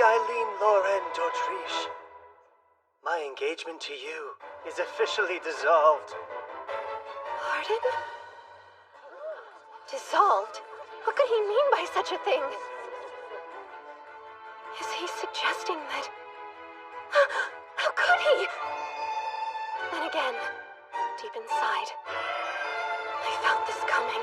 Eileen Loren d'Autriche, my engagement to you is officially dissolved. Pardon? Dissolved? What could he mean by such a thing? Is he suggesting that... How could he? Then again, deep inside, I felt this coming.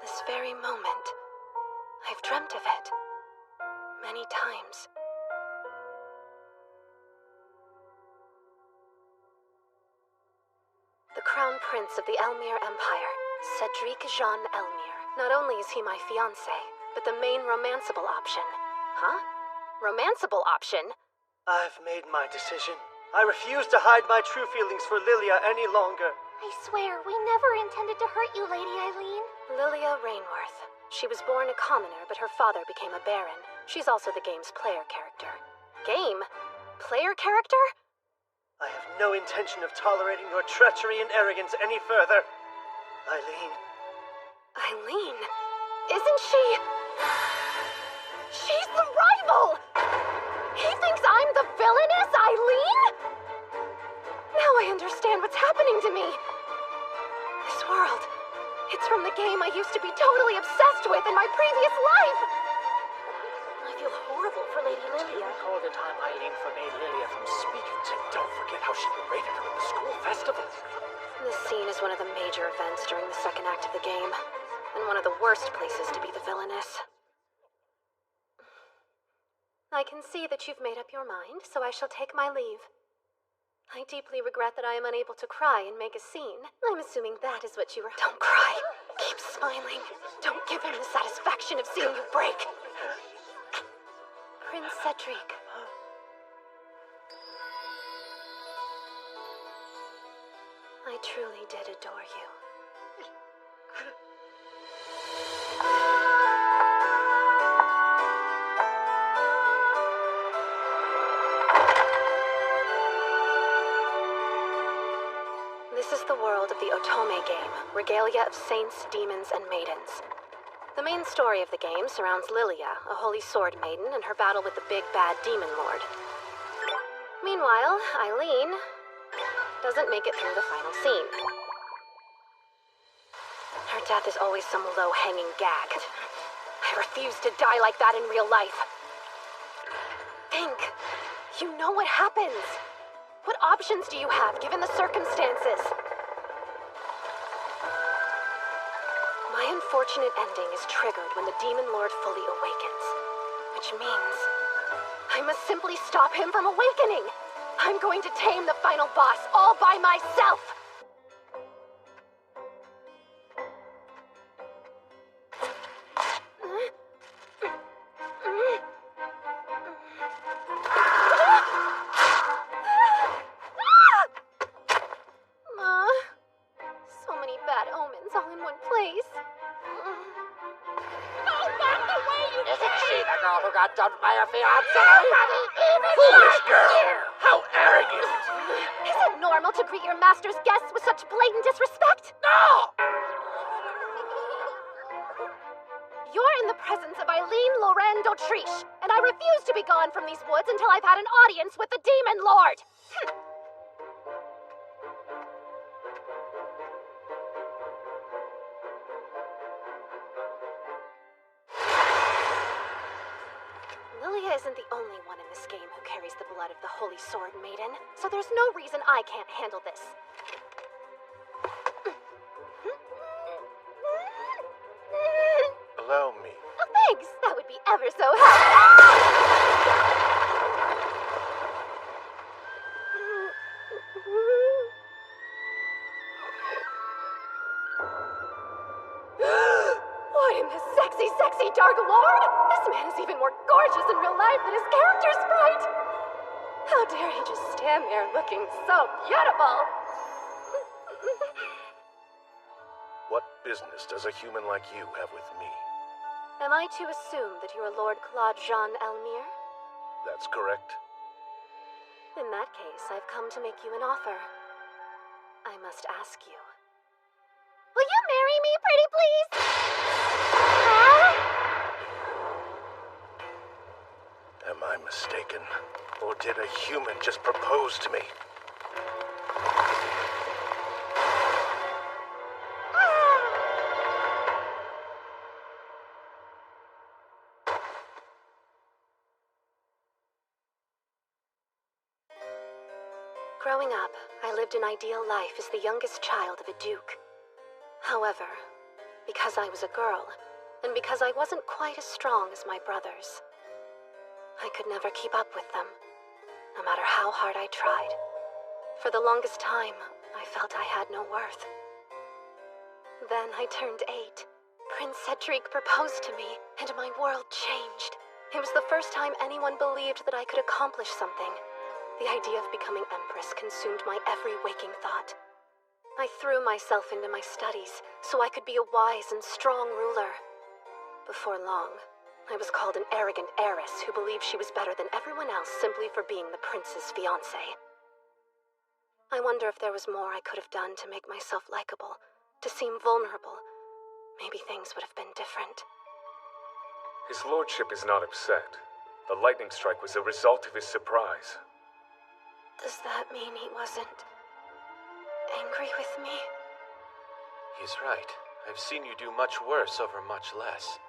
This very moment, I've dreamt of it many times. The Crown Prince of the Elmire Empire, Cedric Jean Elmire. Not only is he my fiancé, but the main romanceable option. Huh? Romanceable option? I've made my decision. I refuse to hide my true feelings for Lilia any longer. I swear, we never intended to hurt you, Lady Eileen. Lilia Rainworth. She was born a commoner, but her father became a baron. She's also the game's player character. Game? Player character? I have no intention of tolerating your treachery and arrogance any further. Eileen. Eileen? Isn't she... She's the rival! He thinks I'm the villainess, Eileen? Now I understand what's happening to me. This world, it's from the game I used to be totally obsessed with in my previous life. I feel horrible for Lady Lilia. Recall the time Eileen forbade Lilia from speaking to. Don't forget how she berated her at the school festival. This scene is one of the major events during the second act of the game, and one of the worst places to be the villainess. I can see that you've made up your mind, so I shall take my leave. I deeply regret that I am unable to cry and make a scene. I'm assuming that is what you were... Don't cry. Keep smiling. Don't give him the satisfaction of seeing you break. Prince Cedric. I truly did adore you. This is the world of the Otome game, regalia of saints, demons, and maidens. The main story of the game surrounds Lilia, a holy sword maiden, and her battle with the big bad demon lord. Meanwhile, Eileen doesn't make it through the final scene. Her death is always some low-hanging gag. I refuse to die like that in real life. Think. You know what happens. What options do you have, given the circumstances? My unfortunate ending is triggered when the Demon Lord fully awakens. Which means I must simply stop him from awakening. I'm going to tame the final boss all by myself. So many bad omens all in one place. Isn't she the girl who got dumped by her fiancé? Foolish girl! How arrogant! Is it normal to greet your master's guests with such blatant disrespect? No! You're in the presence of Eileen Loren d'Autriche, and I refuse to be gone from these woods until I've had an audience with the Demon Lord! Lilia isn't the only one in this game who carries the blood of the Holy Sword Maiden, so there's no reason I can't handle this. Allow me. Oh, thanks! That would be ever so helpful! What in the sexy, sexy Dark Lord? This man is even more gorgeous in real life than his character sprite! How dare he just stand there looking so beautiful? What business does a human like you have with me? Am I to assume that you're Lord Claude Jean Elmire? That's correct. In that case, I've come to make you an offer. I must ask you. Will you marry me, pretty please? Am I mistaken? Or did a human just propose to me? Growing up, I lived an ideal life as the youngest child of a duke. However, because I was a girl, and because I wasn't quite as strong as my brothers, I could never keep up with them, no matter how hard I tried. For the longest time, I felt I had no worth. Then I turned 8. Prince Cedric proposed to me, and my world changed. It was the first time anyone believed that I could accomplish something. The idea of becoming Empress consumed my every waking thought. I threw myself into my studies so I could be a wise and strong ruler. Before long, I was called an arrogant heiress who believed she was better than everyone else simply for being the prince's fiancée. I wonder if there was more I could have done to make myself likable, to seem vulnerable. Maybe things would have been different. His lordship is not upset. The lightning strike was a result of his surprise. Does that mean he wasn't angry with me? He's right. I've seen you do much worse over much less.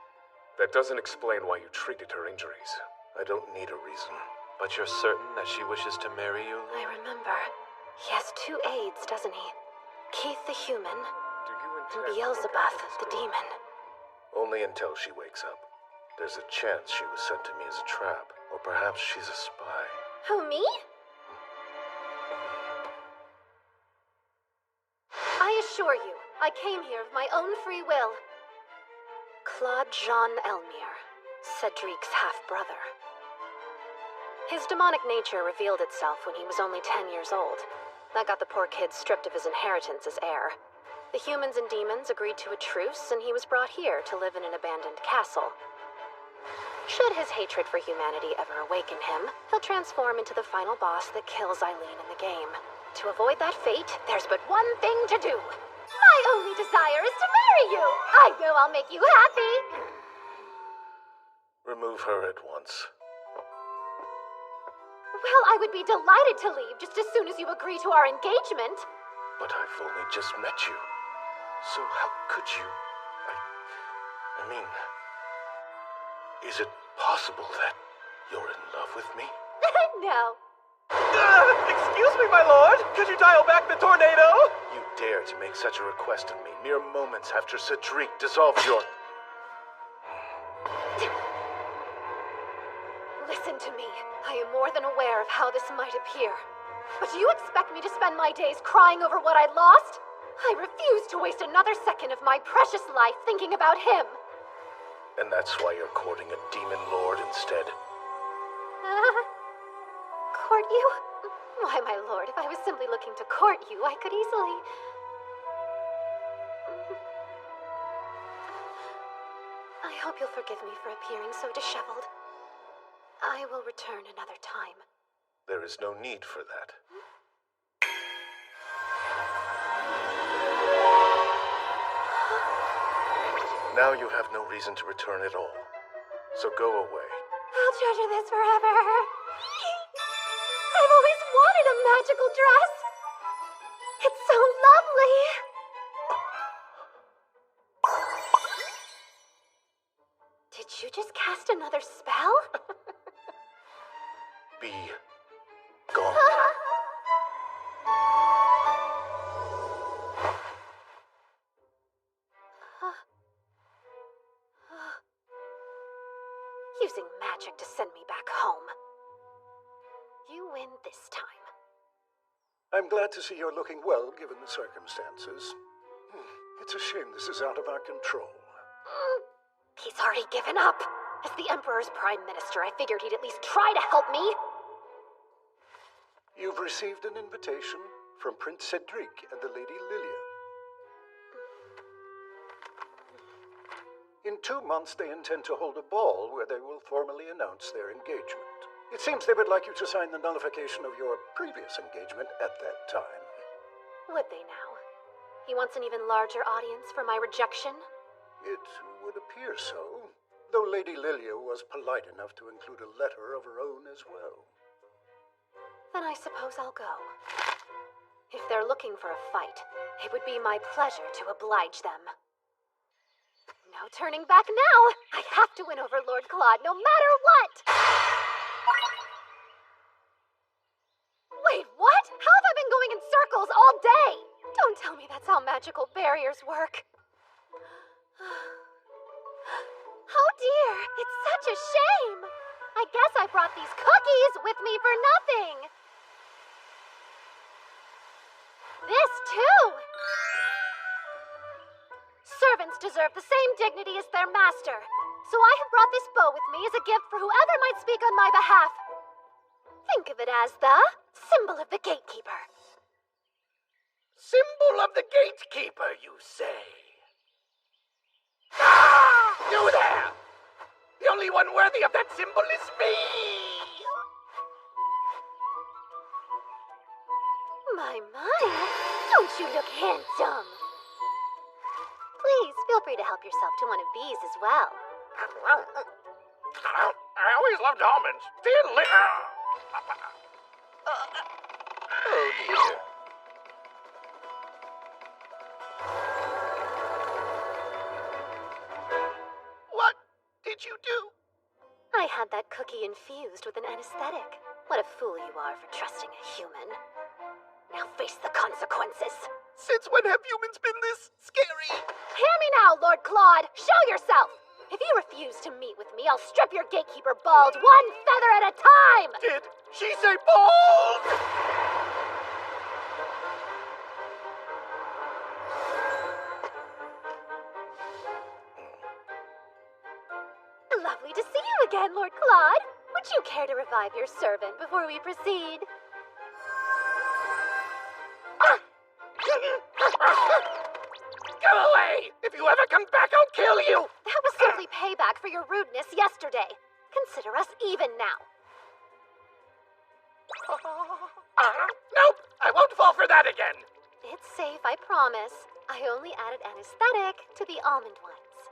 That doesn't explain why you treated her injuries. I don't need a reason. But you're certain that she wishes to marry you? I remember. He has 2 aides, doesn't he? Keith the human, Do you and intend Beelzebub the demon. Only until she wakes up. There's a chance she was sent to me as a trap, or perhaps she's a spy. Who, me? I assure you, I came here of my own free will. Claude Jean Elmire, Cedric's half-brother. His demonic nature revealed itself when he was only 10 years old. That got the poor kid stripped of his inheritance as heir. The humans and demons agreed to a truce, and he was brought here to live in an abandoned castle. Should his hatred for humanity ever awaken him, he'll transform into the final boss that kills Eileen in the game. To avoid that fate, there's but one thing to do. My only desire is to marry you. I know I'll make you happy. Remove her at once. Well, I would be delighted to leave just as soon as you agree to our engagement. But I've only just met you. So how could you? I mean, is it possible that you're in love with me? No. Excuse me, my lord! Could you dial back the tornado? You dare to make such a request of me mere moments after Cedric dissolved your... Listen to me. I am more than aware of how this might appear. But do you expect me to spend my days crying over what I lost? I refuse to waste another second of my precious life thinking about him. And that's why you're courting a demon lord instead. Court you? Why, my lord, if I was simply looking to court you, I could easily... I hope you'll forgive me for appearing so disheveled. I will return another time. There is no need for that. Now you have no reason to return at all. So go away. I'll treasure this forever. I've always wanted a magical dress. It's so lovely. Did you just cast another spell? Be gone. Using magic to send me back home. You win this time. I'm glad to see you're looking well, given the circumstances. It's a shame this is out of our control. He's already given up. As the Emperor's Prime Minister, I figured he'd at least try to help me. You've received an invitation from Prince Cedric and the Lady Lilia. In 2 months, they intend to hold a ball where they will formally announce their engagement. It seems they would like you to sign the nullification of your previous engagement at that time. Would they now? He wants an even larger audience for my rejection? It would appear so, though Lady Lilia was polite enough to include a letter of her own as well. Then I suppose I'll go. If they're looking for a fight, it would be my pleasure to oblige them. No turning back now! I have to win over Lord Claude, no matter what! Wait, what? How have I been going in circles all day? Don't tell me that's how magical barriers work. Oh dear, it's such a shame. I guess I brought these cookies with me for nothing. This too. Servants deserve the same dignity as their master. So I have brought this bow with me as a gift for whoever might speak on my behalf. Think of it as the symbol of the gatekeeper. Symbol of the gatekeeper, you say? Ah! You there! The only one worthy of that symbol is me! My, don't you look handsome? Please, feel free to help yourself to one of these as well. I always loved almonds. Oh dear. What did you do? I had that cookie infused with an anesthetic. What a fool you are for trusting a human. Now face the consequences. Since when have humans been this scary? Hear me now, Lord Claude. Show yourself. If you refuse to meet with me, I'll strip your gatekeeper bald, one feather at a time. Did she say bald? Lovely to see you again, Lord Claude. Would you care to revive your servant before we proceed? Go away! If you ever come back, I'll kill you! That was simply payback for your rudeness yesterday. Consider us even now. Nope! I won't fall for that again! It's safe, I promise. I only added anesthetic to the almond ones.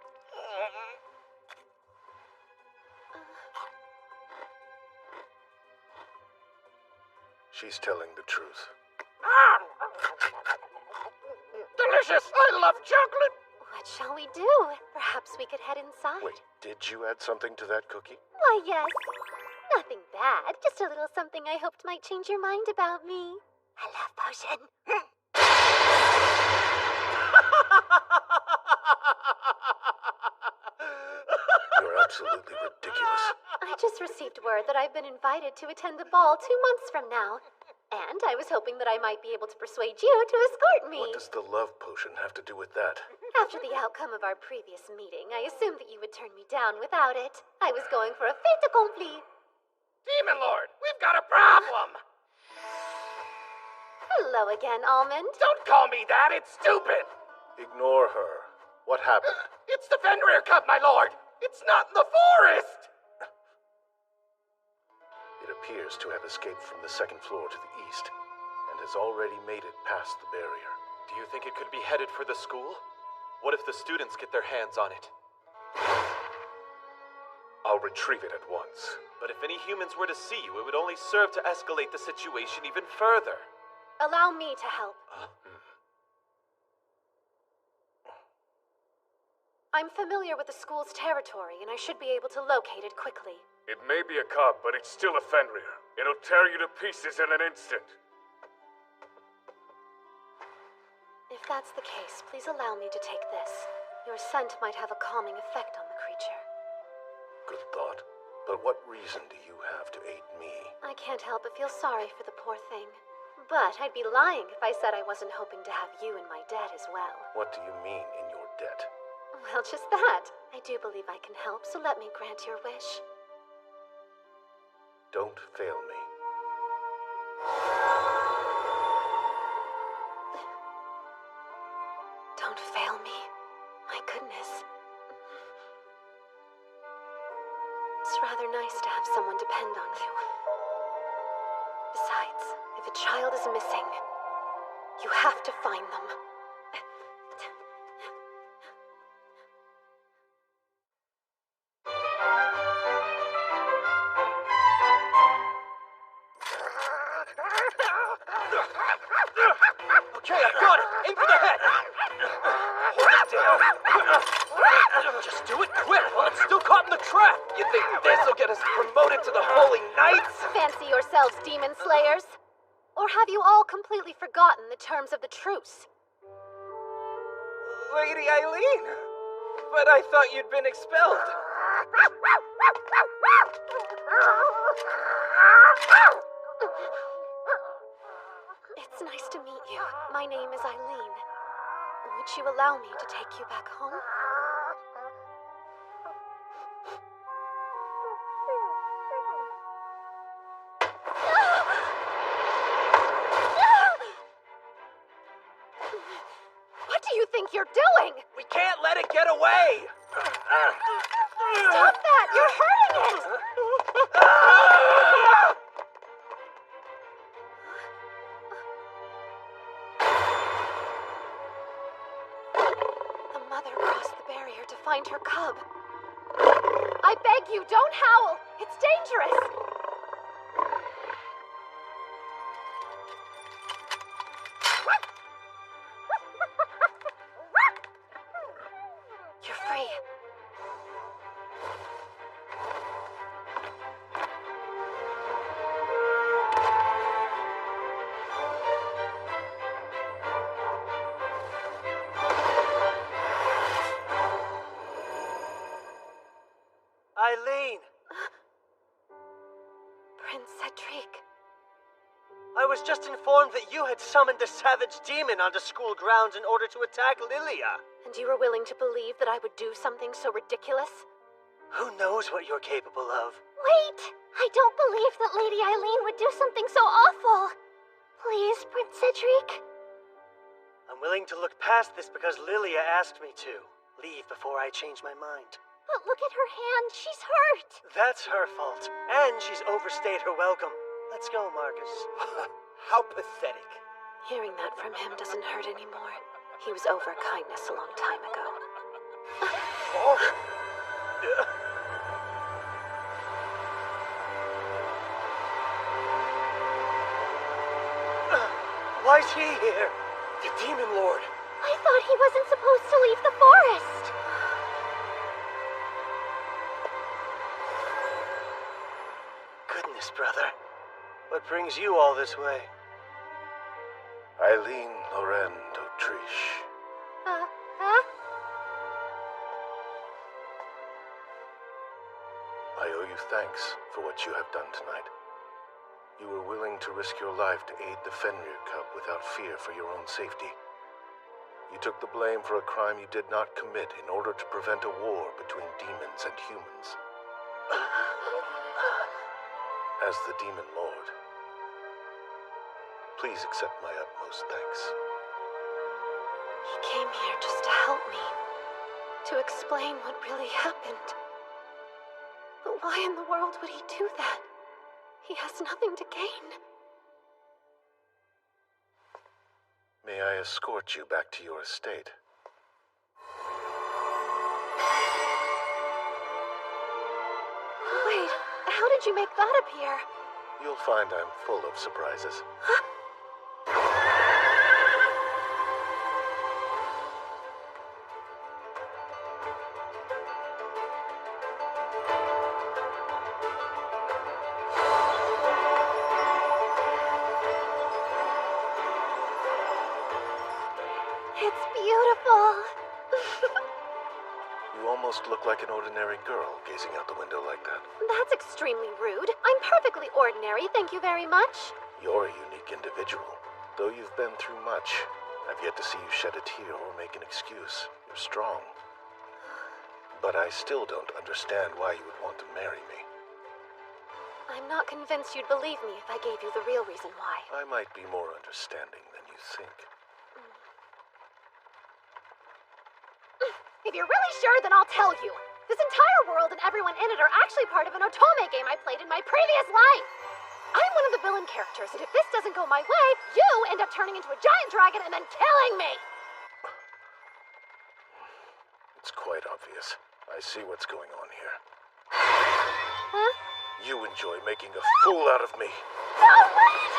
She's telling the truth. Delicious! I love chocolate! What shall we do? Perhaps we could head inside. Wait, did you add something to that cookie? Why, yes. Nothing bad. Just a little something I hoped might change your mind about me. A love potion. You're absolutely ridiculous. I just received word that I've been invited to attend the ball 2 months from now. And I was hoping that I might be able to persuade you to escort me. What does the love potion have to do with that? After the outcome of our previous meeting, I assumed that you would turn me down without it. I was going for a fait accompli. Demon Lord, we've got a problem! Hello again, Almond. Don't call me that, it's stupid! Ignore her. What happened? It's the Fenrir Cup, my lord! It's not in the forest! It appears to have escaped from the second floor to the east, and has already made it past the barrier. Do you think it could be headed for the school? What if the students get their hands on it? I'll retrieve it at once. But if any humans were to see you, it would only serve to escalate the situation even further. Allow me to help. I'm familiar with the school's territory, and I should be able to locate it quickly. It may be a cub, but it's still a Fenrir. It'll tear you to pieces in an instant. If that's the case, please allow me to take this. Your scent might have a calming effect on the creature. Good thought. But what reason do you have to aid me? I can't help but feel sorry for the poor thing. But I'd be lying if I said I wasn't hoping to have you in my debt as well. What do you mean, in your debt? Well, just that. I do believe I can help, so let me grant your wish. Don't fail me. Don't fail me. My goodness. It's rather nice to have someone depend on you. Besides, if a child is missing, you have to find them. Okay, I got it! Aim for the head! Hold it down! Just do it quick while it's still caught in the trap! You think this'll get us promoted to the Holy Knights? Fancy yourselves demon slayers? Or have you all completely forgotten the terms of the truce? Lady Eileen! But I thought you'd been expelled. It's nice to meet you. My name is Eileen. Would you allow me to take you back home? What do you think you're doing? We can't let it get away! Stop that! You're hurting it! The mother crossed the barrier to find her cub. I beg you, don't howl! It's dangerous! You're free. Eileen! Prince Cedric. I was just informed that you had summoned a savage demon onto school grounds in order to attack Lilia. And you were willing to believe that I would do something so ridiculous? Who knows what you're capable of? Wait! I don't believe that Lady Eileen would do something so awful. Please, Prince Cedric. I'm willing to look past this because Lilia asked me to. Leave before I change my mind. But look at her hand. She's hurt. That's her fault. And she's overstayed her welcome. Let's go, Marcus. How pathetic. Hearing that from him doesn't hurt anymore. He was over kindness a long time ago. Why's he here? The Demon Lord. I thought he wasn't supposed to leave the forest. Goodness, brother. What brings you all this way? Eileen Loren d'Autriche. Huh? I owe you thanks for what you have done tonight. You were willing to risk your life to aid the Fenrir cub without fear for your own safety. You took the blame for a crime you did not commit in order to prevent a war between demons and humans. As the Demon Lord, please accept my utmost thanks. He came here just to help me. To explain what really happened. But why in the world would he do that? He has nothing to gain. May I escort you back to your estate? Wait, how did you make that appear? You'll find I'm full of surprises. It's beautiful. You almost look like an ordinary girl gazing out the window like that. That's extremely rude. I'm perfectly ordinary, thank you very much. You're a unique individual. Though you've been through much, I've yet to see you shed a tear or make an excuse. You're strong. But I still don't understand why you would want to marry me. I'm not convinced you'd believe me if I gave you the real reason why. I might be more understanding than you think. If you're really sure, then I'll tell you. This entire world and everyone in it are actually part of an Otome game I played in my previous life. I'm one of the villain characters, and if this doesn't go my way, you end up turning into a giant dragon and then killing me! It's quite obvious. I see what's going on here. Huh? You enjoy making a fool out of me. No, wait!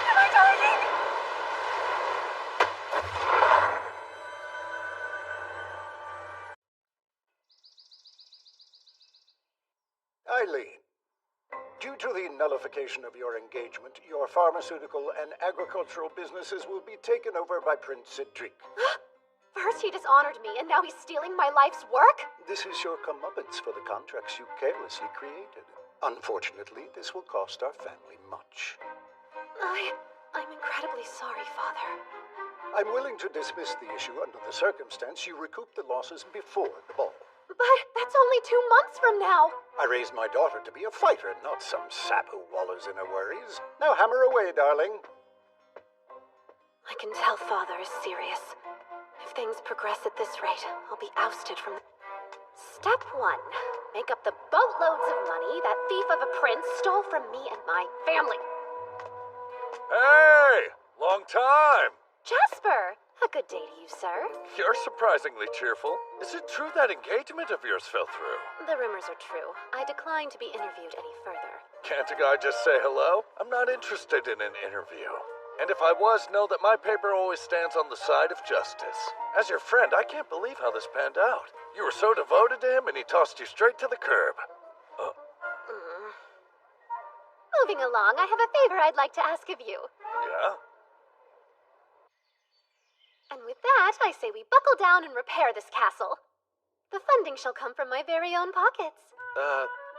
Have I done anything? Eileen, due to the nullification of your engagement, your pharmaceutical and agricultural businesses will be taken over by Prince Cedric. First he dishonored me, and now he's stealing my life's work? This is your comeuppance for the contracts you carelessly created. Unfortunately, this will cost our family much. I'm incredibly sorry, Father. I'm willing to dismiss the issue under the circumstance you recoup the losses before the ball. But that's only 2 months from now. I raised my daughter to be a fighter, not some sap who wallows in her worries. Now hammer away, darling. I can tell Father is serious. If things progress at this rate, I'll be ousted from the... Step 1. Make up the boatloads of money that thief of a prince stole from me and my family. Hey! Long time! Jasper! A good day to you, sir. You're surprisingly cheerful. Is it true that engagement of yours fell through? The rumors are true. I decline to be interviewed any further. Can't a guy just say hello? I'm not interested in an interview. And if I was, know that my paper always stands on the side of justice. As your friend, I can't believe how this panned out. You were so devoted to him and he tossed you straight to the curb. Moving along, I have a favor I'd like to ask of you. Yeah? And with that, I say we buckle down and repair this castle. The funding shall come from my very own pockets.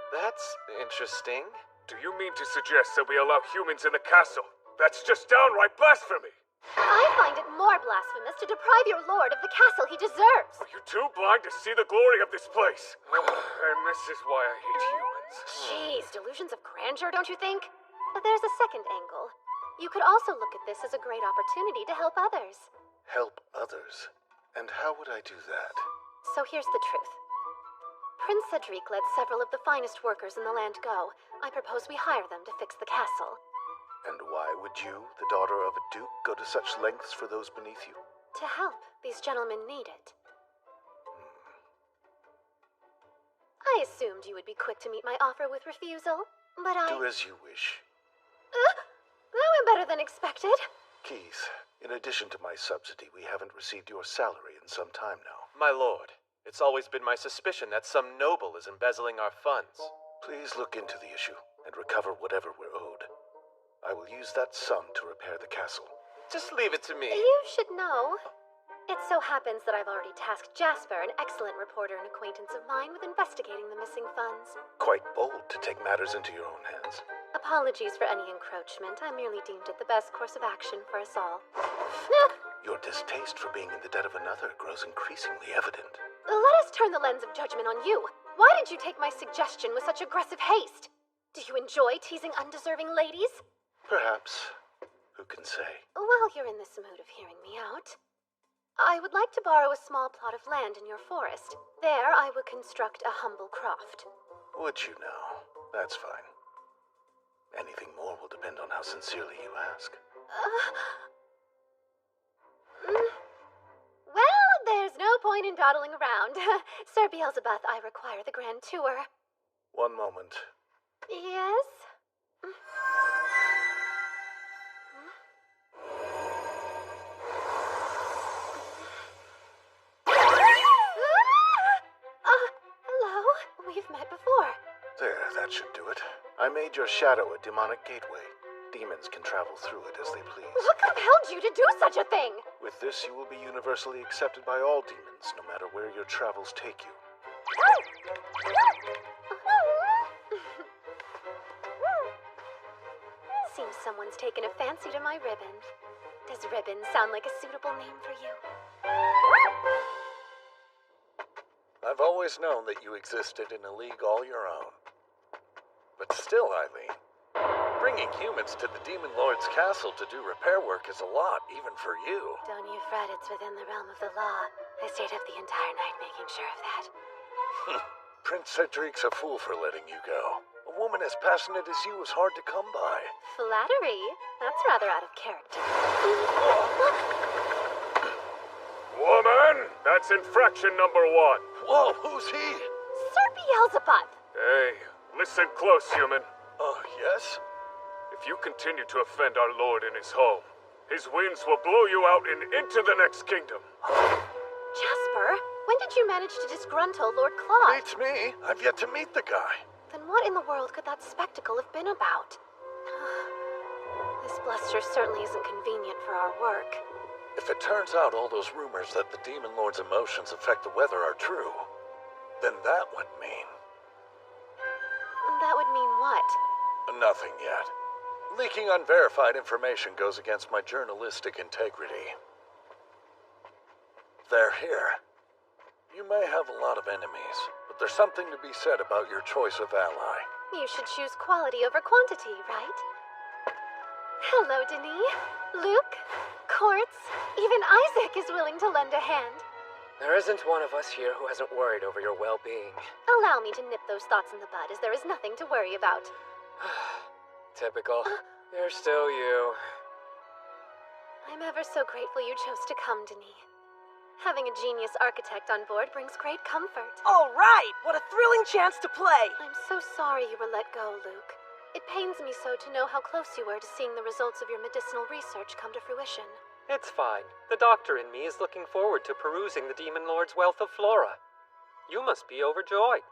That's interesting. Do you mean to suggest that we allow humans in the castle? That's just downright blasphemy! I find it more blasphemous to deprive your lord of the castle he deserves. Are you too blind to see the glory of this place? And this is why I hate humans. Jeez, delusions of grandeur, don't you think? But there's a second angle. You could also look at this as a great opportunity to help others. Help others? And how would I do that? So here's the truth. Prince Cedric let several of the finest workers in the land go. I propose we hire them to fix the castle. And why would you, the daughter of a duke, go to such lengths for those beneath you? To help. These gentlemen need it. I assumed you would be quick to meet my offer with refusal, but Do as you wish. That went better than expected. Keith, in addition to my subsidy, we haven't received your salary in some time now. My lord, it's always been my suspicion that some noble is embezzling our funds. Please look into the issue and recover whatever we're owed. I will use that sum to repair the castle. Just leave it to me. You should know. It so happens that I've already tasked Jasper, an excellent reporter and acquaintance of mine, with investigating the missing funds. Quite bold to take matters into your own hands. Apologies for any encroachment. I merely deemed it the best course of action for us all. Your distaste for being in the debt of another grows increasingly evident. Let us turn the lens of judgment on you. Why did you take my suggestion with such aggressive haste? Do you enjoy teasing undeserving ladies? Perhaps. Who can say? While you're in this mood of hearing me out, I would like to borrow a small plot of land in your forest. There I would construct a humble croft. Would you now? That's fine. Anything more will depend on how sincerely you ask. Well, there's no point in dawdling around. Sir Beelzebub, I require the grand tour. One moment. Yes? Hello. We've met before. There, that should do it. I made your shadow a demonic gateway. Demons can travel through it as they please. What compelled you to do such a thing? With this, you will be universally accepted by all demons, no matter where your travels take you. Seems someone's taken a fancy to my ribbon. Does ribbon sound like a suitable name for you? I've always known that you existed in a league all your own. But still, Eileen, bringing humans to the Demon Lord's castle to do repair work is a lot, even for you. Don't you fret, it's within the realm of the law. I stayed up the entire night making sure of that. Prince Cedric's a fool for letting you go. A woman as passionate as you is hard to come by. Flattery? That's rather out of character. Woman, that's infraction number 1. Whoa, who's he? Sir Beelzebub! Hey, listen close, human. Oh, yes? If you continue to offend our lord in his home, his winds will blow you out and into the next kingdom. Jasper, when did you manage to disgruntle Lord Claude? Beats me. I've yet to meet the guy. Then what in the world could that spectacle have been about? This bluster certainly isn't convenient for our work. If it turns out all those rumors that the Demon Lord's emotions affect the weather are true, then that would mean... That would mean what? Nothing yet. Leaking unverified information goes against my journalistic integrity. They're here. You may have a lot of enemies, but there's something to be said about your choice of ally. You should choose quality over quantity, right? Hello, Denis. Luke, Quartz, even Isaac is willing to lend a hand. There isn't one of us here who hasn't worried over your well-being. Allow me to nip those thoughts in the bud, as there is nothing to worry about. Typical. You're still you. I'm ever so grateful you chose to come, Denis. Having a genius architect on board brings great comfort. All right! What a thrilling chance to play! I'm so sorry you were let go, Luke. It pains me so to know how close you were to seeing the results of your medicinal research come to fruition. It's fine. The doctor in me is looking forward to perusing the Demon Lord's wealth of flora. You must be overjoyed.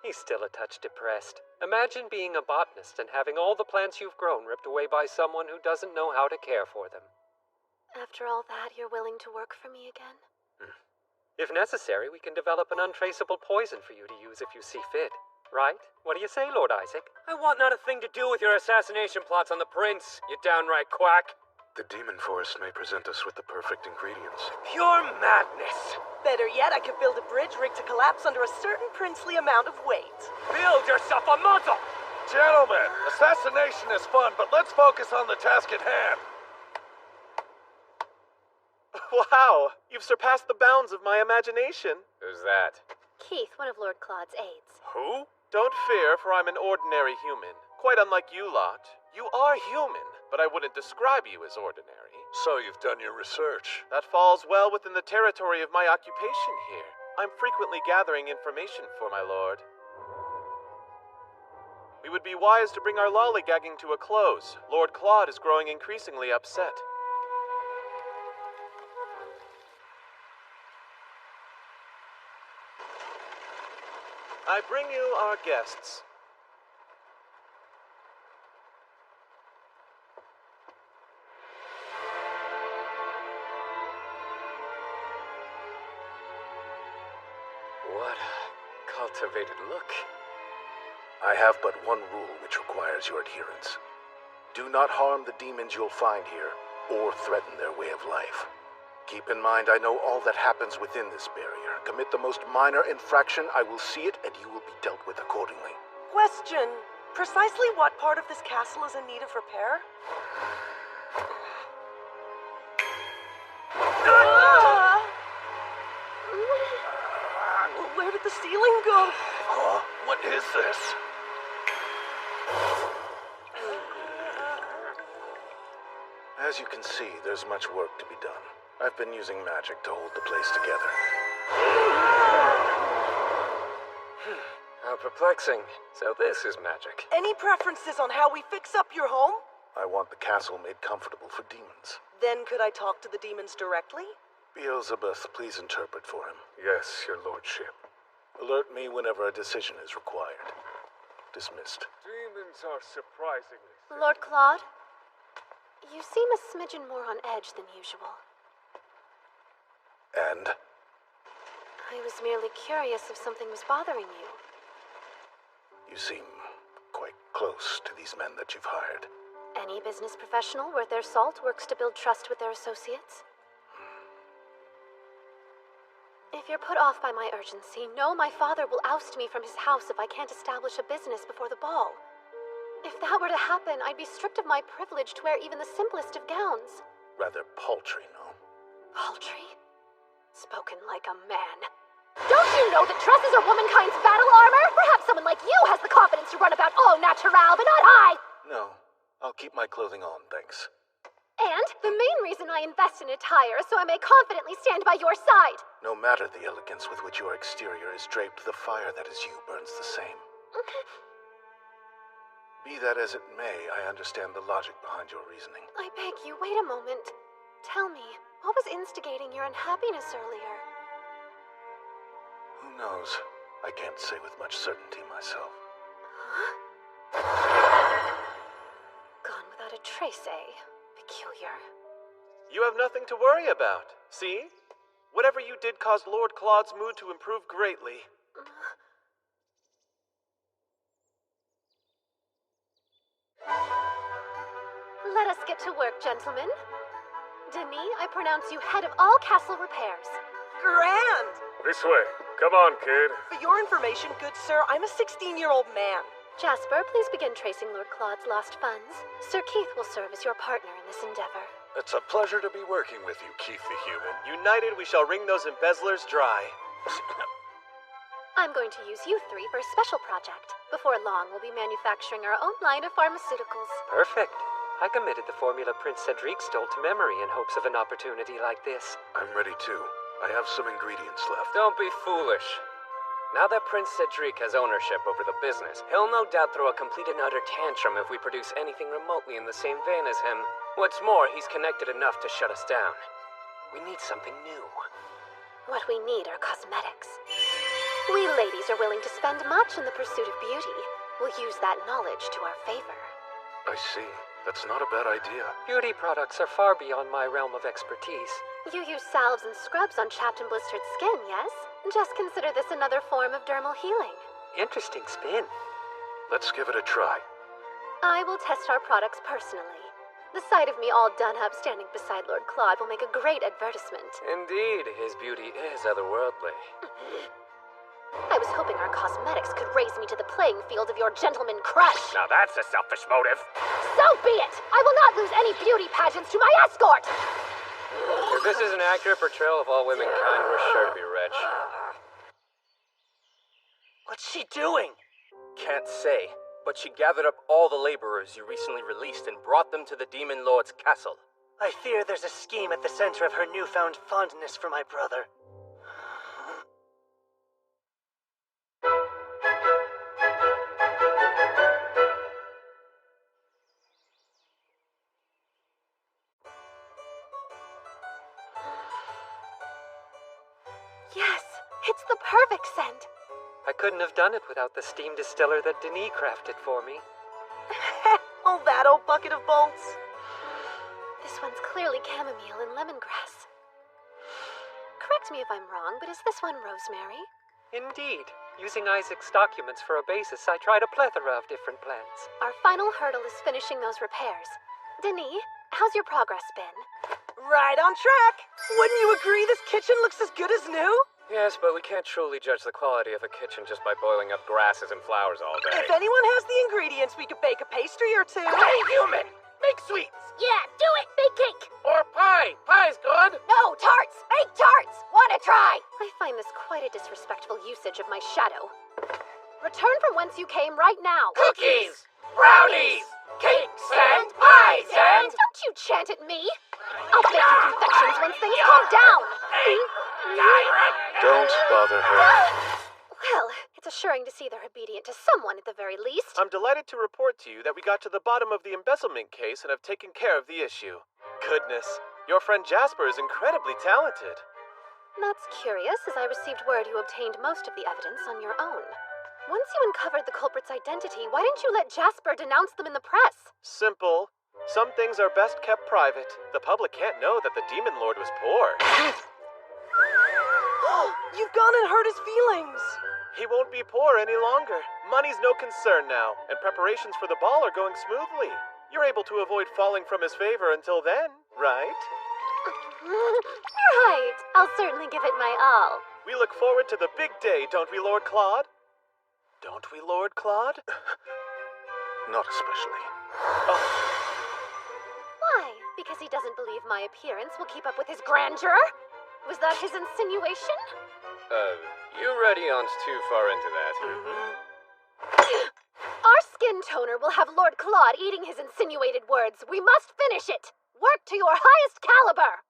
He's still a touch depressed. Imagine being a botanist and having all the plants you've grown ripped away by someone who doesn't know how to care for them. After all that, you're willing to work for me again? If necessary, we can develop an untraceable poison for you to use if you see fit. Right? What do you say, Lord Isaac? I want not a thing to do with your assassination plots on the prince, you downright quack. The demon forest may present us with the perfect ingredients. Pure madness. Better yet, I could build a bridge rigged to collapse under a certain princely amount of weight. Build yourself a muzzle! Gentlemen, assassination is fun, but let's focus on the task at hand. Wow, you've surpassed the bounds of my imagination. Who's that? Keith, one of Lord Claude's aides. Who? Don't fear, for I'm an ordinary human. Quite unlike you lot. You are human, but I wouldn't describe you as ordinary. So you've done your research. That falls well within the territory of my occupation here. I'm frequently gathering information for my lord. We would be wise to bring our lollygagging to a close. Lord Claude is growing increasingly upset. I bring you our guests. What a cultivated look. I have but one rule which requires your adherence. Do not harm the demons you'll find here, or threaten their way of life. Keep in mind, I know all that happens within this barrier. Commit the most minor infraction, I will see it, and you will be dealt with accordingly. Question. Precisely what part of this castle is in need of repair? Where did the ceiling go? Huh? What is this? As you can see, there's much work to be done. I've been using magic to hold the place together. How perplexing. So this is magic. Any preferences on how we fix up your home? I want the castle made comfortable for demons. Then could I talk to the demons directly? Beelzebub, please interpret for him. Yes, your lordship. Alert me whenever a decision is required. Dismissed. Demons are surprisingly... Lord Claude? You seem a smidgen more on edge than usual. And? I was merely curious if something was bothering you. You seem quite close to these men that you've hired. Any business professional worth their salt works to build trust with their associates. If you're put off by my urgency, know my father will oust me from his house if I can't establish a business before the ball. If that were to happen, I'd be stripped of my privilege to wear even the simplest of gowns. Rather paltry, no? Paltry? Spoken like a man. Don't you know that dresses are womankind's battle armor? Perhaps someone like you has the confidence to run about au natural, but not I! No, I'll keep my clothing on, thanks. And the main reason I invest in attire is so I may confidently stand by your side. No matter the elegance with which your exterior is draped, the fire that is you burns the same. Be that as it may, I understand the logic behind your reasoning. I beg you, wait a moment. Tell me, what was instigating your unhappiness earlier? Who knows? I can't say with much certainty myself. Gone without a trace, eh? Peculiar. You have nothing to worry about. See? Whatever you did caused Lord Claude's mood to improve greatly. Let us get to work, gentlemen. Denis, I pronounce you head of all castle repairs. Grand! This way. Come on, kid. For your information, good sir, I'm a 16-year-old man. Jasper, please begin tracing Lord Claude's lost funds. Sir Keith will serve as your partner in this endeavor. It's a pleasure to be working with you, Keith the Human. United, we shall wring those embezzlers dry. I'm going to use you three for a special project. Before long, we'll be manufacturing our own line of pharmaceuticals. Perfect. I committed the formula Prince Cedric stole to memory in hopes of an opportunity like this. I'm ready too. I have some ingredients left. Don't be foolish. Now that Prince Cedric has ownership over the business, he'll no doubt throw a complete and utter tantrum if we produce anything remotely in the same vein as him. What's more, he's connected enough to shut us down. We need something new. What we need are cosmetics. We ladies are willing to spend much in the pursuit of beauty. We'll use that knowledge to our favor. I see. That's not a bad idea. Beauty products are far beyond my realm of expertise. You use salves and scrubs on chapped and blistered skin, yes? Just consider this another form of dermal healing. Interesting spin. Let's give it a try. I will test our products personally. The sight of me all done up standing beside Lord Claude will make a great advertisement. Indeed, his beauty is otherworldly. I was hoping our cosmetics could raise me to the playing field of your gentleman crush. Now that's a selfish motive. So be it! I will not lose any beauty pageants to my escort! If this is an accurate portrayal of all womankind, we're sure to be rich. What's she doing? Can't say, but she gathered up all the laborers you recently released and brought them to the Demon Lord's castle. I fear there's a scheme at the center of her newfound fondness for my brother. Yes, it's the perfect scent. I couldn't have done it without the steam distiller that Denis crafted for me. Oh, that old bucket of bolts. This one's clearly chamomile and lemongrass. Correct me if I'm wrong, but is this one rosemary? Indeed. Using Isaac's documents for a basis, I tried a plethora of different plants. Our final hurdle is finishing those repairs. Denis, how's your progress been? Right on track. Wouldn't you agree this kitchen looks as good as new? Yes, but we can't truly judge the quality of a kitchen just by boiling up grasses and flowers all day. If anyone has the ingredients, we could bake a pastry or two. Hey, human! Make sweets! Yeah, do it! Bake cake! Or pie! Pie's good! No, tarts! Bake tarts! Wanna try? I find this quite a disrespectful usage of my shadow. Return from whence you came right now. Cookies! Brownies! Cakes and pies and... Don't you chant at me! I'll bake you confections once things calm down! Don't bother her. Well, it's assuring to see they're obedient to someone at the very least. I'm delighted to report to you that we got to the bottom of the embezzlement case and have taken care of the issue. Goodness, your friend Jasper is incredibly talented. That's curious, as I received word you obtained most of the evidence on your own. Once you uncovered the culprit's identity, why didn't you let Jasper denounce them in the press? Simple. Some things are best kept private. The public can't know that the Demon Lord was poor. You've gone and hurt his feelings. He won't be poor any longer. Money's no concern now, and preparations for the ball are going smoothly. You're able to avoid falling from his favor until then, right? Right. I'll certainly give it my all. We look forward to the big day, don't we, Lord Claude? Don't we, Lord Claude? Not especially. Why? Because he doesn't believe my appearance will keep up with his grandeur? Was that his insinuation? You ready on's too far into that. Our skin toner will have Lord Claude eating his insinuated words. We must finish it. Work to your highest caliber.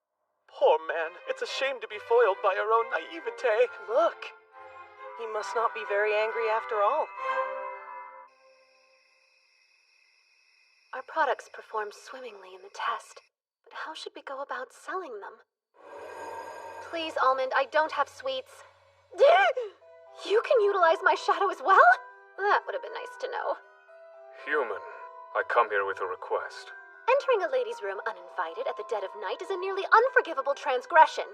Poor man. It's a shame to be foiled by our own naivete. Look, he must not be very angry after all. Our products performed swimmingly in the test, but how should we go about selling them? Please, Almond, I don't have sweets. You can utilize my shadow as well? That would have been nice to know. Human, I come here with a request. Entering a lady's room uninvited at the dead of night is a nearly unforgivable transgression.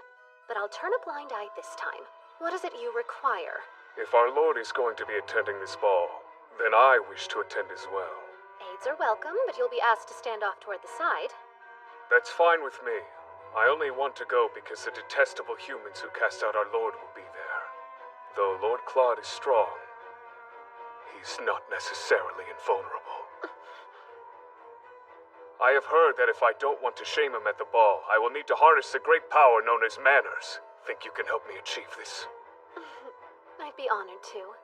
But I'll turn a blind eye this time. What is it you require? If our lord is going to be attending this ball, then I wish to attend as well. Aides are welcome, but you'll be asked to stand off toward the side. That's fine with me. I only want to go because the detestable humans who cast out our lord will be there. Though Lord Claude is strong, he's not necessarily invulnerable. I have heard that if I don't want to shame him at the ball, I will need to harness the great power known as manners. Think you can help me achieve this? I'd be honored to.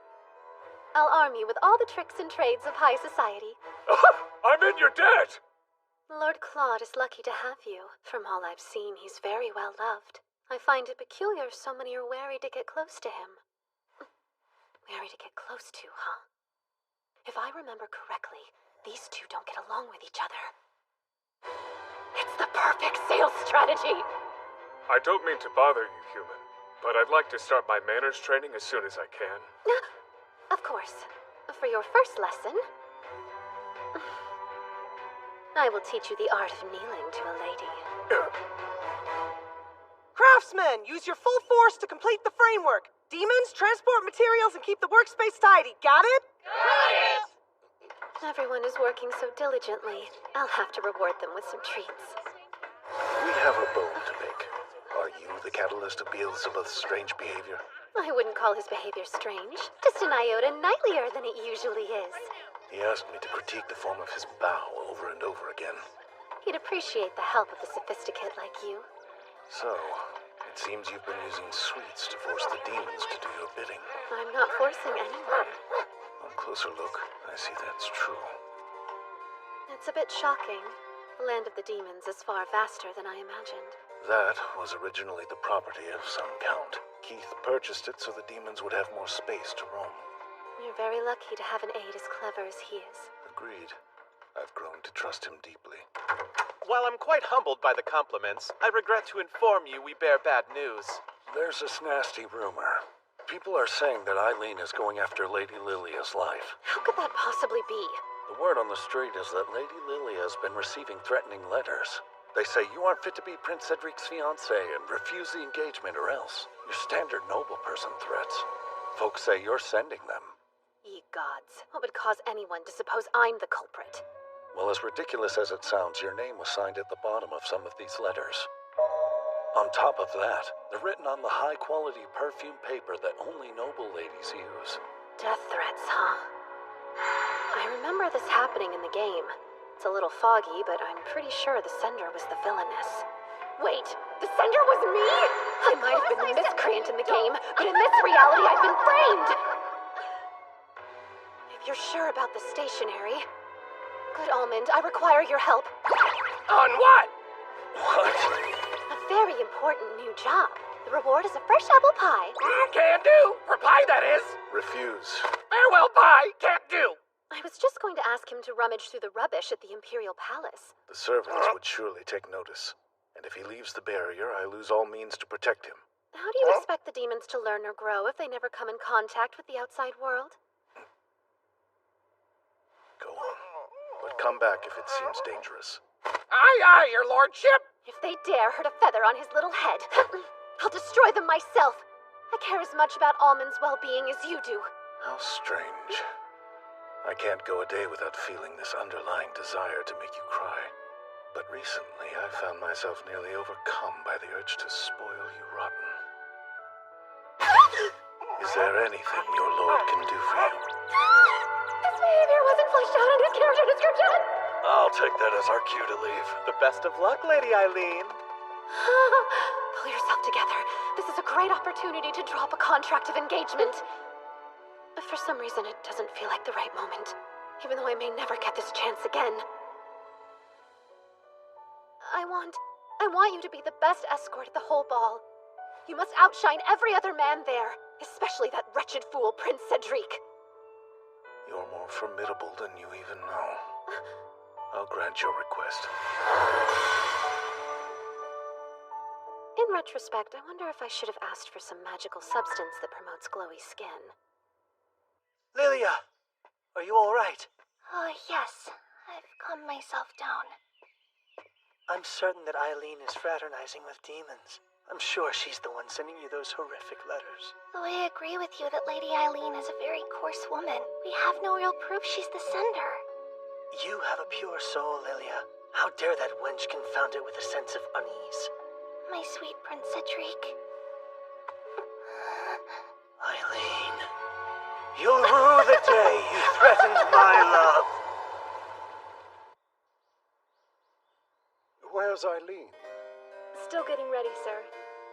I'll arm you with all the tricks and trades of high society. I'm in your debt! Lord Claude is lucky to have you. From all I've seen, he's very well loved. I find it peculiar so many are wary to get close to him. Wary to get close to, huh? If I remember correctly, these two don't get along with each other. It's the perfect sales strategy! I don't mean to bother you, human, but I'd like to start my manners training as soon as I can. Of course. For your first lesson, I will teach you the art of kneeling to a lady. Craftsmen, use your full force to complete the framework. Demons, transport materials, and keep the workspace tidy. Got it? Got it! Everyone is working so diligently. I'll have to reward them with some treats. We have a bone to pick. Are you the catalyst of Beelzebub's strange behavior? I wouldn't call his behavior strange. Just an iota knightlier than it usually is. He asked me to critique the form of his bow over and over again. He'd appreciate the help of a sophisticate like you. So, it seems you've been using sweets to force the demons to do your bidding. I'm not forcing anyone. On closer look, I see that's true. It's a bit shocking. The land of the demons is far vaster than I imagined. That was originally the property of some count. Keith purchased it so the demons would have more space to roam. You're very lucky to have an aide as clever as he is. Agreed. I've grown to trust him deeply. While I'm quite humbled by the compliments, I regret to inform you we bear bad news. There's this nasty rumor. People are saying that Eileen is going after Lady Lilia's life. How could that possibly be? The word on the street is that Lady Lilia has been receiving threatening letters. They say you aren't fit to be Prince Cedric's fiancée and refuse the engagement or else. Your standard noble person threats. Folks say you're sending them. Ye gods, what would cause anyone to suppose I'm the culprit? Well, as ridiculous as it sounds, your name was signed at the bottom of some of these letters. On top of that, they're written on the high-quality perfume paper that only noble ladies use. Death threats, huh? I remember this happening in the game. It's a little foggy, but I'm pretty sure the sender was the Villainess. Wait, the sender was me? I might have been the miscreant in the game, but in this reality I've been framed! If you're sure about the stationery... Good Almond, I require your help. On what? What? A very important new job. The reward is a fresh apple pie. Can do. For pie, that is. Refuse. Farewell pie. Can't do. I was just going to ask him to rummage through the rubbish at the Imperial Palace. The servants would surely take notice. And if he leaves the barrier, I lose all means to protect him. How do you expect the demons to learn or grow if they never come in contact with the outside world? Go on. But come back if it seems dangerous. Aye, aye, your lordship. If they dare hurt a feather on his little head, I'll destroy them myself. I care as much about Almond's well-being as you do. How strange. I can't go a day without feeling this underlying desire to make you cry. But recently, I found myself nearly overcome by the urge to spoil you rotten. Is there anything your lord can do for you? This behavior wasn't fleshed out in his character description! I'll take that as our cue to leave. The best of luck, Lady Eileen. Pull yourself together. This is a great opportunity to drop a contract of engagement. For some reason, it doesn't feel like the right moment, even though I may never get this chance again. I want you to be the best escort at the whole ball. You must outshine every other man there, especially that wretched fool, Prince Cedric. You're more formidable than you even know. I'll grant your request. In retrospect, I wonder if I should have asked for some magical substance that promotes glowy skin. Lilia, are you all right? Oh, yes. I've calmed myself down. I'm certain that Eileen is fraternizing with demons. I'm sure she's the one sending you those horrific letters. Though I agree with you that Lady Eileen is a very coarse woman, we have no real proof she's the sender. You have a pure soul, Lilia. How dare that wench confound it with a sense of unease? My sweet Prince Cedric. Eileen, you'll rue the day you threatened my love. Where's Eileen? Still getting ready, sir.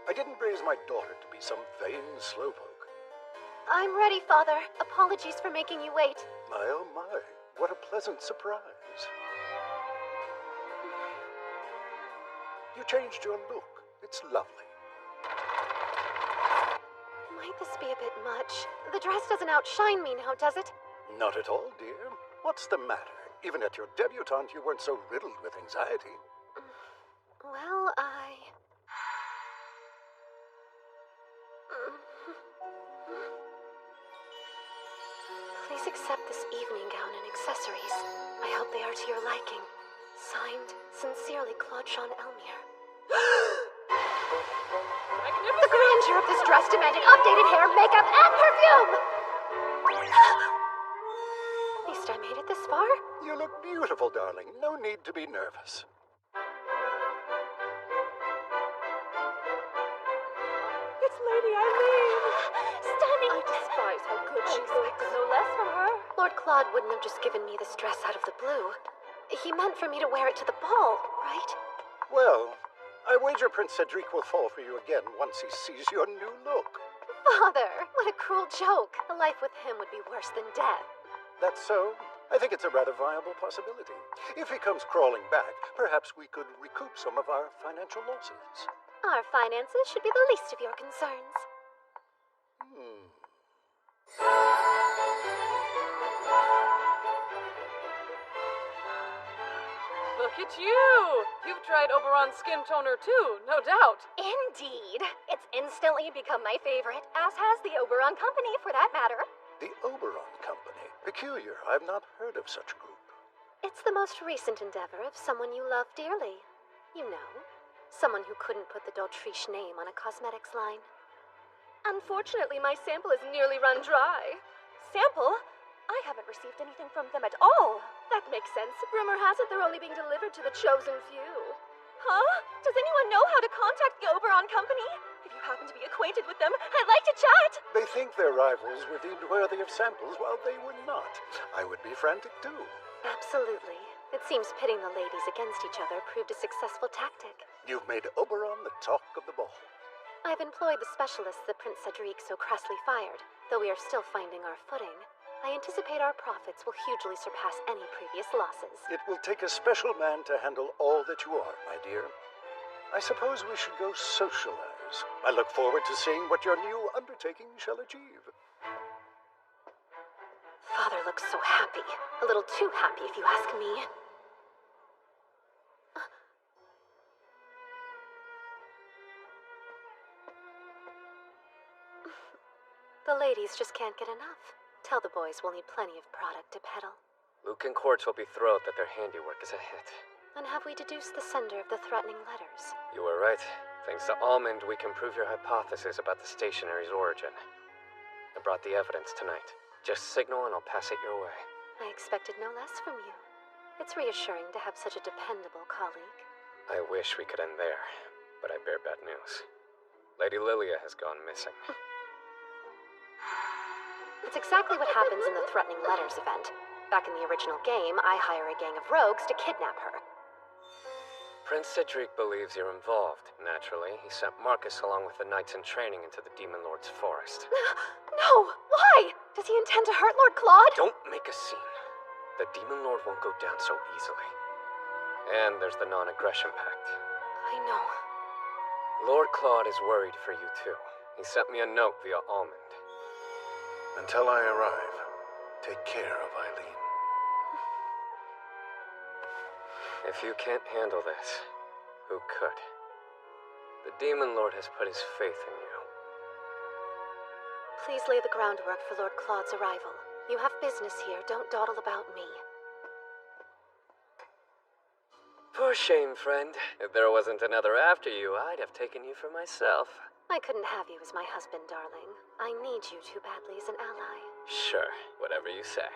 I didn't raise my daughter to be some vain slowpoke. I'm ready, Father. Apologies for making you wait. My oh my, what a pleasant surprise. You changed your look. It's lovely. Might this be a bit much? The dress doesn't outshine me now, does it? Not at all, dear. What's the matter? Even at your debutante, you weren't so riddled with anxiety. Well, Please accept this evening gown and accessories. I hope they are to your liking. Signed, sincerely, Claude Jean Elmire. The grandeur of this dress demanded updated hair, makeup, and perfume! At least I made it this far. You look beautiful, darling. No need to be nervous. It's Lady Eileen! Stunning! I despise how good she looks. No less from her. Lord Claude wouldn't have just given me this dress out of the blue. He meant for me to wear it to the ball, right? Well, I wager Prince Cedric will fall for you again once he sees your new look. Father, what a cruel joke. A life with him would be worse than death. That's so? I think it's a rather viable possibility. If he comes crawling back, perhaps we could recoup some of our financial losses. Our finances should be the least of your concerns. Look at you! You've tried Oberon Skin Toner too, no doubt. Indeed. It's instantly become my favorite, as has the Oberon Company, for that matter. The Oberon Company. Peculiar. I've not heard of such a group. It's the most recent endeavor of someone you love dearly. You know, someone who couldn't put the d'Autriche name on a cosmetics line. Unfortunately, my sample is nearly run dry. Sample? I haven't received anything from them at all. That makes sense. Rumor has it they're only being delivered to the chosen few. Huh? Does anyone know how to contact the Oberon Company? If you happen to be acquainted with them, I'd like to chat. They think their rivals were deemed worthy of samples while they were not. I would be frantic too. Absolutely. It seems pitting the ladies against each other proved a successful tactic. You've made Oberon the talk of the ball. I've employed the specialists that Prince Cedric so crassly fired. Though we are still finding our footing, I anticipate our profits will hugely surpass any previous losses. It will take a special man to handle all that you are, my dear. I suppose we should go socialize. I look forward to seeing what your new undertaking shall achieve. Father looks so happy. A little too happy, if you ask me. The ladies just can't get enough. Tell the boys we'll need plenty of product to peddle. Luke and Quartz will be thrilled that their handiwork is a hit. And have we deduced the sender of the threatening letters? You were right. Thanks to Almond, we can prove your hypothesis about the stationary's origin. I brought the evidence tonight. Just signal and I'll pass it your way. I expected no less from you. It's reassuring to have such a dependable colleague. I wish we could end there, but I bear bad news. Lady Lilia has gone missing. It's exactly what happens in the Threatening Letters event. Back in the original game, I hire a gang of rogues to kidnap her. Prince Cedric believes you're involved. Naturally, he sent Marcus along with the knights in training into the Demon Lord's forest. No! Why? Does he intend to hurt Lord Claude? Don't make a scene. The Demon Lord won't go down so easily. And there's the non-aggression pact. I know. Lord Claude is worried for you too. He sent me a note via Almond. Until I arrive, take care of Eileen. If you can't handle this, who could? The Demon Lord has put his faith in you. Please lay the groundwork for Lord Claude's arrival. You have business here. Don't dawdle about me. For shame, friend. If there wasn't another after you, I'd have taken you for myself. I couldn't have you as my husband, darling. I need you too badly as an ally. Sure, whatever you say.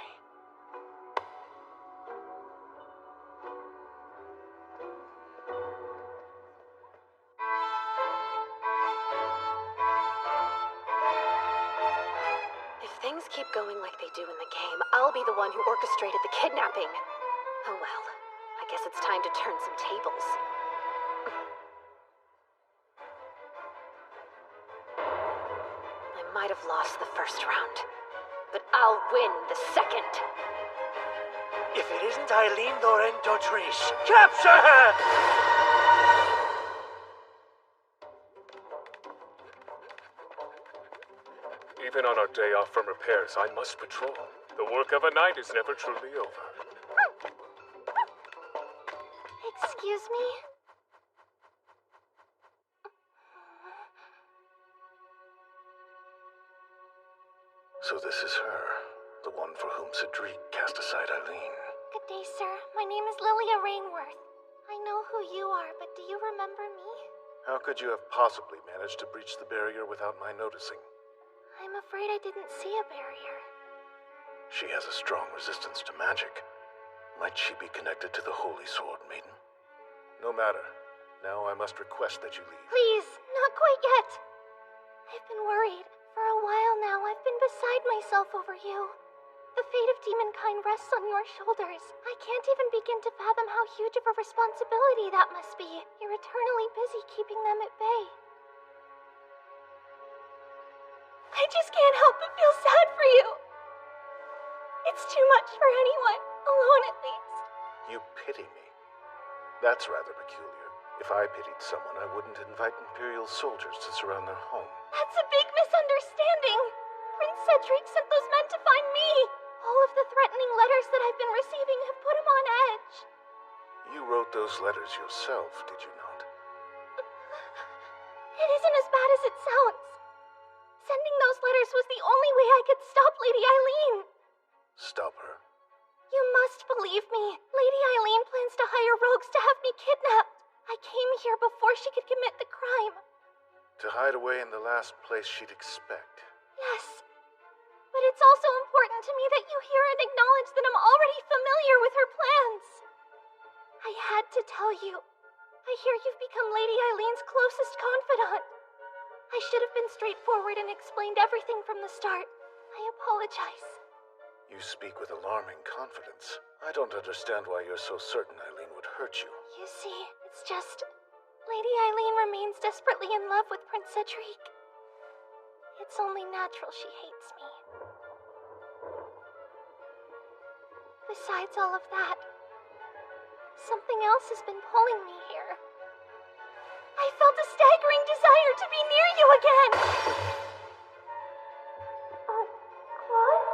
If things keep going like they do in the game, I'll be the one who orchestrated the kidnapping. Oh well, I guess it's time to turn some tables. I might have lost the first round, but I'll win the second. If it isn't Eileen Loren Dautriche, capture her! Even on our day off from repairs, I must patrol. The work of a knight is never truly over. Excuse me? So this is her, the one for whom Cedric cast aside Eileen. Good day, sir. My name is Lilia Rainworth. I know who you are, but do you remember me? How could you have possibly managed to breach the barrier without my noticing? I'm afraid I didn't see a barrier. She has a strong resistance to magic. Might she be connected to the Holy Sword Maiden? No matter. Now I must request that you leave. Please, not quite yet. I've been worried. For a while now, I've been beside myself over you. The fate of demonkind rests on your shoulders. I can't even begin to fathom how huge of a responsibility that must be. You're eternally busy keeping them at bay. I just can't help but feel sad for you. It's too much for anyone, alone at least. You pity me. That's rather peculiar. If I pitied someone, I wouldn't invite Imperial soldiers to surround their home. That's a big misunderstanding. Prince Cedric sent those men to find me. All of the threatening letters that I've been receiving have put him on edge. You wrote those letters yourself, did you not? It isn't as bad as it sounds. Sending those letters was the only way I could stop Lady Eileen. Stop her. You must believe me. Lady Eileen plans to hire rogues to have me kidnapped. I came here before she could commit the crime. To hide away in the last place she'd expect. Yes. But it's also important to me that you hear and acknowledge that I'm already familiar with her plans. I had to tell you. I hear you've become Lady Eileen's closest confidant. I should have been straightforward and explained everything from the start. I apologize. You speak with alarming confidence. I don't understand why you're so certain Eileen would hurt you. You see, it's just... Lady Eileen remains desperately in love with Prince Cedric. It's only natural she hates me. Besides all of that, something else has been pulling me here. I felt a staggering desire to be near you again! Claude?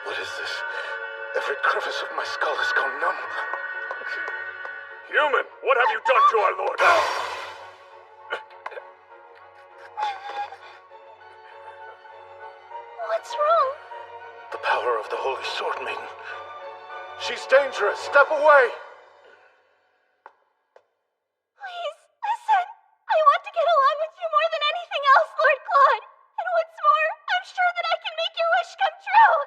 What is this? Every crevice of my skull has gone numb. Human, what have you done to our lord? What's wrong? The power of the Holy Sword Maiden. She's dangerous. Step away. Please, listen. I want to get along with you more than anything else, Lord Claude. And what's more, I'm sure that I can make your wish come true.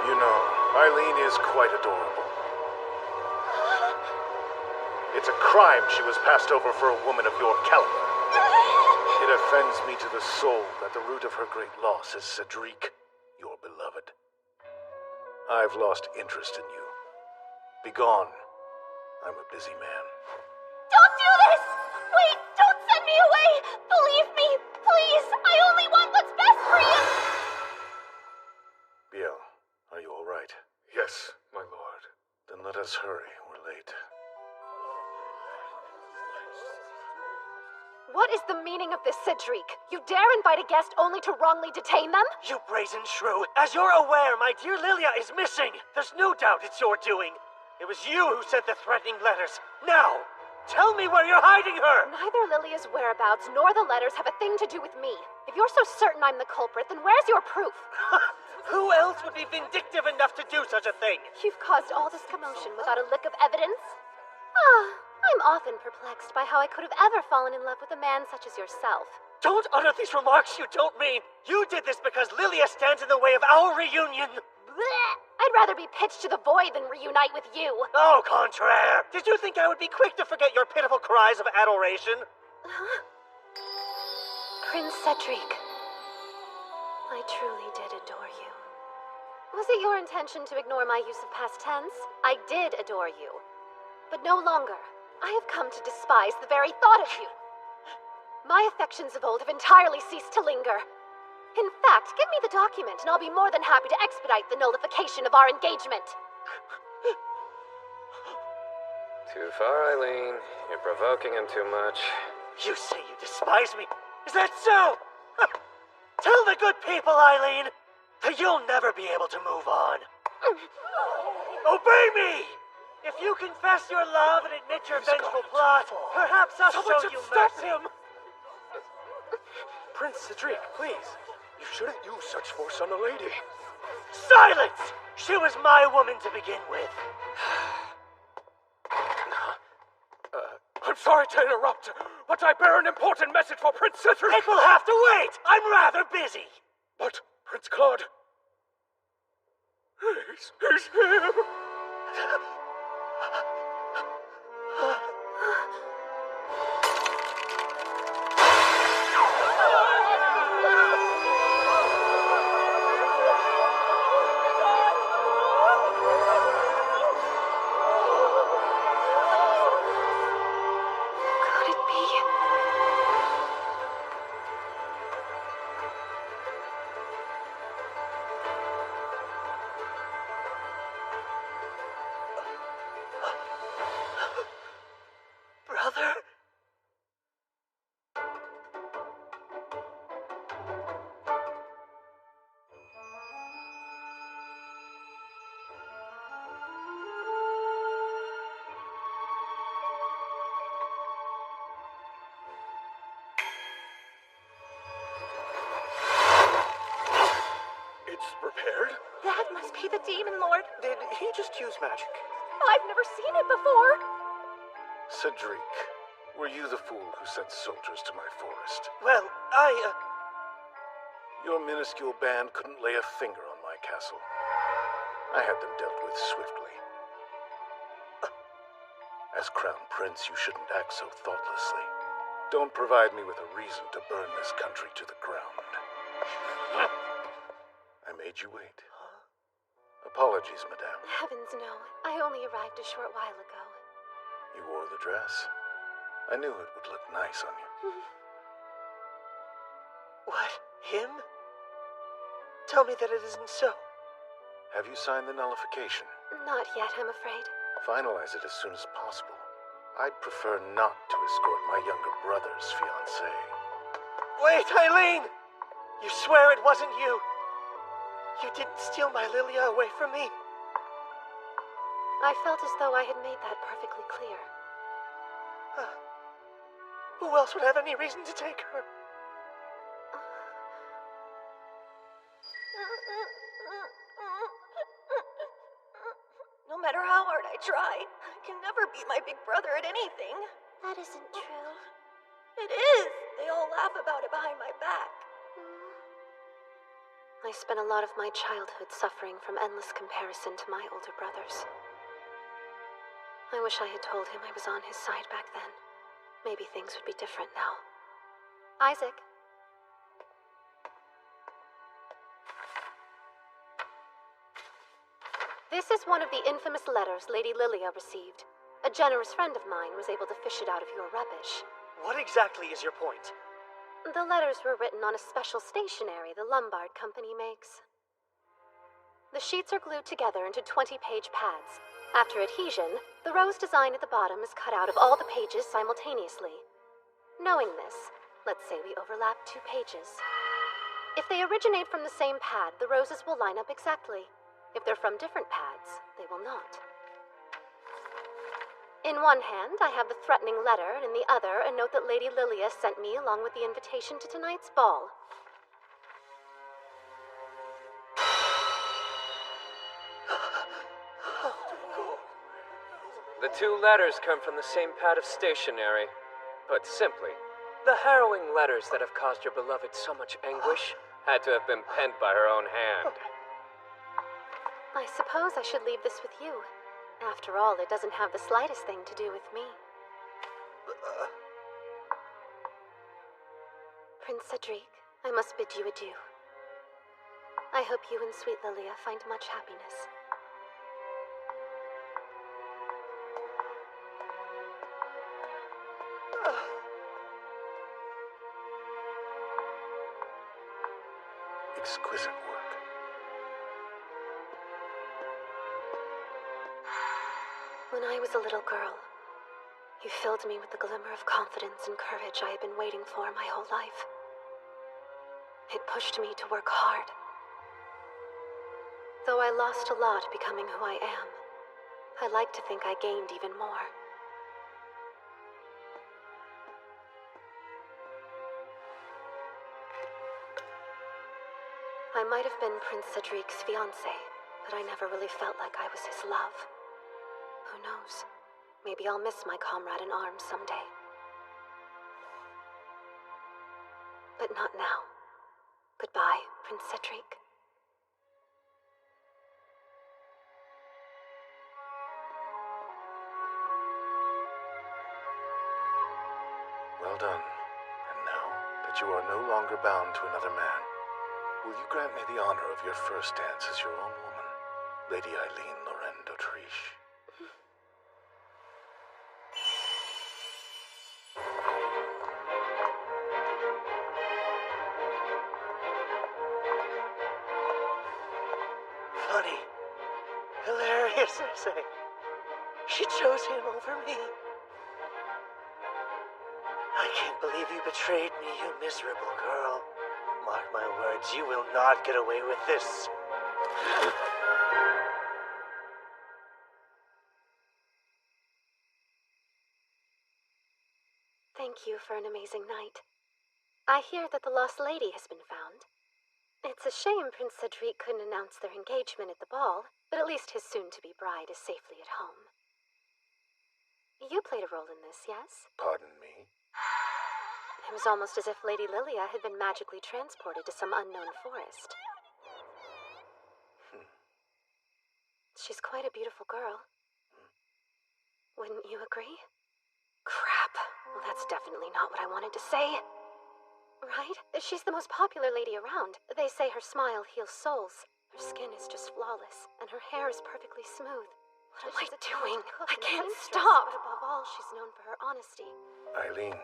You know, Eileen is quite adorable. It's a crime she was passed over for a woman of your caliber. It offends me to the soul that the root of her great loss is Cedric, your beloved. I've lost interest in you. Begone. I'm a busy man. Don't do this! Wait, don't send me away! Believe me, please! I only want what's best for you! Biel, are you all right? Yes, my lord. Then let us hurry. We're late. What is the meaning of this, Cedric? You dare invite a guest only to wrongly detain them? You brazen shrew! As you're aware, my dear Lilia is missing! There's no doubt it's your doing. It was you who sent the threatening letters. Now, tell me where you're hiding her! Neither Lilia's whereabouts nor the letters have a thing to do with me. If you're so certain I'm the culprit, then where's your proof? Who else would be vindictive enough to do such a thing? You've caused all this commotion without a lick of evidence? I'm often perplexed by how I could have ever fallen in love with a man such as yourself. Don't utter these remarks you don't mean. You did this because Lilia stands in the way of our reunion. Blech! I'd rather be pitched to the void than reunite with you. Au contraire! Did you think I would be quick to forget your pitiful cries of adoration? Prince Cedric, I truly did adore you. Was it your intention to ignore my use of past tense? I did adore you. But no longer. I have come to despise the very thought of you. My affections of old have entirely ceased to linger. In fact, give me the document and I'll be more than happy to expedite the nullification of our engagement. Too far, Eileen. You're provoking him too much. You say you despise me? Is that so? Tell the good people, Eileen, that you'll never be able to move on. Obey me! If you confess your love and admit your vengeful plot, perhaps I'll show you mercy. Him! Prince Cedric, please. You shouldn't use such force on a lady. Silence! She was my woman to begin with. I'm sorry to interrupt, but I bear an important message for Prince Cedric. It will have to wait. I'm rather busy. But, Prince Claude... He's here. Could it be? Brother? It's prepared? That must be the Demon Lord. Did he just use magic? I've never seen it before. Cedric, were you the fool who sent soldiers to my forest? Well, Your minuscule band couldn't lay a finger on my castle. I had them dealt with swiftly. As Crown Prince, you shouldn't act so thoughtlessly. Don't provide me with a reason to burn this country to the ground. I made you wait. Apologies, madame. Heavens no. I only arrived a short while ago. You wore the dress. I knew it would look nice on you. what? Him? Tell me that it isn't so. Have you signed the nullification? Not yet, I'm afraid. Finalize it as soon as possible. I'd prefer not to escort my younger brother's fiancée. Wait, Eileen! You swear it wasn't you? You didn't steal my Lilia away from me? I felt as though I had made that perfectly clear. Who else would have any reason to take her? No matter how hard I try, I can never beat my big brother at anything. That isn't true. It is! They all laugh about it behind my back. I spent a lot of my childhood suffering from endless comparison to my older brothers. I wish I had told him I was on his side back then. Maybe things would be different now. Isaac. This is one of the infamous letters Lady Lilia received. A generous friend of mine was able to fish it out of your rubbish. What exactly is your point? The letters were written on a special stationery the Lombard Company makes. The sheets are glued together into 20-page pads. After adhesion, the rose design at the bottom is cut out of all the pages simultaneously. Knowing this, let's say we overlap 2 pages. If they originate from the same pad, the roses will line up exactly. If they're from different pads, they will not. In one hand, I have the threatening letter, and in the other, a note that Lady Lilia sent me along with the invitation to tonight's ball. The 2 letters come from the same pad of stationery. Put simply, the harrowing letters that have caused your beloved so much anguish had to have been penned by her own hand. I suppose I should leave this with you. After all, it doesn't have the slightest thing to do with me. Prince Cedric, I must bid you adieu. I hope you and sweet Lilia find much happiness. Exquisite work. When I was a little girl, you filled me with the glimmer of confidence and courage I had been waiting for my whole life. It pushed me to work hard. Though I lost a lot becoming who I am, I like to think I gained even more. I might have been Prince Cedric's fiancée, but I never really felt like I was his love. Who knows? Maybe I'll miss my comrade in arms someday. But not now. Goodbye, Prince Cedric. Well done. And now that you are no longer bound to another man, will you grant me the honor of your first dance as your own woman, Lady Eileen Lorraine d'Autriche? Funny. Hilarious, I say. She chose him over me. I can't believe you betrayed me, you miserable girl. Mark my words, you will not get away with this. Thank you for an amazing night. I hear that the lost lady has been found. It's a shame Prince Cedric couldn't announce their engagement at the ball, but at least his soon-to-be bride is safely at home. You played a role in this, yes? Pardon me? It was almost as if Lady Lilia had been magically transported to some unknown forest. She's quite a beautiful girl. Wouldn't you agree? Crap. Well, that's definitely not what I wanted to say. Right? She's the most popular lady around. They say her smile heals souls. Her skin is just flawless, and her hair is perfectly smooth. What am I doing? I can't stop! But above all, she's known for her honesty. Eileen,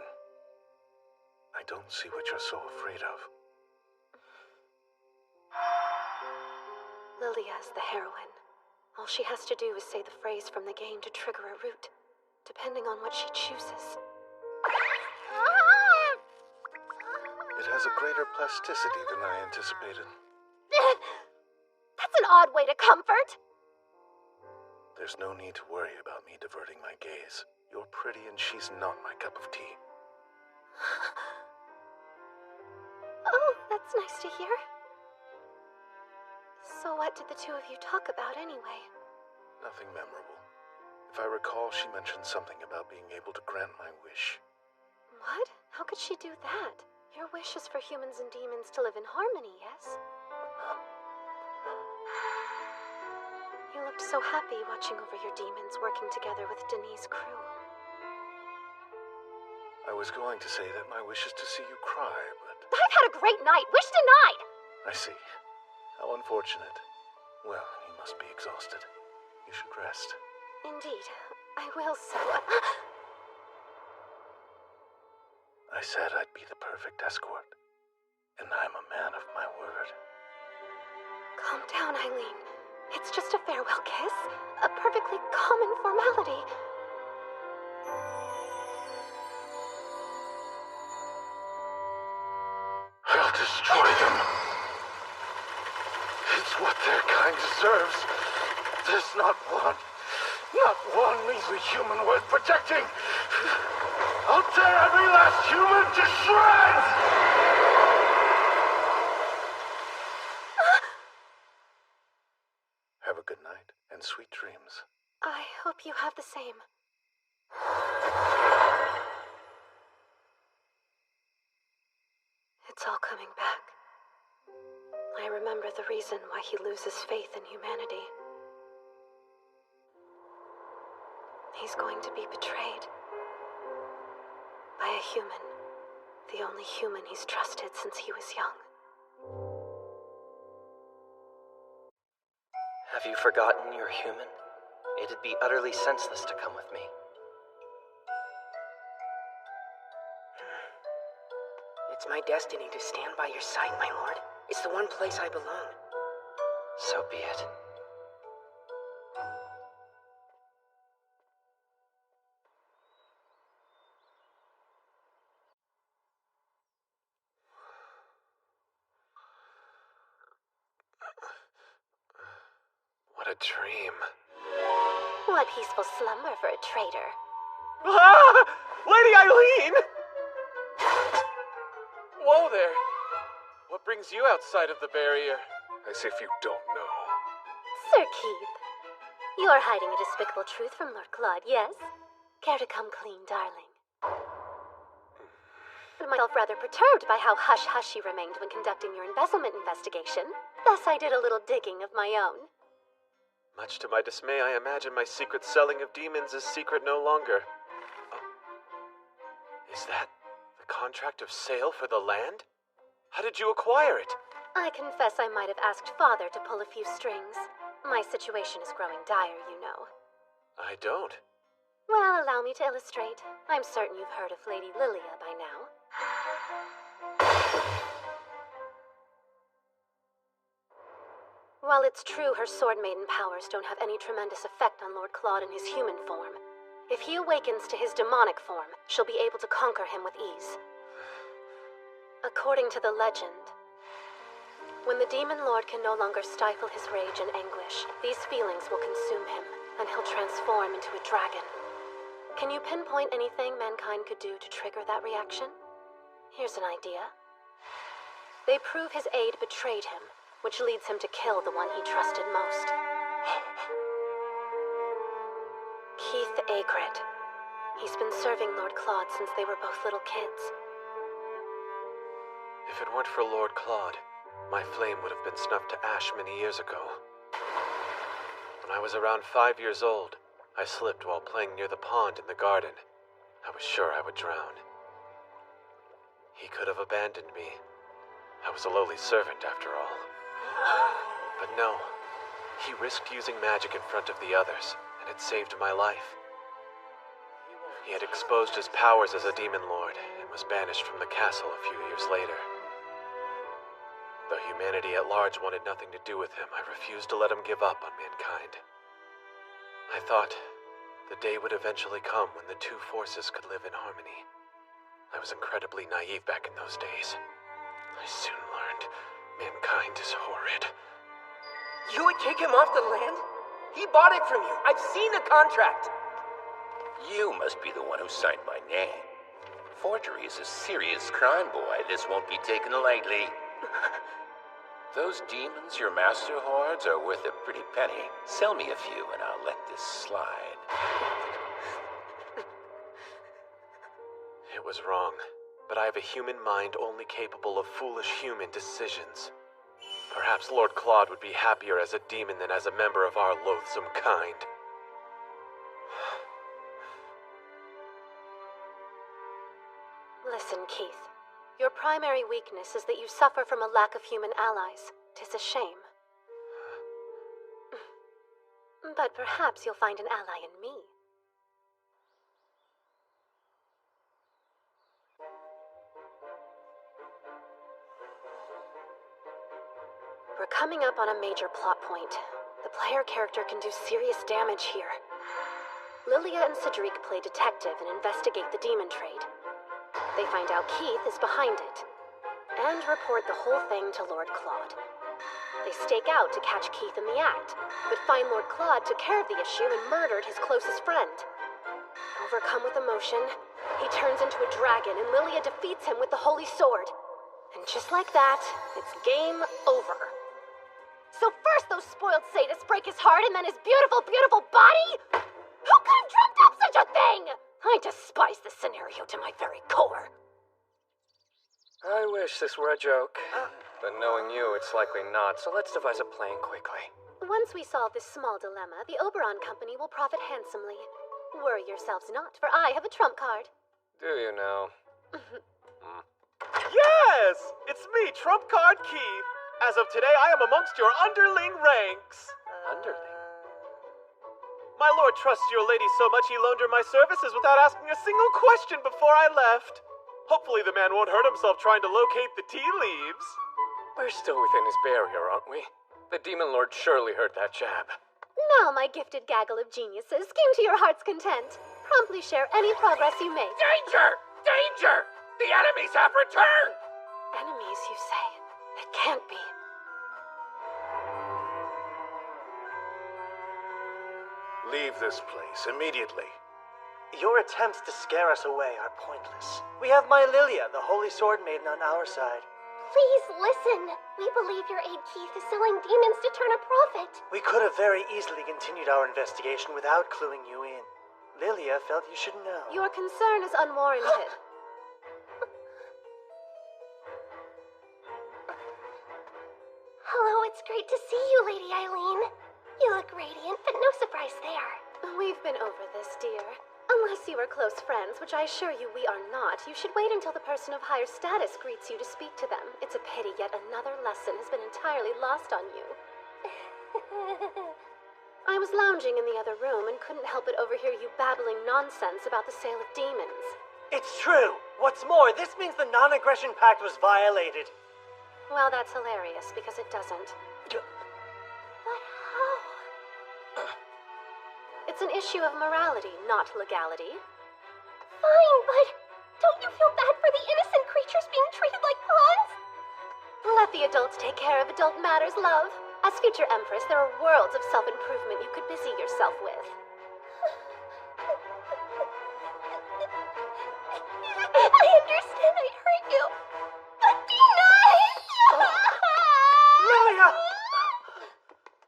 I don't see what you're so afraid of. Lilia is the heroine. All she has to do is say the phrase from the game to trigger a root, depending on what she chooses. It has a greater plasticity than I anticipated. That's an odd way to comfort! There's no need to worry about me diverting my gaze. You're pretty and she's not my cup of tea. Oh, that's nice to hear. So what did the two of you talk about anyway? Nothing memorable. If I recall, she mentioned something about being able to grant my wish. What? How could she do that? Your wish is for humans and demons to live in harmony, yes? You looked so happy watching over your demons working together with Denis' crew. I I was going to say that my wish is to see you cry, but... I've had a great night. Wish denied. I see. How unfortunate. Well, you must be exhausted. You should rest. Indeed. I will so. I said I'd be the perfect escort. And I'm a man of my word. Calm down, Eileen. It's just a farewell kiss. A perfectly common formality. I'll destroy them. It's what their kind deserves. There's not one measly human worth protecting. I'll tear every last human to shreds! Have a good night and sweet dreams. I hope you have the same. It's all coming back. I remember the reason why he loses faith in humanity. He's going to be betrayed. By a human. The only human he's trusted since he was young. Have you forgotten you're human? It'd be utterly senseless to come with me. It's my destiny to stand by your side, my lord. It's the one place I belong. So be it. What a dream. What peaceful slumber for a traitor. Ah! Lady Eileen! Whoa there. What brings you outside of the barrier? As if you don't know. Sir Keith, you're hiding a despicable truth from Lord Claude, yes? Care to come clean, darling? I found myself rather perturbed by how hush-hush you remained when conducting your embezzlement investigation. Thus I did a little digging of my own. Much to my dismay, I imagine my secret selling of demons is secret no longer. Is that the contract of sale for the land? How did you acquire it? I confess I might have asked Father to pull a few strings. My situation is growing dire, you know. I don't. Well, allow me to illustrate. I'm certain you've heard of Lady Lilia by now. While it's true her sword maiden powers don't have any tremendous effect on Lord Claude in his human form, if he awakens to his demonic form, she'll be able to conquer him with ease. According to the legend, when the Demon Lord can no longer stifle his rage and anguish, these feelings will consume him, and he'll transform into a dragon. Can you pinpoint anything mankind could do to trigger that reaction? Here's an idea. They prove his aide betrayed him, which leads him to kill the one he trusted most. Keith Aigret. He's been serving Lord Claude since they were both little kids. If it weren't for Lord Claude, my flame would have been snuffed to ash many years ago. When I was around 5 years old, I slipped while playing near the pond in the garden. I was sure I would drown. He could have abandoned me. I was a lowly servant after all. But no, he risked using magic in front of the others, and it saved my life. He had exposed his powers as a demon lord, and was banished from the castle a few years later. Though humanity at large wanted nothing to do with him, I refused to let him give up on mankind. I thought the day would eventually come when the two forces could live in harmony. I was incredibly naive back in those days. I soon learned mankind is horrid. You would kick him off the land? He bought it from you. I've seen the contract. You must be the one who signed my name. Forgery is a serious crime, boy. This won't be taken lightly. Those demons your master hoards are worth a pretty penny. Sell me a few and I'll let this slide. It was wrong, but I have a human mind only capable of foolish human decisions. Perhaps Lord Claude would be happier as a demon than as a member of our loathsome kind. Listen, Keith. Your primary weakness is that you suffer from a lack of human allies. 'Tis a shame. But perhaps you'll find an ally in me. We're coming up on a major plot point. The player character can do serious damage here. Lilia and Cedric play detective and investigate the demon trade. They find out Keith is behind it, and report the whole thing to Lord Claude. They stake out to catch Keith in the act, but find Lord Claude took care of the issue and murdered his closest friend. Overcome with emotion, he turns into a dragon and Lilia defeats him with the Holy Sword. And just like that, it's game over. So first those spoiled sadists break his heart and then his beautiful, beautiful body? Who could have dreamt up such a thing? I despise this scenario to my very core. I wish this were a joke. But knowing you, it's likely not, so let's devise a plan quickly. Once we solve this small dilemma, the Oberon Company will profit handsomely. Worry yourselves not, for I have a trump card. Do you now? Yes! It's me, Trump Card Keith. As of today, I am amongst your underling ranks. Underling? My lord trusts your lady so much he loaned her my services without asking a single question before I left. Hopefully the man won't hurt himself trying to locate the tea leaves. We're still within his barrier, aren't we? The Demon Lord surely heard that jab. Now, my gifted gaggle of geniuses, scheme to your heart's content. Promptly share any progress you make. Danger! Danger! The enemies have returned! Enemies, you say? It can't be. Leave this place immediately. Your attempts to scare us away are pointless. We have my Lilia, the Holy Sword Maiden, on our side. Please listen. We believe your aide Keith is selling demons to turn a profit. We could have very easily continued our investigation without cluing you in. Lilia felt you should know. Your concern is unwarranted. Hello, it's great to see you, Lady Eileen. You look radiant, but no surprise there. We've been over this, dear. Unless you are close friends, which I assure you we are not, you should wait until the person of higher status greets you to speak to them. It's a pity yet another lesson has been entirely lost on you. I was lounging in the other room and couldn't help but overhear you babbling nonsense about the sale of demons. It's true. What's more, this means the non-aggression pact was violated. Well, that's hilarious, because it doesn't. But how? It's an issue of morality, not legality. Fine, but don't you feel bad for the innocent creatures being treated like pawns? Let the adults take care of adult matters, love. As future Empress, there are worlds of self-improvement you could busy yourself with. I understand I'd hurt you, but be nice! Lilia!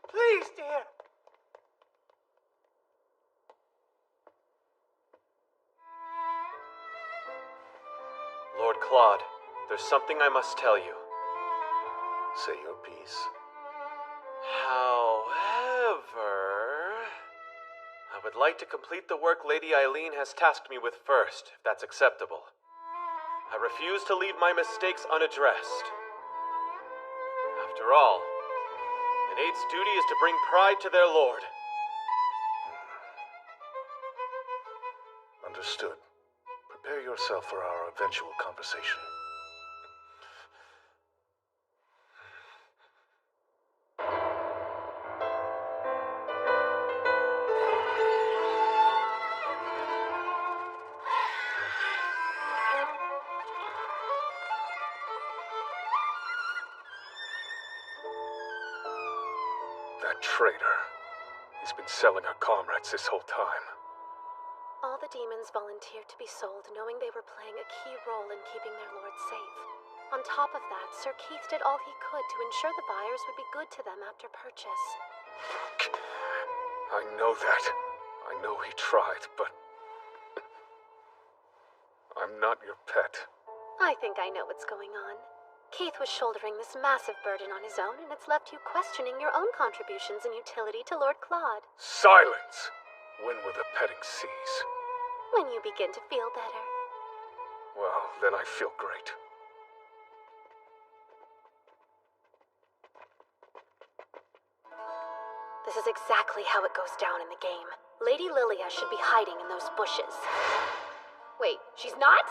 Please, dear. Lord Claude, there's something I must tell you. Say your piece. However, I would like to complete the work Lady Eileen has tasked me with first, if that's acceptable. I refuse to leave my mistakes unaddressed. After all, an aide's duty is to bring pride to their lord. Understood. Prepare yourself for our eventual conversation. That traitor. He's been selling our comrades this whole time. All the demons volunteered to be sold, knowing they were playing a key role in keeping their lord safe. On top of that, Sir Keith did all he could to ensure the buyers would be good to them after purchase. I know that. I know he tried, but... I'm not your pet. I think I know what's going on. Keith was shouldering this massive burden on his own, and it's left you questioning your own contributions and utility to Lord Claude. Silence! When will the petting cease? When you begin to feel better. Well, then I feel great. This is exactly how it goes down in the game. Lady Lilia should be hiding in those bushes. Wait, she's not?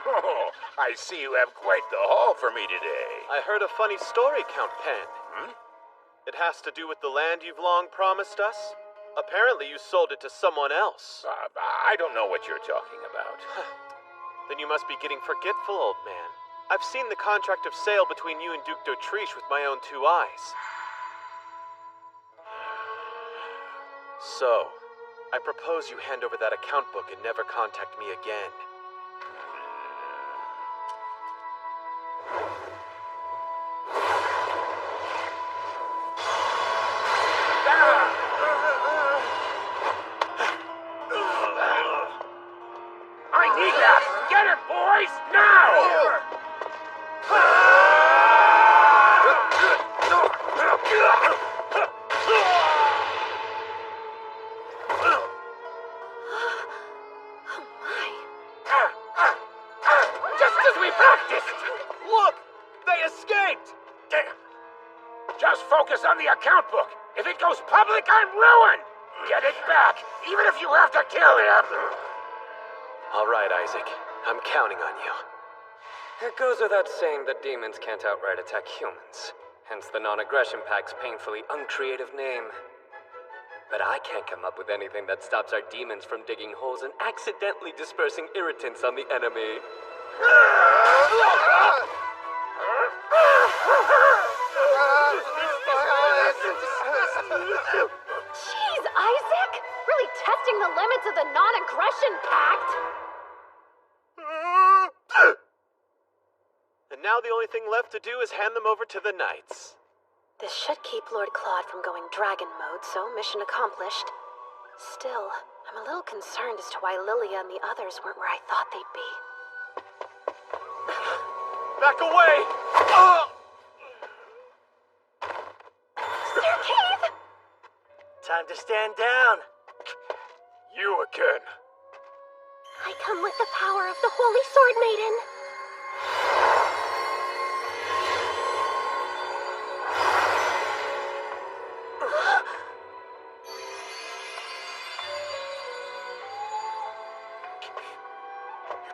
Oh, I see you have quite the haul for me today. I heard a funny story, Count Pen. Hmm? It has to do with the land you've long promised us. Apparently you sold it to someone else. I don't know what you're talking about. Then you must be getting forgetful, old man. I've seen the contract of sale between you and Duke d'Autriche with my own 2 eyes. So, I propose you hand over that account book and never contact me again. I need that! Get it, boys! Now! Just as we practiced! Look! They escaped! Damn! Just focus on the account book. If it goes public, I'm ruined! Get it back, even if you have to kill him! All right, Isaac. I'm counting on you. It goes without saying that demons can't outright attack humans. Hence the non-aggression pact's painfully uncreative name. But I can't come up with anything that stops our demons from digging holes and accidentally dispersing irritants on the enemy. Jeez, Isaac! Really testing the limits of the non-aggression pact! And now the only thing left to do is hand them over to the knights. This should keep Lord Claude from going dragon mode, so mission accomplished. Still, I'm a little concerned as to why Lilia and the others weren't where I thought they'd be. Back away! Sir Keith! Time to stand down. You again. I come with the power of the Holy Sword Maiden.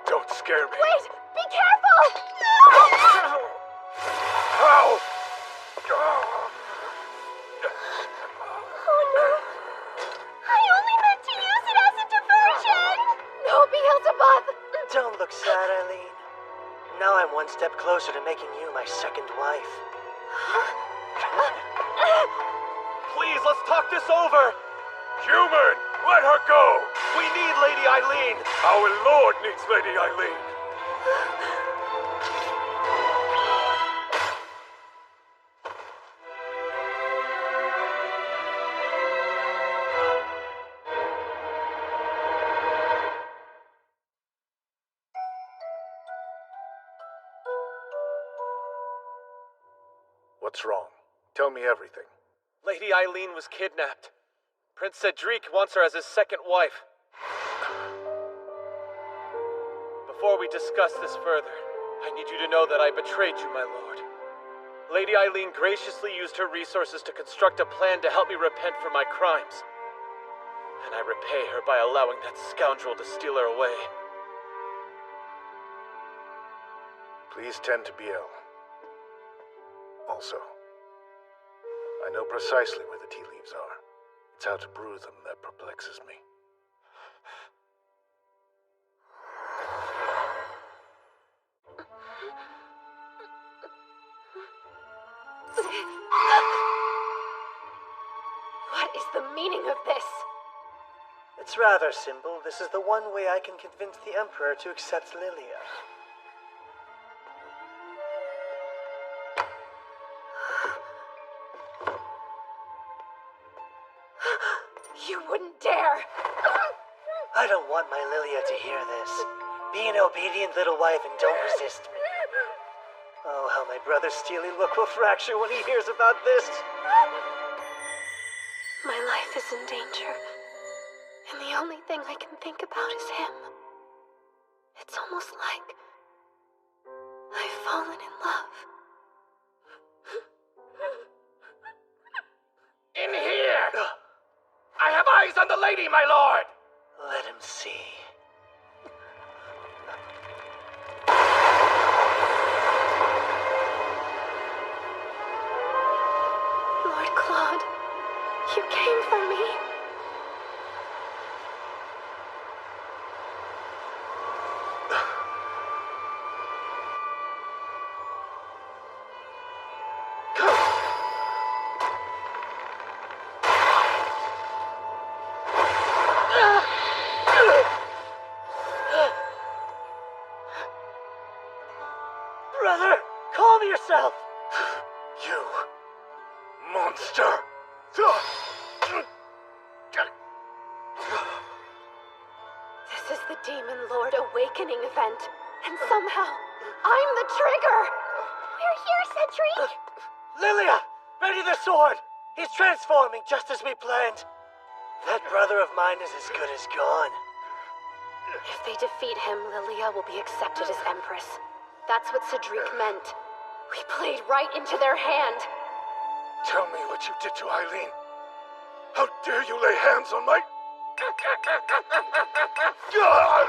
Don't scare me. Wait! Be careful! Ow! Oh no! I only meant to use it as a diversion! No, Beelzebub! Don't look sad, Eileen. Now I'm one step closer to making you my second wife. Please, let's talk this over! Human, let her go! We need Lady Eileen! Our Lord needs Lady Eileen. What's wrong? Tell me everything. Lady Eileen was kidnapped. Prince Cedric wants her as his second wife. Before we discuss this further, I need you to know that I betrayed you, my lord. Lady Eileen graciously used her resources to construct a plan to help me repent for my crimes. And I repay her by allowing that scoundrel to steal her away. Please tend to Biel. Also, I know precisely where the tea leaves are. It's how to brew them that perplexes me. What is the meaning of this? It's rather simple. This is the one way I can convince the Emperor to accept Lilia. You wouldn't dare! I don't want my Lilia to hear this. Be an obedient little wife and don't resist me. Oh, how my brother's steely look will fracture when he hears about this. My life is in danger, and the only thing I can think about is him. It's almost like I've fallen in love. In here! I have eyes on the lady, my lord! Let him see. Lord Claude, you came for me. Brother, calm yourself! You monster! This is the Demon Lord Awakening event, and somehow, I'm the trigger! We're here, Cedric! Lilia! Ready the sword! He's transforming just as we planned. That brother of mine is as good as gone. If they defeat him, Lilia will be accepted as Empress. That's what Cedric meant. We played right into their hand. Tell me what you did to Eileen. How dare you lay hands on my... God!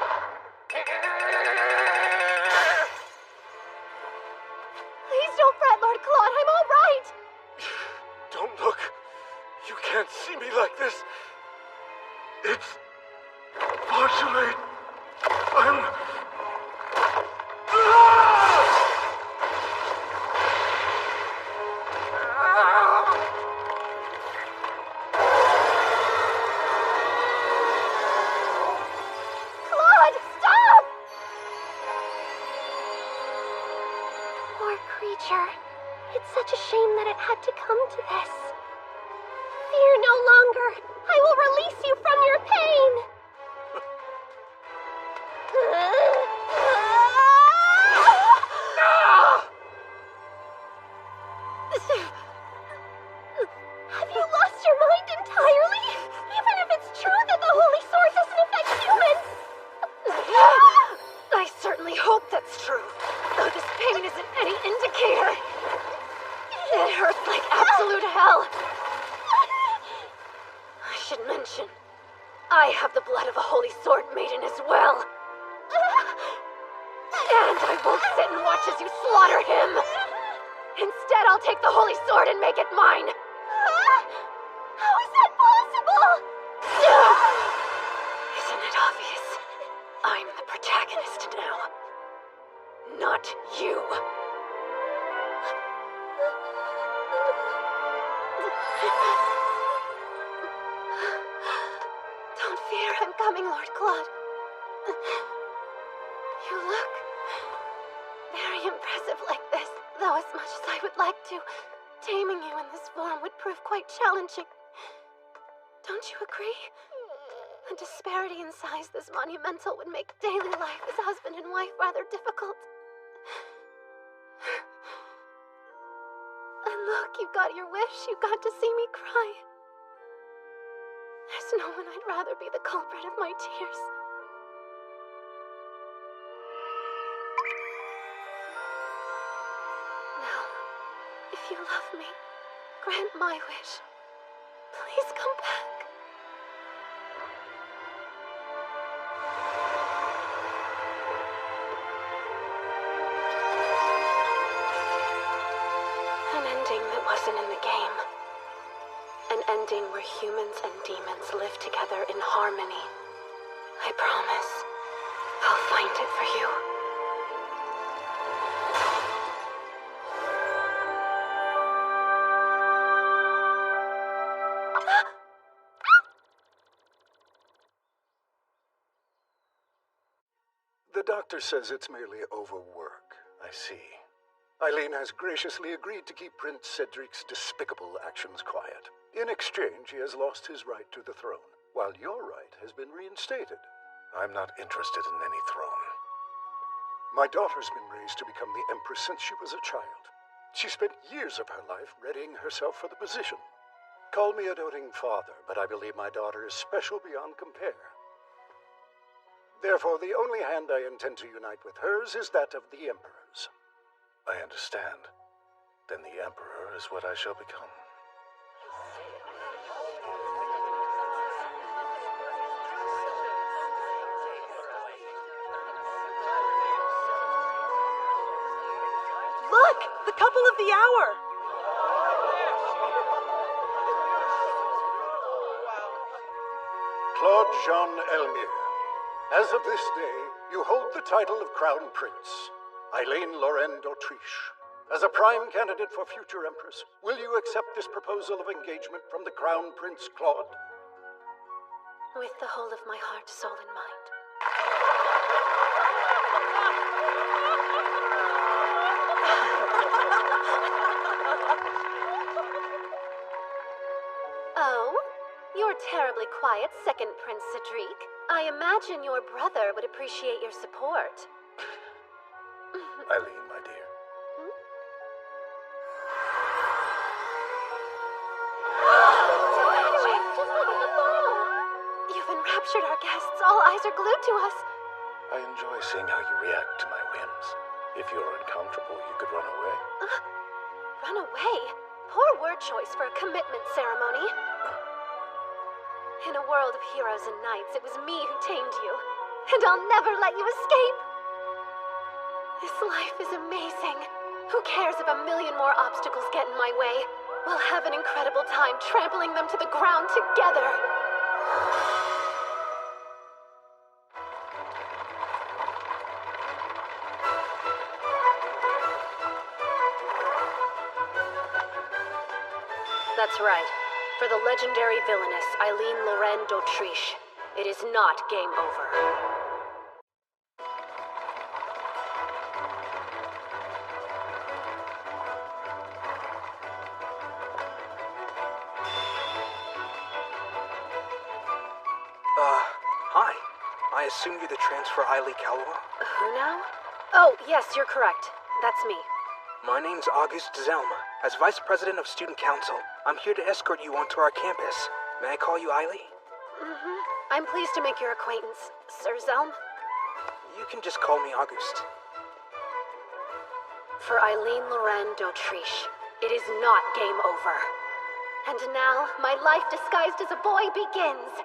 Please don't fret, Lord Claude. I'm all right. Don't look. You can't see me like this. It's far too late. I'm... Claude, stop! Poor creature. It's such a shame that it had to come to this. Fear no longer. I will release you from your pain. Have you lost your mind entirely? Even if it's true that the Holy Sword doesn't affect humans? I certainly hope that's true, though this pain isn't any indicator. It hurts like absolute hell. I should mention, I have the blood of a Holy Sword Maiden as well. And I won't sit and watch as you slaughter him. Instead, I'll take the Holy Sword and make it mine. How is that possible? Isn't it obvious? I'm the protagonist now. Not you. Don't fear, I'm coming, Lord Claude. You look very impressive like this, though as much as I would like to, taming you in this form would prove quite challenging. Don't you agree? The disparity in size this monumental would make daily life as husband and wife rather difficult. And look, you got your wish. You got to see me cry. There's no one I'd rather be the culprit of my tears. Now, if you love me, grant my wish. Please come back. An ending that wasn't in the game. An ending where humans and demons live together in harmony. I promise. I'll find it for you. The doctor says it's merely overwork. I see. Eileen has graciously agreed to keep Prince Cedric's despicable actions quiet. In exchange, he has lost his right to the throne, while your right has been reinstated. I'm not interested in any throne. My daughter's been raised to become the Empress since she was a child. She spent years of her life readying herself for the position. Call me a doting father, but I believe my daughter is special beyond compare. Therefore, the only hand I intend to unite with hers is that of the Emperor's. I understand. Then the Emperor is what I shall become. Look! The couple of the hour! Claude Jean Elmire, as of this day, you hold the title of Crown Prince. Eileen Lorraine d'Autriche. As a prime candidate for future Empress, will you accept this proposal of engagement from the Crown Prince Claude? With the whole of my heart, soul, and mind. Oh? You're terribly quiet, second Prince Cedric. I imagine your brother would appreciate your support. Eileen, my dear. You've enraptured our guests. All eyes are glued to us. I enjoy seeing how you react to my whims. If you're uncomfortable, you could run away. Run away? Poor word choice for a commitment ceremony. In a world of heroes and knights, it was me who tamed you. And I'll never let you escape. This life is amazing. Who cares if a million more obstacles get in my way? We'll have an incredible time trampling them to the ground together. That's right. For the legendary villainess, Eileen Lorraine d'Autriche, it is not game over. Hi. I assume you're the transfer Eileen Calua? Who now? Oh, yes, you're correct. That's me. My name's August Zelma. As Vice President of Student Council, I'm here to escort you onto our campus. May I call you Eileen? I'm pleased to make your acquaintance, Sir Zelm. You can just call me August. For Eileen Lorraine d'Autriche, it is not game over. And now, my life disguised as a boy begins.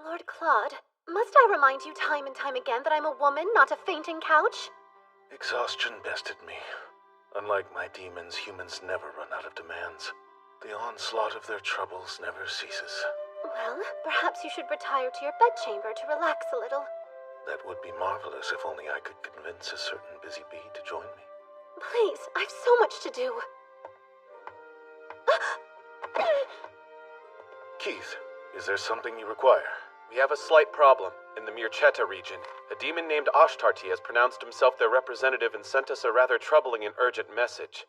Lord Claude, must I remind you time and time again that I'm a woman, not a fainting couch? Exhaustion bested me. Unlike my demons, humans never run out of demands. The onslaught of their troubles never ceases. Well, perhaps you should retire to your bedchamber to relax a little. That would be marvelous if only I could convince a certain busy bee to join me. Please, I've so much to do. Keith, is there something you require? We have a slight problem. In the Mirchetta region, a demon named Ashtarti has pronounced himself their representative and sent us a rather troubling and urgent message.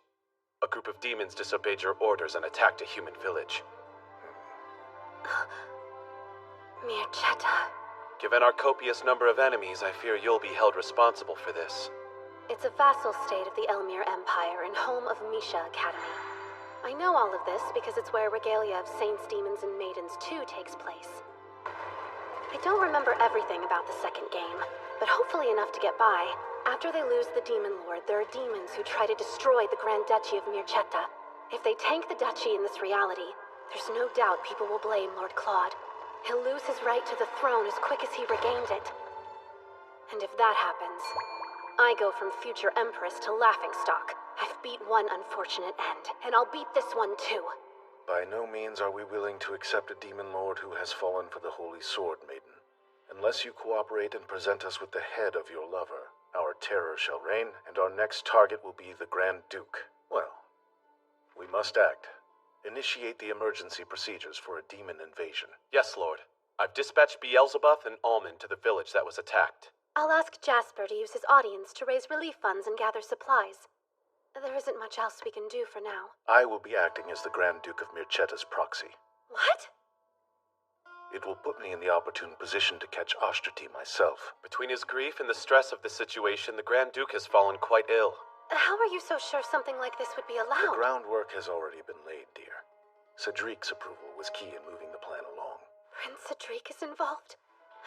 A group of demons disobeyed your orders and attacked a human village. Mirchetta. Given our copious number of enemies, I fear you'll be held responsible for this. It's a vassal state of the Elmir Empire and home of Misha Academy. I know all of this because it's where Regalia of Saints, Demons, and Maidens 2 takes place. I don't remember everything about the second game, but hopefully enough to get by. After they lose the Demon Lord, there are demons who try to destroy the Grand Duchy of Mirchetta. If they tank the duchy in this reality, there's no doubt people will blame Lord Claude. He'll lose his right to the throne as quick as he regained it. And if that happens, I go from future Empress to laughingstock. I've beat one unfortunate end, and I'll beat this one too. By no means are we willing to accept a demon lord who has fallen for the Holy Sword, Maiden. Unless you cooperate and present us with the head of your lover, our terror shall reign, and our next target will be the Grand Duke. Well, we must act. Initiate the emergency procedures for a demon invasion. Yes, Lord. I've dispatched Beelzebub and Almond to the village that was attacked. I'll ask Jasper to use his audience to raise relief funds and gather supplies. There isn't much else we can do for now. I will be acting as the Grand Duke of Mirchetta's proxy. What? It will put me in the opportune position to catch Ashtarti myself. Between his grief and the stress of the situation, the Grand Duke has fallen quite ill. How are you so sure something like this would be allowed? The groundwork has already been laid, dear. Cedric's approval was key in moving the plan along. Prince Cedric is involved?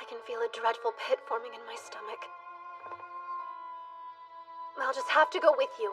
I can feel a dreadful pit forming in my stomach. I'll just have to go with you.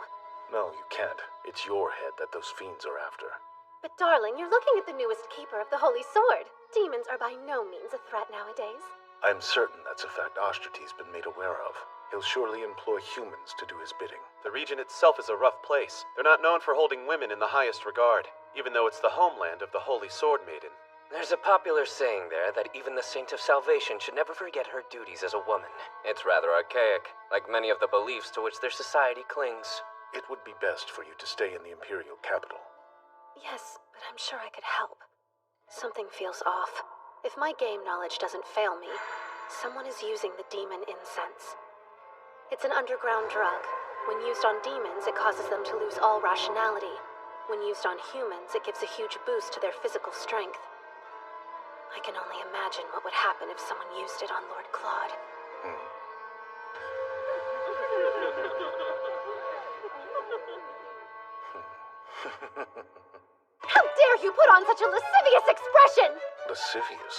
No, you can't. It's your head that those fiends are after. But darling, you're looking at the newest keeper of the Holy Sword. Demons are by no means a threat nowadays. I'm certain that's a fact Oshterty's been made aware of. He'll surely employ humans to do his bidding. The region itself is a rough place. They're not known for holding women in the highest regard, even though it's the homeland of the Holy Sword Maiden. There's a popular saying there that even the Saint of Salvation should never forget her duties as a woman. It's rather archaic, like many of the beliefs to which their society clings. It would be best for you to stay in the Imperial capital. Yes, but I'm sure I could help. Something feels off. If my game knowledge doesn't fail me, someone is using the demon incense. It's an underground drug. When used on demons, it causes them to lose all rationality. When used on humans, it gives a huge boost to their physical strength. I can only imagine what would happen if someone used it on Lord Claude. How dare you put on such a lascivious expression! Lascivious?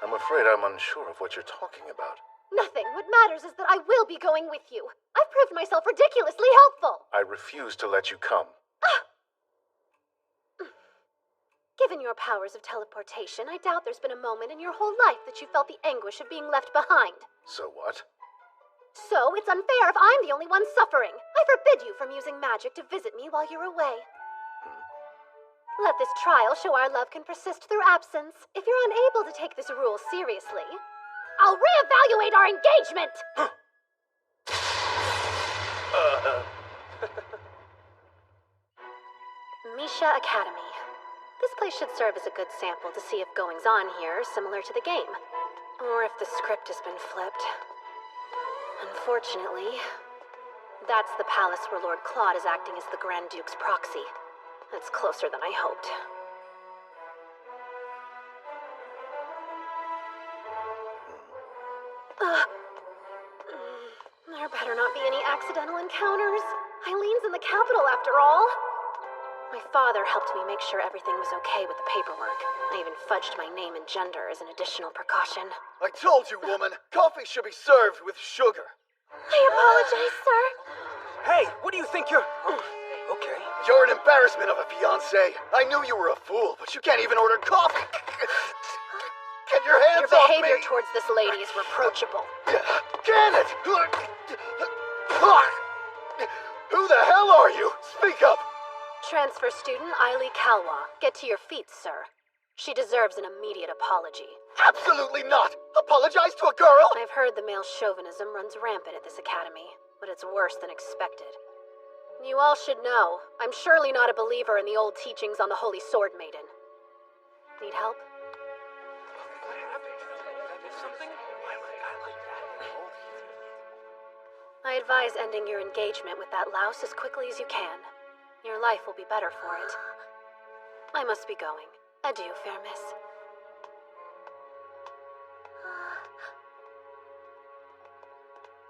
I'm afraid I'm unsure of what you're talking about. Nothing. What matters is that I will be going with you. I've proved myself ridiculously helpful. I refuse to let you come. Given your powers of teleportation, I doubt there's been a moment in your whole life that you felt the anguish of being left behind. So what? So it's unfair if I'm the only one suffering. I forbid you from using magic to visit me while you're away. Let this trial show our love can persist through absence. If you're unable to take this rule seriously, I'll reevaluate our engagement! Misha Academy. This place should serve as a good sample to see if goings-on here are similar to the game. Or if the script has been flipped. Unfortunately, that's the palace where Lord Claude is acting as the Grand Duke's proxy. That's closer than I hoped. There better not be any accidental encounters. Eileen's in the capital after all. My father helped me make sure everything was okay with the paperwork. I even fudged my name and gender as an additional precaution. I told you, woman, coffee should be served with sugar. I apologize, sir. Hey, what do you think you're... Oh, okay. You're an embarrassment of a fiancé. I knew you were a fool, but you can't even order coffee. Get your hands Your off me! behavior towards this lady is reproachable. Can it? Who the hell are you? Speak up! Transfer student Eily Kalwa. Get to your feet, sir. She deserves an immediate apology. Absolutely not! Apologize to a girl? I've heard the male chauvinism runs rampant at this academy, but it's worse than expected. You all should know, I'm surely not a believer in the old teachings on the Holy Sword Maiden. Need help? I advise ending your engagement with that louse as quickly as you can. Your life will be better for it. I must be going. Adieu, fair miss.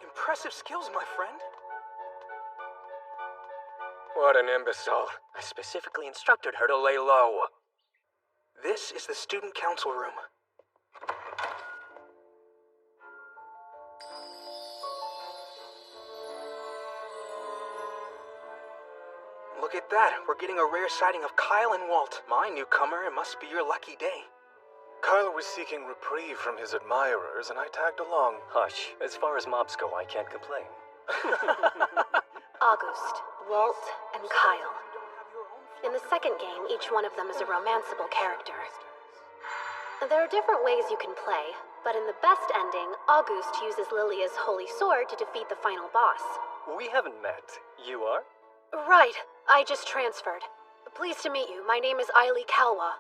Impressive skills, my friend. What an imbecile. I specifically instructed her to lay low. This is the student council room. Look at that. We're getting a rare sighting of Kyle and Walt. My newcomer, it must be your lucky day. Kyle was seeking reprieve from his admirers, and I tagged along. Hush. As far as mobs go, I can't complain. August, Walt, and Kyle. In the second game, each one of them is a romanceable character. There are different ways you can play, but in the best ending, August uses Lilia's holy sword to defeat the final boss. We haven't met. You are? Right. I just transferred. Pleased to meet you. My name is Eily Kalwa.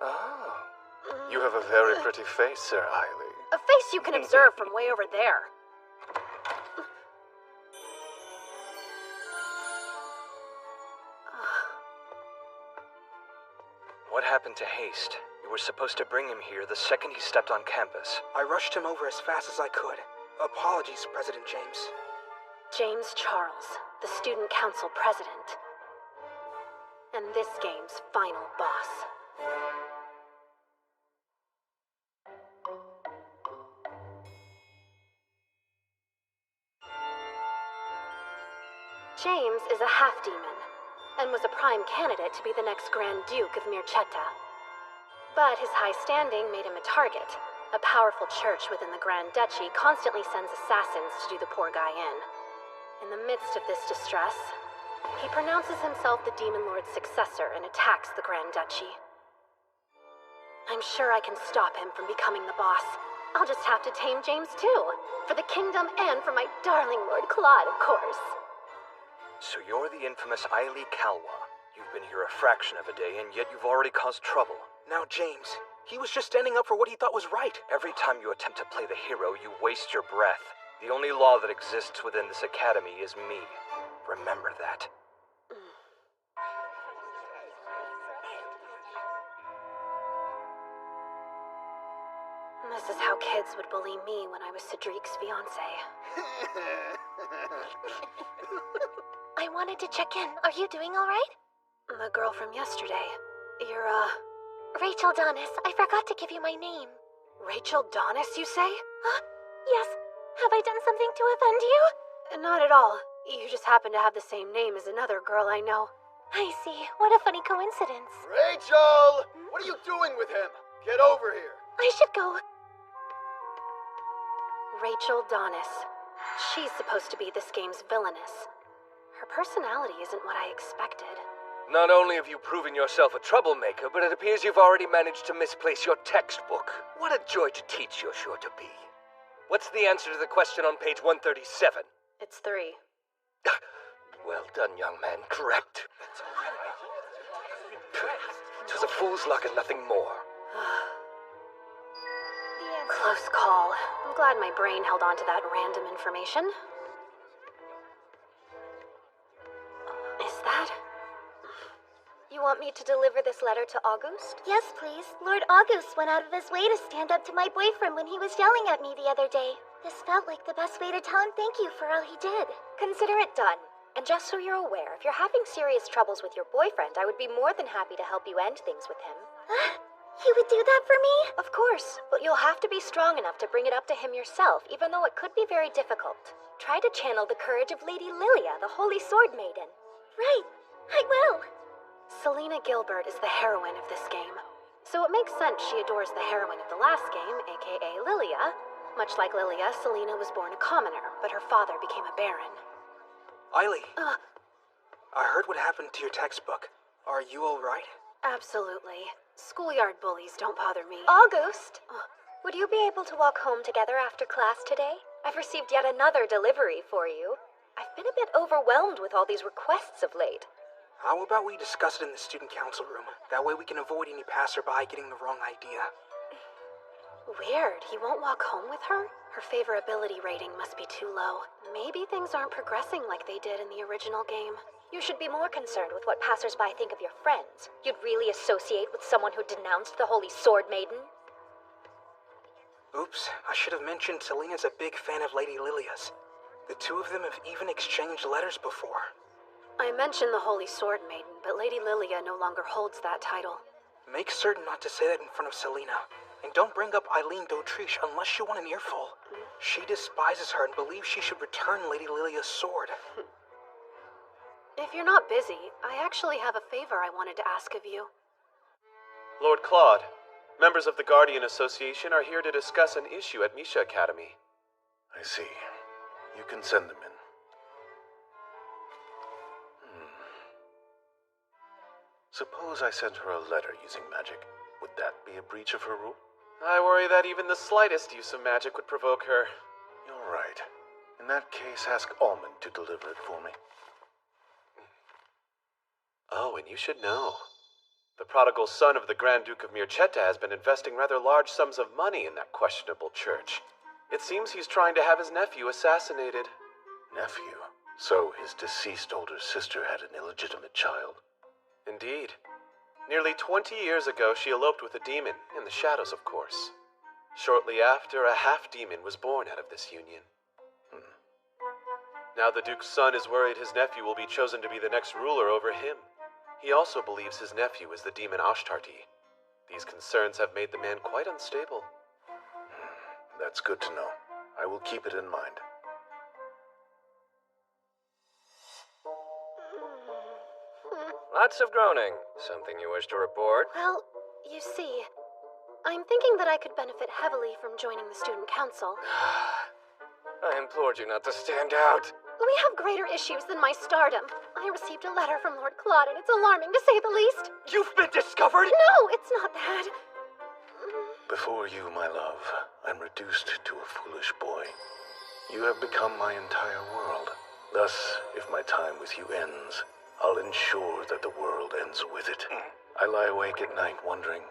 Ah. You have a very pretty face, Sir Eily. A face you can observe from way over there. What happened to Haste? You were supposed to bring him here the second he stepped on campus. I rushed him over as fast as I could. Apologies, President James. James Charles, the Student Council President. And this game's final boss. James is a half-demon, and was a prime candidate to be the next Grand Duke of Mircetta. But his high standing made him a target. A powerful church within the Grand Duchy constantly sends assassins to do the poor guy in. In the midst of this distress, he pronounces himself the Demon Lord's successor and attacks the Grand Duchy. I'm sure I can stop him from becoming the boss. I'll just have to tame James too. For the kingdom and for my darling Lord Claude, of course. So you're the infamous Ailey Kalwa. You've been here a fraction of a day, and yet you've already caused trouble. Now, James, he was just standing up for what he thought was right. Every time you attempt to play the hero, you waste your breath. The only law that exists within this academy is me. Remember that. This is how kids would bully me when I was Cedric's fiancé. I wanted to check in. Are you doing all right? The girl from yesterday. You're, Rachel Donis. I forgot to give you my name. Rachel Donis, you say? Huh? Yes. Have I done something to offend you? Not at all. You just happen to have the same name as another girl I know. I see. What a funny coincidence. Rachel! What are you doing with him? Get over here. I should go. Rachel Donis. She's supposed to be this game's villainess. Her personality isn't what I expected. Not only have you proven yourself a troublemaker, but it appears you've already managed to misplace your textbook. What a joy to teach you're sure to be. What's the answer to the question on page 137? It's 3. Well done, young man. Correct. It was a fool's luck and nothing more. Close call. I'm glad my brain held on to that random information. Is that? You want me to deliver this letter to August? Yes, please. Lord August went out of his way to stand up to my boyfriend when he was yelling at me the other day. This felt like the best way to tell him thank you for all he did. Consider it done. And just so you're aware, if you're having serious troubles with your boyfriend, I would be more than happy to help you end things with him. He would do that for me? Of course, but you'll have to be strong enough to bring it up to him yourself, even though it could be very difficult. Try to channel the courage of Lady Lilia, the Holy Sword Maiden. Right, I will. Selena Gilbert is the heroine of this game, so it makes sense she adores the heroine of the last game, aka Lilia. Much like Lilia, Selena was born a commoner, but her father became a baron. Ailey, I heard what happened to your textbook. Are you alright? Absolutely. Schoolyard bullies don't bother me. August, would you be able to walk home together after class today? I've received yet another delivery for you. I've been a bit overwhelmed with all these requests of late. How about we discuss it in the student council room? That way we can avoid any passerby getting the wrong idea. Weird. He won't walk home with her? Her favorability rating must be too low. Maybe things aren't progressing like they did in the original game. You should be more concerned with what passersby think of your friends. You'd really associate with someone who denounced the Holy Sword Maiden? Oops, I should have mentioned Selena's a big fan of Lady Lilia's. The two of them have even exchanged letters before. I mentioned the Holy Sword Maiden, but Lady Lilia no longer holds that title. Make certain not to say that in front of Selena. And don't bring up Eileen d'Autriche unless you want an earful. She despises her and believes she should return Lady Lilia's sword. If you're not busy, I actually have a favor I wanted to ask of you. Lord Claude, members of the Guardian Association are here to discuss an issue at Misha Academy. I see. You can send them in. Suppose I sent her a letter using magic. Would that be a breach of her rule? I worry that even the slightest use of magic would provoke her. You're right. In that case, ask Almond to deliver it for me. Oh, and you should know. The prodigal son of the Grand Duke of Mircetta has been investing rather large sums of money in that questionable church. It seems he's trying to have his nephew assassinated. Nephew? So his deceased older sister had an illegitimate child? Indeed. Nearly 20 years ago, she eloped with a demon, in the shadows, of course. Shortly after, a half-demon was born out of this union. Now the Duke's son is worried his nephew will be chosen to be the next ruler over him. He also believes his nephew is the demon Ashtarti. These concerns have made the man quite unstable. That's good to know. I will keep it in mind. Lots of groaning. Something you wish to report? Well, you see, I'm thinking that I could benefit heavily from joining the student council. I implored you not to stand out. We have greater issues than my stardom. I received a letter from Lord Claude, and it's alarming to say the least. You've been discovered? No, it's not that. Before you, my love, I'm reduced to a foolish boy. You have become my entire world. Thus, if my time with you ends, I'll ensure that the world ends with it. I lie awake at night wondering,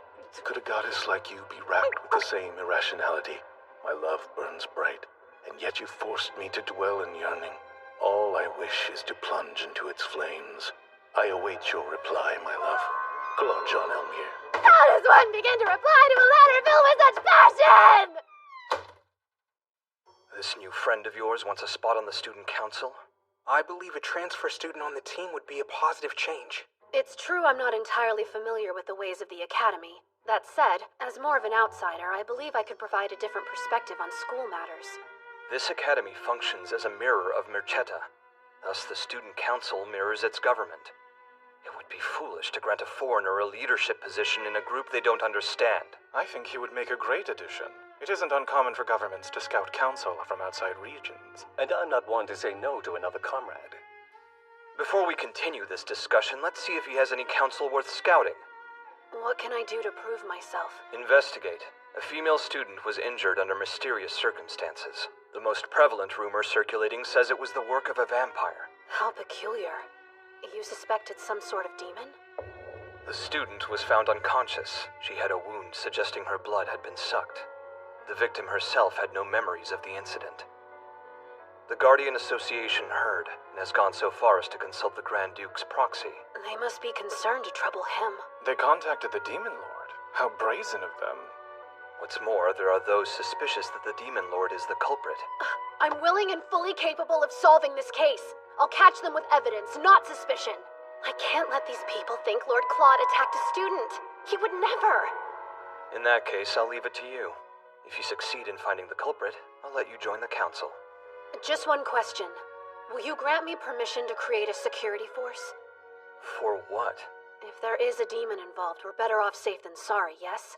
could a goddess like you be racked with the same irrationality? My love burns bright, and yet you forced me to dwell in yearning. All I wish is to plunge into its flames. I await your reply, my love. Claude John Elmere. How does one begin to reply to a letter filled with such passion? This new friend of yours wants a spot on the student council? I believe a transfer student on the team would be a positive change. It's true I'm not entirely familiar with the ways of the Academy. That said, as more of an outsider, I believe I could provide a different perspective on school matters. This academy functions as a mirror of Merchetta. Thus, the student council mirrors its government. It would be foolish to grant a foreigner a leadership position in a group they don't understand. I think he would make a great addition. It isn't uncommon for governments to scout counsel from outside regions. And I'm not one to say no to another comrade. Before we continue this discussion, let's see if he has any counsel worth scouting. What can I do to prove myself? Investigate. A female student was injured under mysterious circumstances. The most prevalent rumor circulating says it was the work of a vampire. How peculiar. You suspected some sort of demon? The student was found unconscious. She had a wound suggesting her blood had been sucked. The victim herself had no memories of the incident. The Guardian Association heard and has gone so far as to consult the Grand Duke's proxy. They must be concerned to trouble him. They contacted the Demon Lord. How brazen of them. What's more, there are those suspicious that the Demon Lord is the culprit. I'm willing and fully capable of solving this case. I'll catch them with evidence, not suspicion. I can't let these people think Lord Claude attacked a student. He would never. In that case, I'll leave it to you. If you succeed in finding the culprit, I'll let you join the council. Just one question. Will you grant me permission to create a security force? For what? If there is a demon involved, we're better off safe than sorry, yes?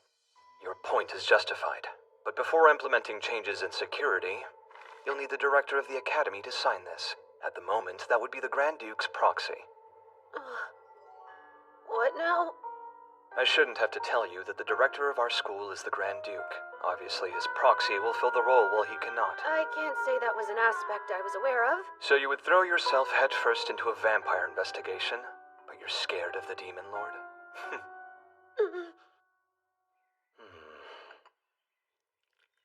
Your point is justified. But before implementing changes in security, you'll need the director of the academy to sign this. At the moment, that would be the Grand Duke's proxy. What now? I shouldn't have to tell you that the director of our school is the Grand Duke. Obviously, his proxy will fill the role while he cannot. I can't say that was an aspect I was aware of. So you would throw yourself headfirst into a vampire investigation, but you're scared of the Demon Lord?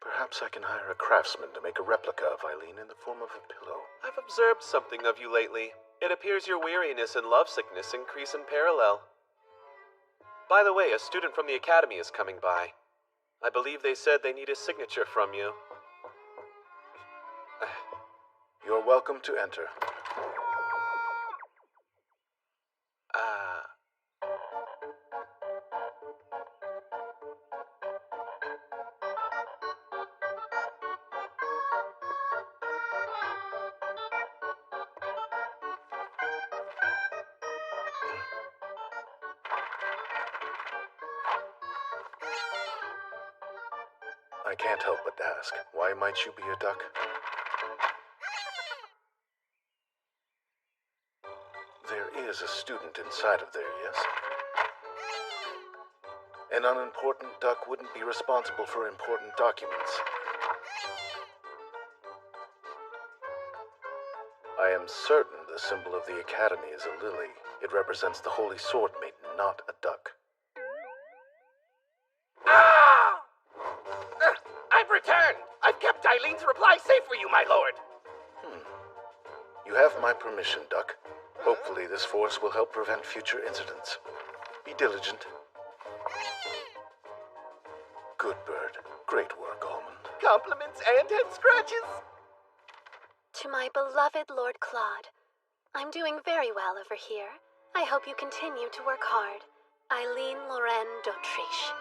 Perhaps I can hire a craftsman to make a replica of Eileen in the form of a pillow. I've observed something of you lately. It appears your weariness and lovesickness increase in parallel. By the way, a student from the academy is coming by. I believe they said they need a signature from you. You're welcome to enter. I can't help but ask, why might you be a duck? There is a student inside of there, yes? An unimportant duck wouldn't be responsible for important documents. I am certain the symbol of the Academy is a lily. It represents the Holy Sword Maiden, not a duck. I've returned! I've kept Eileen's reply safe for you, my lord! You have my permission, Duck. Hopefully this force will help prevent future incidents. Be diligent. Good bird. Great work, Almond. Compliments and head scratches! To my beloved Lord Claude, I'm doing very well over here. I hope you continue to work hard. Eileen Lorraine d'Autriche.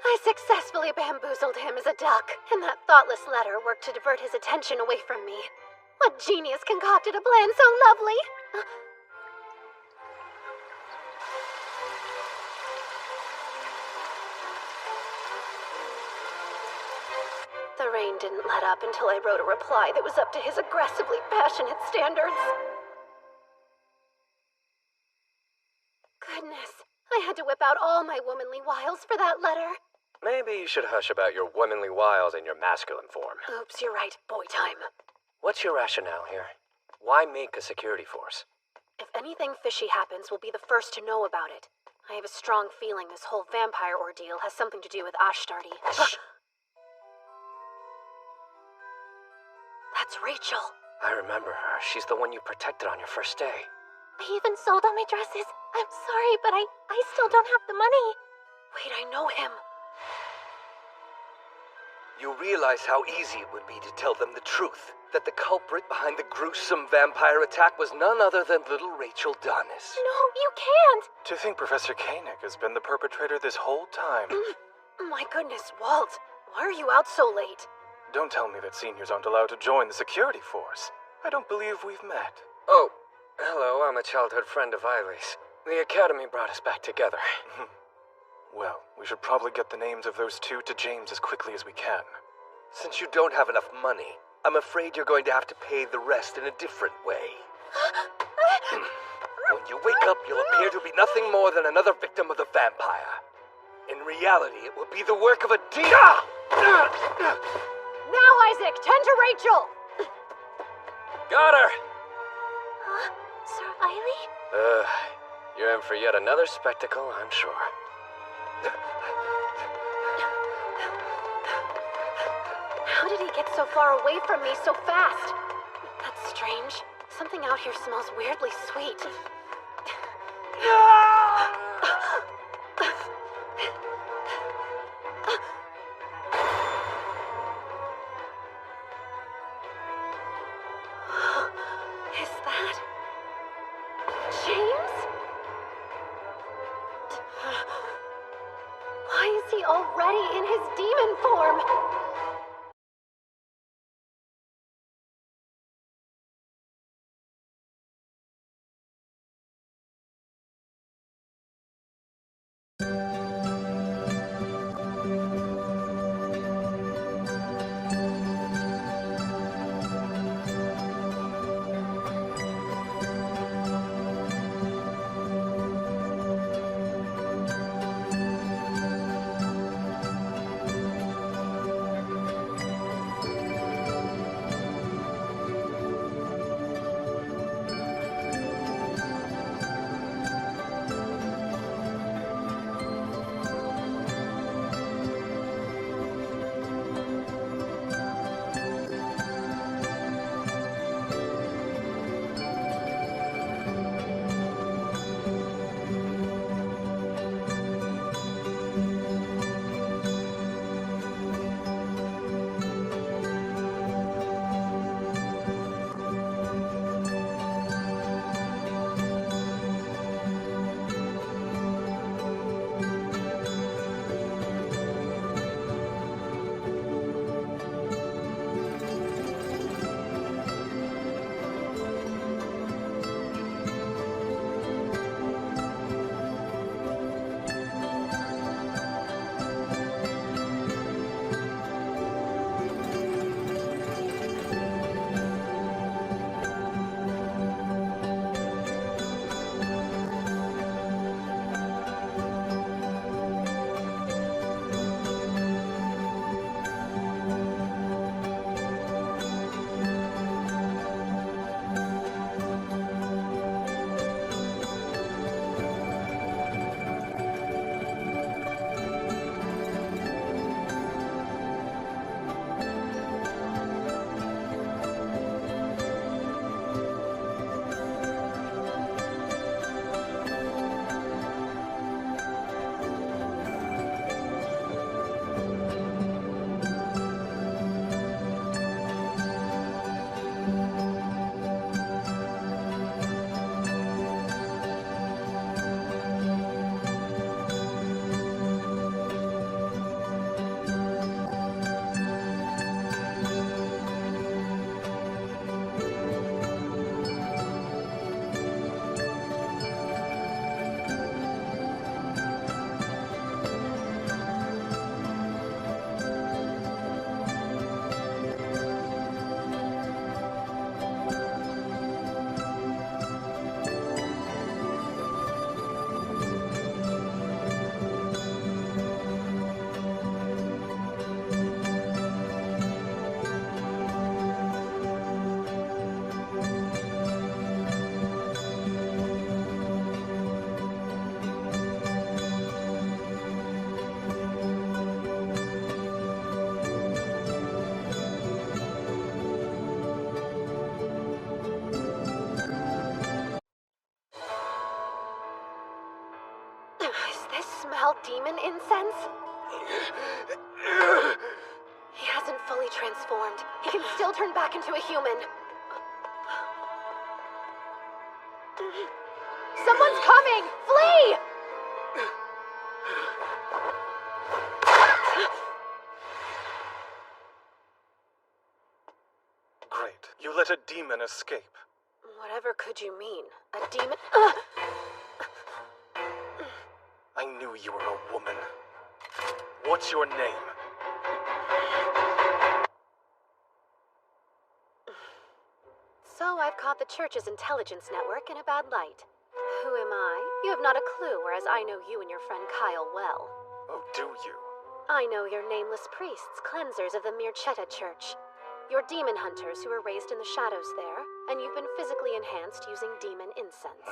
I I successfully bamboozled him as a duck, and that thoughtless letter worked to divert his attention away from me. What genius concocted a plan so lovely? The rain didn't let up until I wrote a reply that was up to his aggressively passionate standards. Goodness, I had to whip out all my womanly wiles for that letter. Maybe you should hush about your womanly wiles in your masculine form. Oops, you're right. Boy time. What's your rationale here? Why make a security force? If anything fishy happens, we'll be the first to know about it. I have a strong feeling this whole vampire ordeal has something to do with Ashtardi. Shh! That's Rachel. I remember her. She's the one you protected on your first day. I even sold all my dresses. I'm sorry, but I still don't have the money. Wait, I know him. You realize how easy it would be to tell them the truth. That the culprit behind the gruesome vampire attack was none other than little Rachel Darnis. No, you can't! To think Professor Koenig has been the perpetrator this whole time. My goodness, Walt. Why are you out so late? Don't tell me that seniors aren't allowed to join the security force. I don't believe we've met. Oh, hello, I'm a childhood friend of Eileen's. The Academy brought us back together. Well, we should probably get the names of those two to James as quickly as we can. Since you don't have enough money, I'm afraid you're going to have to pay the rest in a different way. When you wake up, you'll appear to be nothing more than another victim of the vampire. In reality, it will be the work of a demon. Now, Isaac, tend to Rachel! Got her! Sir Eileen? You're in for yet another spectacle, I'm sure. How did he get so far away from me so fast? That's strange. Something out here smells weirdly sweet. Is that James? Why is he already in his demon form? demon incense? He hasn't fully transformed. He can still turn back into a human. Someone's coming! Flee! Great. You let a demon escape. Whatever could you mean? A demon? I knew you were a woman. What's your name? So I've caught the church's intelligence network in a bad light. Who am I? You have not a clue, whereas I know you and your friend Kyle well. Oh, do you? I know you're nameless priests, cleansers of the Mirchetta Church. You're demon hunters who were raised in the shadows there, and you've been physically enhanced using demon incense.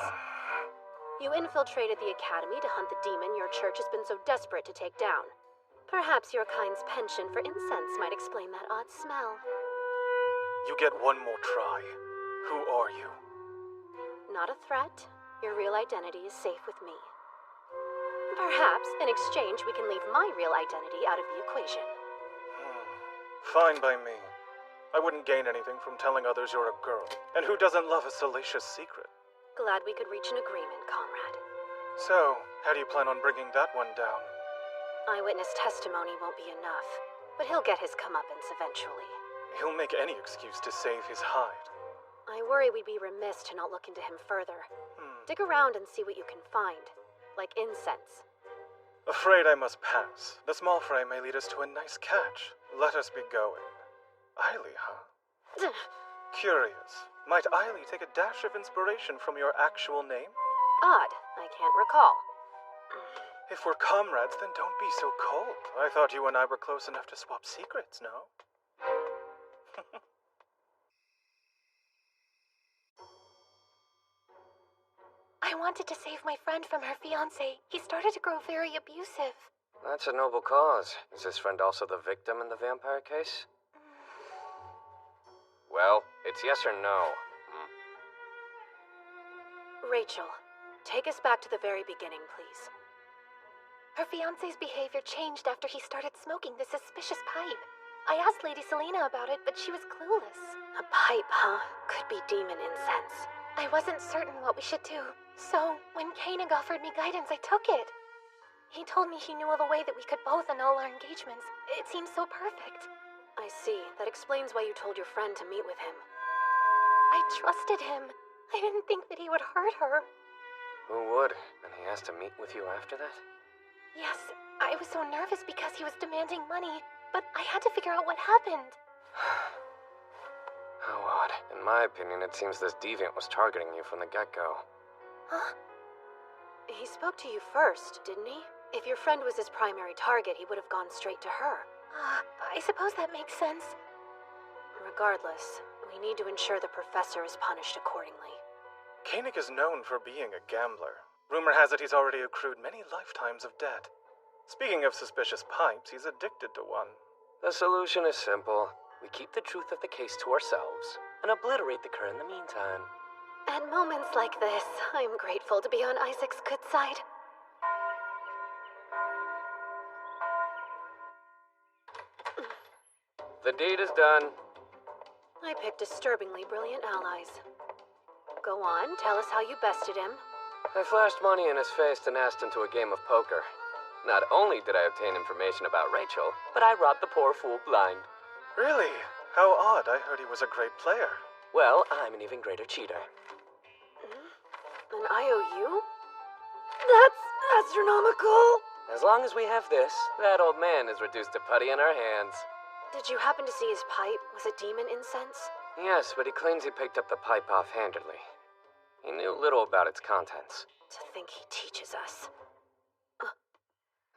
You infiltrated the academy to hunt the demon your church has been so desperate to take down. Perhaps your kind's penchant for incense might explain that odd smell. You get one more try. Who are you? Not a threat. Your real identity is safe with me. Perhaps, in exchange, we can leave my real identity out of the equation. Fine by me. I wouldn't gain anything from telling others you're a girl. And who doesn't love a salacious secret? Glad we could reach an agreement, comrade. So, how do you plan on bringing that one down? Eyewitness testimony won't be enough, but he'll get his comeuppance eventually. He'll make any excuse to save his hide. I worry we'd be remiss to not look into him further. Dig around and see what you can find. Like incense. Afraid I must pass. The small fry may lead us to a nice catch. Let us be going. Eiley, huh? Curious. Might Eiley take a dash of inspiration from your actual name? Odd. I can't recall. If we're comrades, then don't be so cold. I thought you and I were close enough to swap secrets, no? I wanted to save my friend from her fiancé. He started to grow very abusive. That's a noble cause. Is this friend also the victim in the vampire case? Well, it's yes or no. Rachel, take us back to the very beginning, please. Her fiancé's behavior changed after he started smoking the suspicious pipe. I asked Lady Selena about it, but she was clueless. A pipe, huh? Could be demon incense. I wasn't certain what we should do, so when Koenig offered me guidance, I took it. He told me he knew of a way that we could both annul our engagements. It seemed so perfect. I see. That explains why you told your friend to meet with him. I trusted him. I didn't think that he would hurt her. Who would? And he has to meet with you after that? Yes, I was so nervous because he was demanding money, but I had to figure out what happened. How odd. In my opinion, it seems this deviant was targeting you from the get-go. Huh? He spoke to you first, didn't he? If your friend was his primary target, he would have gone straight to her. I suppose that makes sense. Regardless, we need to ensure the professor is punished accordingly. Koenig is known for being a gambler. Rumor has it he's already accrued many lifetimes of debt. Speaking of suspicious pipes, he's addicted to one. The solution is simple. We keep the truth of the case to ourselves and obliterate the cur in the meantime. At moments like this, I'm grateful to be on Isaac's good side. The deed is done. I picked disturbingly brilliant allies. Go on, tell us how you bested him. I flashed money in his face and asked him to a game of poker. Not only did I obtain information about Rachel, but I robbed the poor fool blind. Really? How odd. I heard he was a great player. Well, I'm an even greater cheater. An IOU? That's astronomical! As long as we have this, that old man is reduced to putty in our hands. Did you happen to see his pipe? Was it demon incense? Yes, but he claims he picked up the pipe offhandedly. He knew little about its contents. To think he teaches us.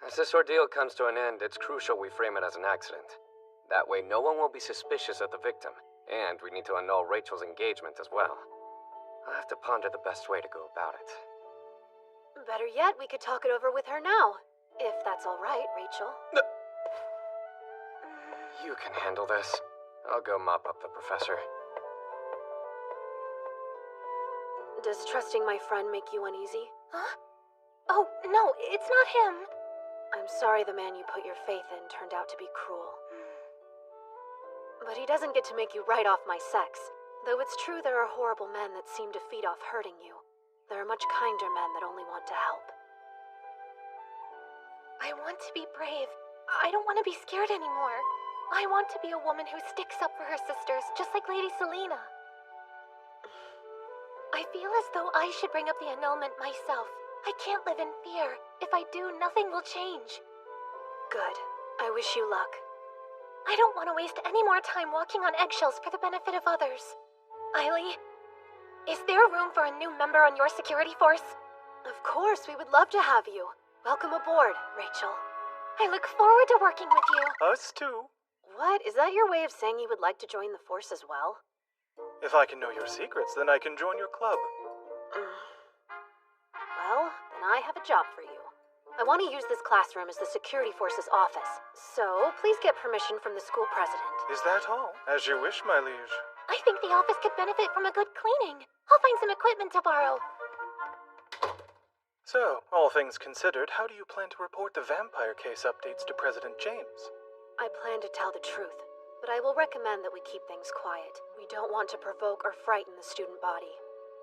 As this ordeal comes to an end, it's crucial we frame it as an accident. That way no one will be suspicious of the victim, and we need to annul Rachel's engagement as well. I'll have to ponder the best way to go about it. Better yet, we could talk it over with her now. If that's all right, Rachel. You can handle this. I'll go mop up the professor. Does trusting my friend make you uneasy? Huh? Oh, no, it's not him. I'm sorry the man you put your faith in turned out to be cruel. But he doesn't get to make you write off my sex. Though it's true there are horrible men that seem to feed off hurting you, there are much kinder men that only want to help. I want to be brave. I don't want to be scared anymore. I want to be a woman who sticks up for her sisters, just like Lady Selena. I feel as though I should bring up the annulment myself. I can't live in fear. If I do, nothing will change. Good. I wish you luck. I don't want to waste any more time walking on eggshells for the benefit of others. Eily, is there room for a new member on your security force? Of course, we would love to have you. Welcome aboard, Rachel. I look forward to working with you. Us too. What? Is that your way of saying you would like to join the force as well? If I can know your secrets, then I can join your club. Well, then I have a job for you. I want to use this classroom as the security force's office, so please get permission from the school president. Is that all? As you wish, my liege. I think the office could benefit from a good cleaning. I'll find some equipment to borrow. So, all things considered, how do you plan to report the vampire case updates to President James? I plan to tell the truth, but I will recommend that we keep things quiet. We don't want to provoke or frighten the student body.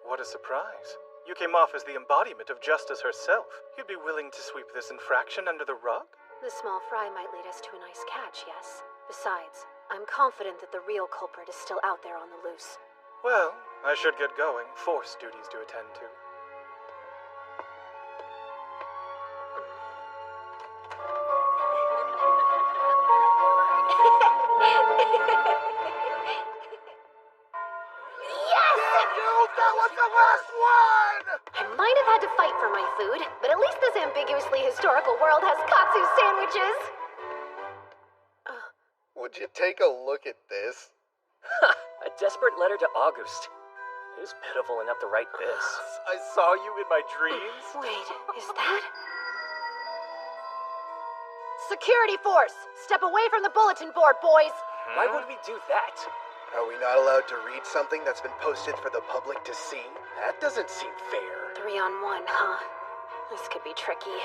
What a surprise. You came off as the embodiment of justice herself. You'd be willing to sweep this infraction under the rug? The small fry might lead us to a nice catch, yes? Besides, I'm confident that the real culprit is still out there on the loose. Well, I should get going. Force duties to attend to. That was the last one! I might have had to fight for my food, but at least this ambiguously historical world has katsu sandwiches! Would you take a look at this? A desperate letter to August. Who's pitiful enough to write this? I saw you in my dreams. Wait, is that? Security force! Step away from the bulletin board, boys! Why would we do that? Are we not allowed to read something that's been posted for the public to see? That doesn't seem fair. 3-on-1, huh? This could be tricky.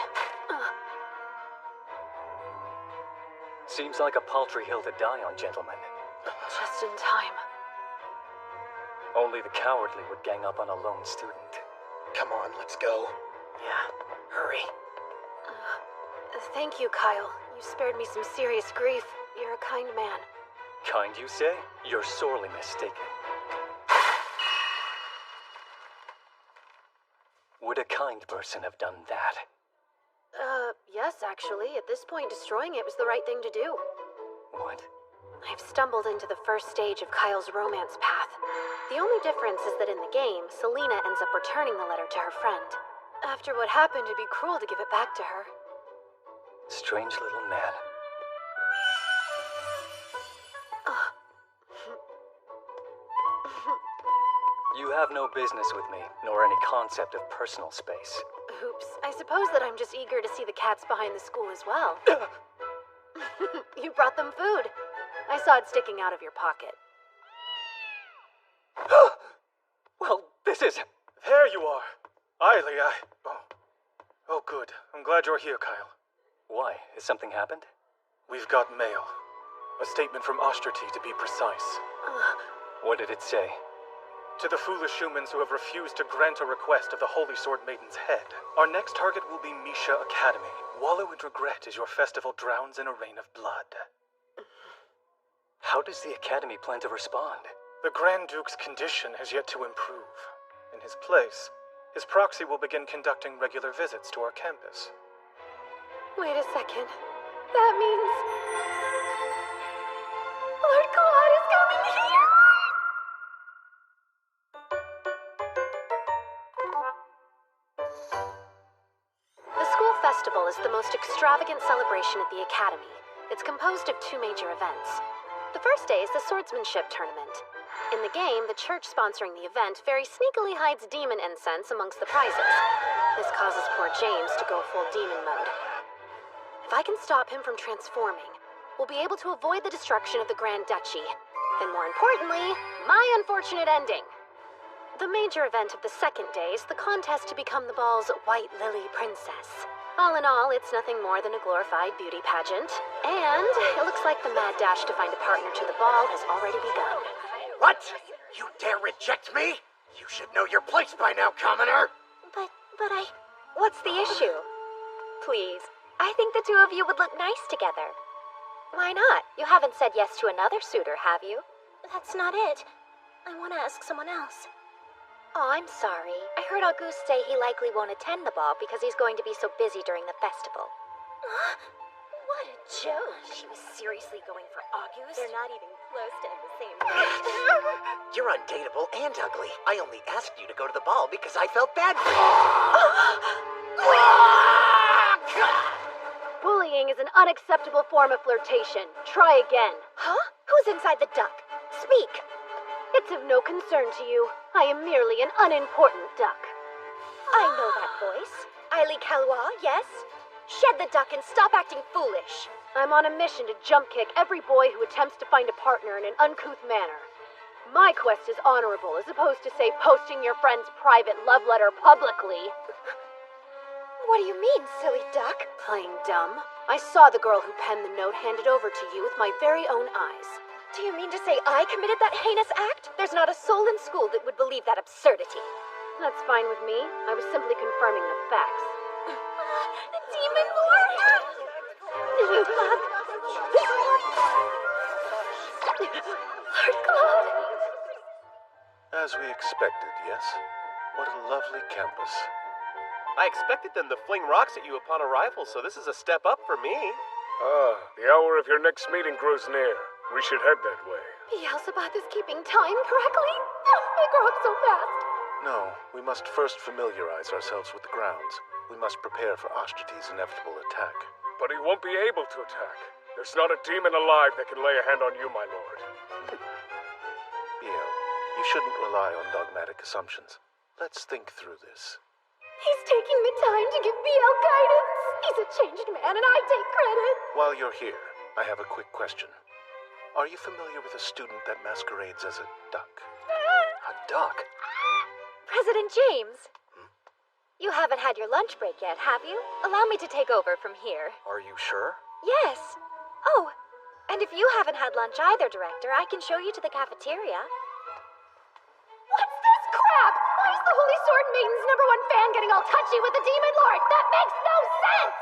Seems like a paltry hill to die on, gentlemen. Just in time. Only the cowardly would gang up on a lone student. Come on, let's go. Yeah, hurry. Thank you, Kyle. You spared me some serious grief. You're a kind man. Kind, you say? You're sorely mistaken. Would a kind person have done that? Yes, actually. At this point, destroying it was the right thing to do. What? I've stumbled into the first stage of Kyle's romance path. The only difference is that in the game, Selena ends up returning the letter to her friend. After what happened, it'd be cruel to give it back to her. Strange little man. You have no business with me, nor any concept of personal space. Oops. I suppose that I'm just eager to see the cats behind the school as well. You brought them food. I saw it sticking out of your pocket. Well, this is... There you are. Eily, Oh, good. I'm glad you're here, Kyle. Why? Has something happened? We've got mail. A statement from Osterty, to be precise. What did it say? To the foolish humans who have refused to grant a request of the Holy Sword Maiden's head, our next target will be Misha Academy. Wallow in regret as your festival drowns in a rain of blood. How does the Academy plan to respond? The Grand Duke's condition has yet to improve. In his place, his proxy will begin conducting regular visits to our campus. Wait a second. That means... Lord Claude is coming here! The school festival is the most extravagant celebration at the Academy. It's composed of 2 major events. The first day is the swordsmanship tournament. In the game, the church sponsoring the event very sneakily hides demon incense amongst the prizes. This causes poor James to go full demon mode. If I can stop him from transforming, we'll be able to avoid the destruction of the Grand Duchy. And more importantly, my unfortunate ending. The major event of the second day is the contest to become the ball's White Lily Princess. All in all, it's nothing more than a glorified beauty pageant. And it looks like the mad dash to find a partner to the ball has already begun. What? You dare reject me? You should know your place by now, commoner! But I... What's the issue? Please, I think the two of you would look nice together. Why not? You haven't said yes to another suitor, have you? That's not it. I want to ask someone else. Oh, I'm sorry. I heard Auguste say he likely won't attend the ball because he's going to be so busy during the festival. What a joke. She was seriously going for Auguste? They're not even close to in the same You're undateable and ugly. I only asked you to go to the ball because I felt bad for you. Bullying is an unacceptable form of flirtation. Try again. Huh? Who's inside the duck? Speak. It's of no concern to you. I am merely an unimportant duck. I know that voice. Eileen Calois, yes? Shed the duck and stop acting foolish. I'm on a mission to jump kick every boy who attempts to find a partner in an uncouth manner. My quest is honorable, as opposed to, say, posting your friend's private love letter publicly. What do you mean, silly duck? Playing dumb. I saw the girl who penned the note handed over to you with my very own eyes. Do you mean to say I committed that heinous act? There's not a soul in school that would believe that absurdity. That's fine with me. I was simply confirming the facts. The Demon Lord! Lord Claude! As we expected, yes? What a lovely campus. I expected them to fling rocks at you upon arrival, so this is a step up for me. Ah, the hour of your next meeting grows near. We should head that way. Beelzebub is keeping time correctly? They grow up so fast. No, we must first familiarize ourselves with the grounds. We must prepare for Ashtartes' inevitable attack. But he won't be able to attack. There's not a demon alive that can lay a hand on you, my lord. Biel, you shouldn't rely on dogmatic assumptions. Let's think through this. He's taking the time to give Biel guidance. He's a changed man, and I take credit. While you're here, I have a quick question. Are you familiar with a student that masquerades as a duck? A duck? President James! You haven't had your lunch break yet, have you? Allow me to take over from here. Are you sure? Yes. Oh, and if you haven't had lunch either, Director, I can show you to the cafeteria. What's this crap? Why is the Holy Sword Maiden's #1 fan getting all touchy with the Demon Lord? That makes no sense!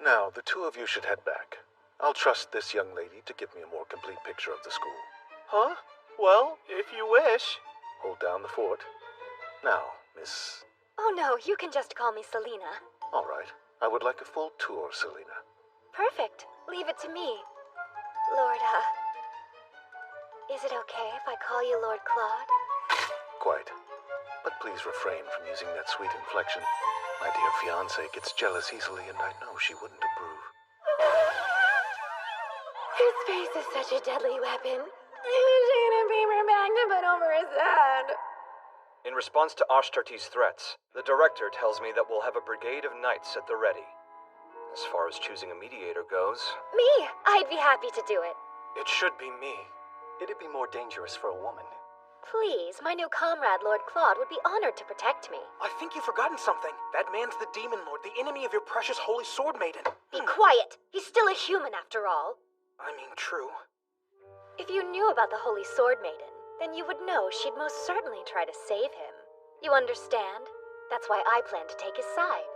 Now, the two of you should head back. I'll trust this young lady to give me a more complete picture of the school. Huh? Well, if you wish. Hold down the fort. Now, Miss... Oh no, you can just call me Selena. All right. I would like a full tour, Selena. Perfect. Leave it to me. Lord, is it okay if I call you Lord Claude? Quite. But please refrain from using that sweet inflection. My dear fiancée gets jealous easily, and I know she wouldn't approve. His face is such a deadly weapon. I wish I had a paper bag to put over his head. In response to Ashtartes' threats, the director tells me that we'll have a brigade of knights at the ready. As far as choosing a mediator goes... Me! I'd be happy to do it. It should be me. It'd be more dangerous for a woman. Please, my new comrade, Lord Claude, would be honored to protect me. I think you've forgotten something. That man's the Demon Lord, the enemy of your precious Holy Sword Maiden. Be quiet! He's still a human, after all. I mean, true. If you knew about the Holy Sword Maiden, then you would know she'd most certainly try to save him. You understand? That's why I plan to take his side.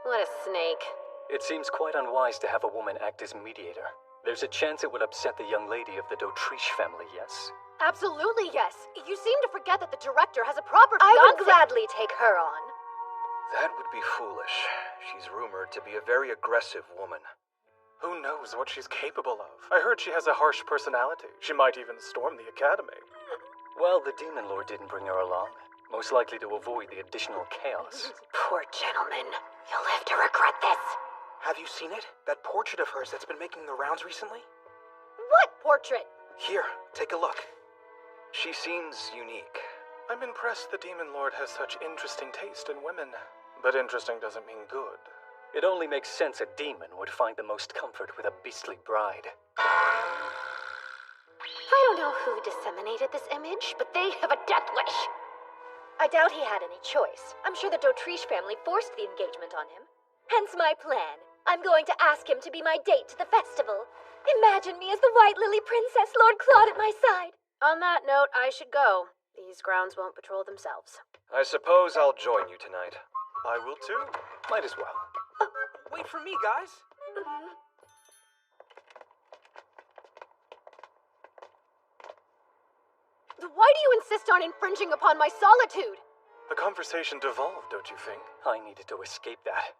What a snake. It seems quite unwise to have a woman act as mediator. There's a chance it would upset the young lady of the D'Autriche family, yes? Absolutely yes. You seem to forget that the director has a proper I fiancé. would gladly take her on. That would be foolish. She's rumored to be a very aggressive woman. Who knows what she's capable of? I heard she has a harsh personality. She might even storm the academy. Well, the Demon Lord didn't bring her along. Most likely to avoid the additional chaos. Poor gentleman. You'll live to regret this. Have you seen it? That portrait of hers that's been making the rounds recently? What portrait? Here, take a look. She seems unique. I'm impressed the Demon Lord has such interesting taste in women. But interesting doesn't mean good. It only makes sense a demon would find the most comfort with a beastly bride. I don't know who disseminated this image, but they have a death wish. I doubt he had any choice. I'm sure the Dautriche family forced the engagement on him. Hence my plan. I'm going to ask him to be my date to the festival. Imagine me as the White Lily Princess, Lord Claude at my side. On that note, I should go. These grounds won't patrol themselves. I suppose I'll join you tonight. I will too. Might as well. Wait for me, guys. Why do you insist on infringing upon my solitude? The conversation devolved, don't you think? I needed to escape that.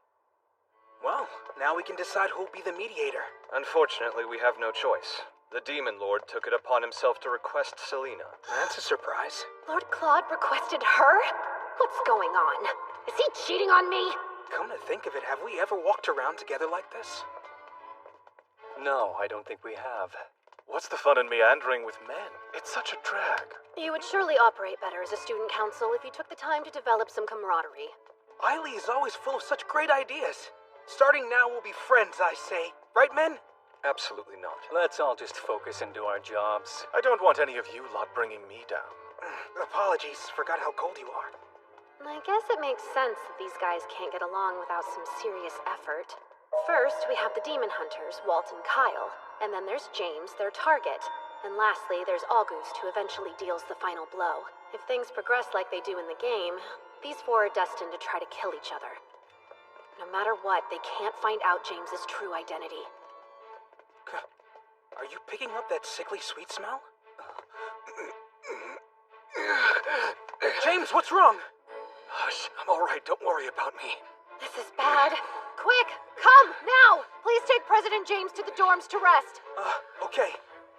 Well, now we can decide who'll be the mediator. Unfortunately, we have no choice. The Demon Lord took it upon himself to request Selena. That's a surprise. Lord Claude requested her? What's going on? Is he cheating on me? Come to think of it, have we ever walked around together like this? No, I don't think we have. What's the fun in meandering with men? It's such a drag. You would surely operate better as a student council if you took the time to develop some camaraderie. Eiley is always full of such great ideas. Starting now, we'll be friends, I say. Right, men? Absolutely not. Let's all just focus and do our jobs. I don't want any of you lot bringing me down. Apologies, forgot how cold you are. I guess it makes sense that these guys can't get along without some serious effort. First, we have the demon hunters, Walt and Kyle. And then there's James, their target. And lastly, there's August, who eventually deals the final blow. If things progress like they do in the game, these four are destined to try to kill each other. No matter what, they can't find out James's true identity. Are you picking up that sickly sweet smell? James, what's wrong? Hush, I'm alright, don't worry about me. This is bad. Quick, come, now! Please take President James to the dorms to rest. Okay.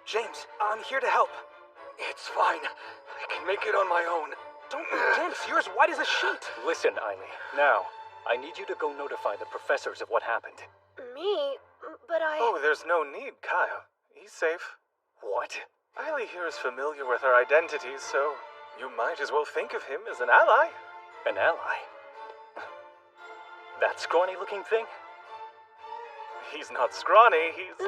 James, I'm here to help. It's fine. I can make it on my own. Don't be tense, you're as white as a sheet. Listen, Eiley. Now, I need you to go notify the professors of what happened. Me? But I... Oh, there's no need, Kyle. He's safe. What? Eiley here is familiar with her identities, so you might as well think of him as an ally. An ally? That scrawny-looking thing? He's not scrawny, he's...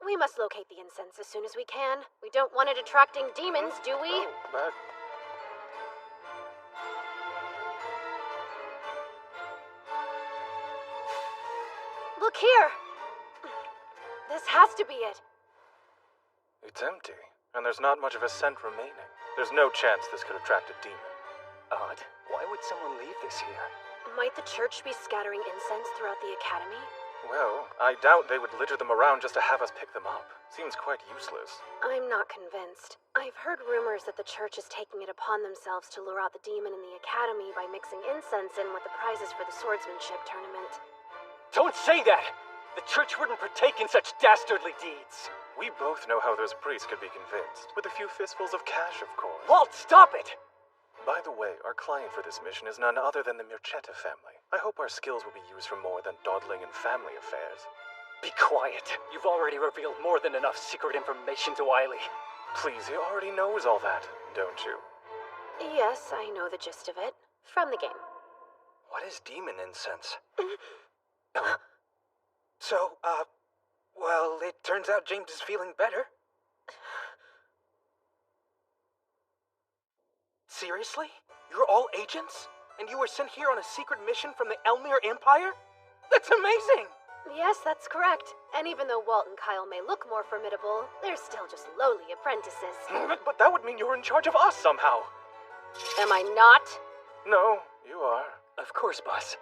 We must locate the incense as soon as we can. We don't want it attracting demons, do we? Oh, but... Look here! This has to be it. It's empty, and there's not much of a scent remaining. There's no chance this could attract a demon. Odd. Why would someone leave this here? Might the church be scattering incense throughout the academy? Well, I doubt they would litter them around just to have us pick them up. Seems quite useless. I'm not convinced. I've heard rumors that the church is taking it upon themselves to lure out the demon in the academy by mixing incense in with the prizes for the swordsmanship tournament. Don't say that! The church wouldn't partake in such dastardly deeds. We both know how those priests could be convinced. With a few fistfuls of cash, of course. Walt, stop it! By the way, our client for this mission is none other than the Murchetta family. I hope our skills will be used for more than dawdling in family affairs. Be quiet. You've already revealed more than enough secret information to Eiley. Please, he already knows all that, don't you? Yes, I know the gist of it. From the game. What is demon incense? So, well, it turns out James is feeling better. Seriously? You're all agents? And you were sent here on a secret mission from the Elmir Empire? That's amazing! Yes, that's correct. And even though Walt and Kyle may look more formidable, they're still just lowly apprentices. But that would mean you're in charge of us somehow. Am I not? No, you are. Of course, boss.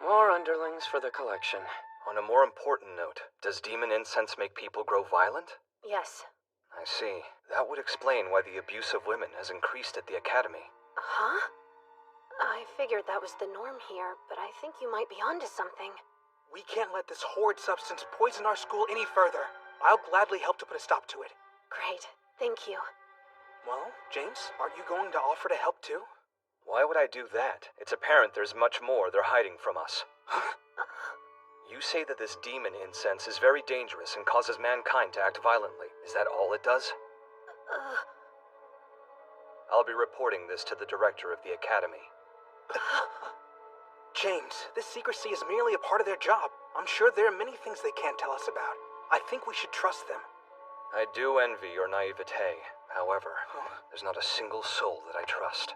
More underlings for the collection. On a more important note, does demon incense make people grow violent? Yes. I see. That would explain why the abuse of women has increased at the academy. Huh? I figured that was the norm here, but I think you might be onto something. We can't let this horrid substance poison our school any further. I'll gladly help to put a stop to it. Great. Thank you. Well, James, aren't you going to offer to help too? Why would I do that? It's apparent there's much more they're hiding from us. You say that this demon incense is very dangerous and causes mankind to act violently. Is that all it does? I'll be reporting this to the director of the academy. James, this secrecy is merely a part of their job. I'm sure there are many things they can't tell us about. I think we should trust them. I do envy your naivete. However, there's not a single soul that I trust.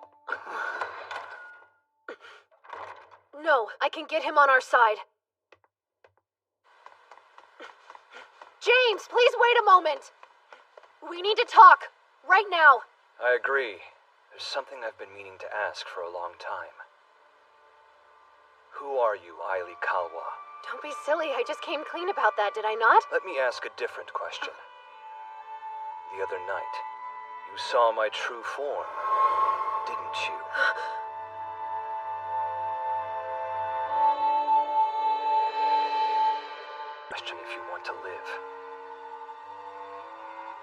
No, I can get him on our side. James, please wait a moment. We need to talk. Right now. I agree. There's something I've been meaning to ask for a long time. Who are you, Aili Kalwa? Don't be silly. I just came clean about that, did I not? Let me ask a different question. The other night, you saw my true form, didn't you? Question if you want to live.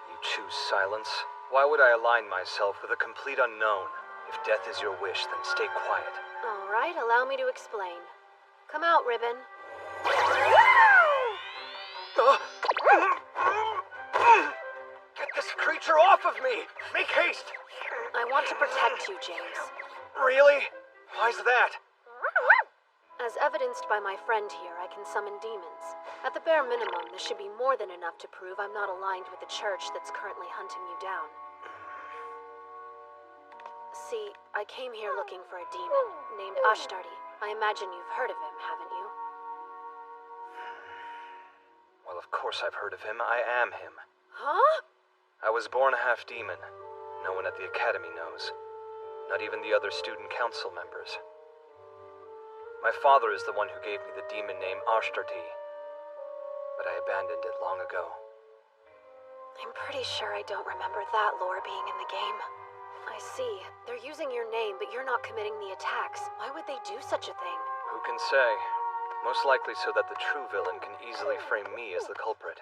You choose silence? Why would I align myself with a complete unknown? If death is your wish, then stay quiet. All right, allow me to explain. Come out, Ribbon. Get this creature off of me! Make haste! I want to protect you, James. Really? Why's that? As evidenced by my friend here, I can summon demons. At the bare minimum, this should be more than enough to prove I'm not aligned with the church that's currently hunting you down. See, I came here looking for a demon named Ashtardi. I imagine you've heard of him, haven't you? Well, of course I've heard of him. I am him. Huh? I was born half demon. No one at the academy knows. Not even the other student council members. My father is the one who gave me the demon name Ashtardi, but I abandoned it long ago. I'm pretty sure I don't remember that lore being in the game. I see. They're using your name, but you're not committing the attacks. Why would they do such a thing? Who can say? Most likely so that the true villain can easily frame me as the culprit.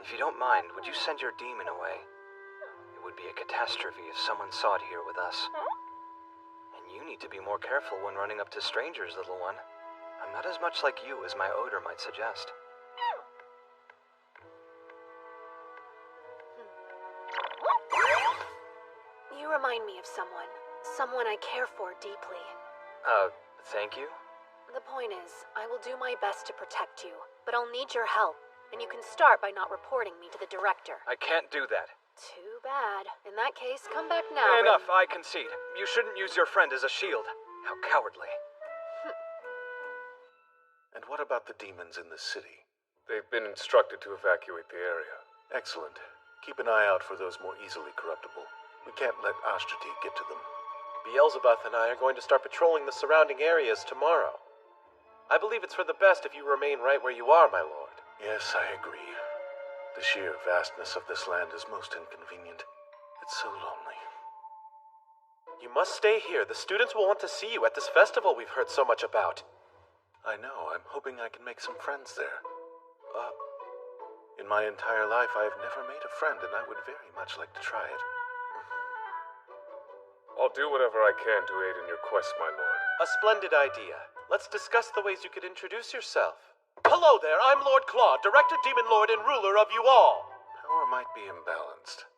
If you don't mind, would you send your demon away? It would be a catastrophe if someone saw it here with us. And you need to be more careful when running up to strangers, little one. I'm not as much like you as my odor might suggest. You remind me of someone. Someone I care for deeply. Thank you? The point is, I will do my best to protect you, but I'll need your help. And you can start by not reporting me to the director. I can't do that. Too bad. In that case, come back now. Enough, I concede. You shouldn't use your friend as a shield. How cowardly. And what about the demons in the city? They've been instructed to evacuate the area. Excellent. Keep an eye out for those more easily corruptible. We can't let Ashtardi get to them. Beelzebub and I are going to start patrolling the surrounding areas tomorrow. I believe it's for the best if you remain right where you are, my lord. Yes, I agree. The sheer vastness of this land is most inconvenient. It's so lonely. You must stay here. The students will want to see you at this festival we've heard so much about. I know. I'm hoping I can make some friends there. In my entire life, I've never made a friend, and I would very much like to try it. I'll do whatever I can to aid in your quest, my lord. A splendid idea. Let's discuss the ways you could introduce yourself. Hello there, I'm Lord Claude, Director, Demon Lord, and ruler of you all. Power might be imbalanced.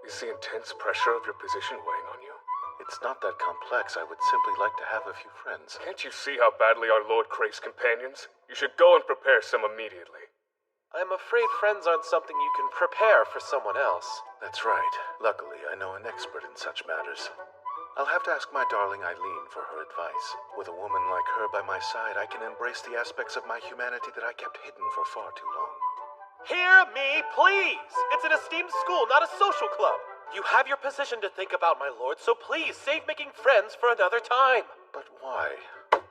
Is the intense pressure of your position weighing on you? It's not that complex. I would simply like to have a few friends. Can't you see how badly our lord craves companions? You should go and prepare some immediately. I'm afraid friends aren't something you can prepare for someone else. That's right. Luckily, I know an expert in such matters. I'll have to ask my darling Eileen for her advice. With a woman like her by my side, I can embrace the aspects of my humanity that I kept hidden for far too long. Hear me, please! It's an esteemed school, not a social club. You have your position to think about, my lord, so please save making friends for another time. But why?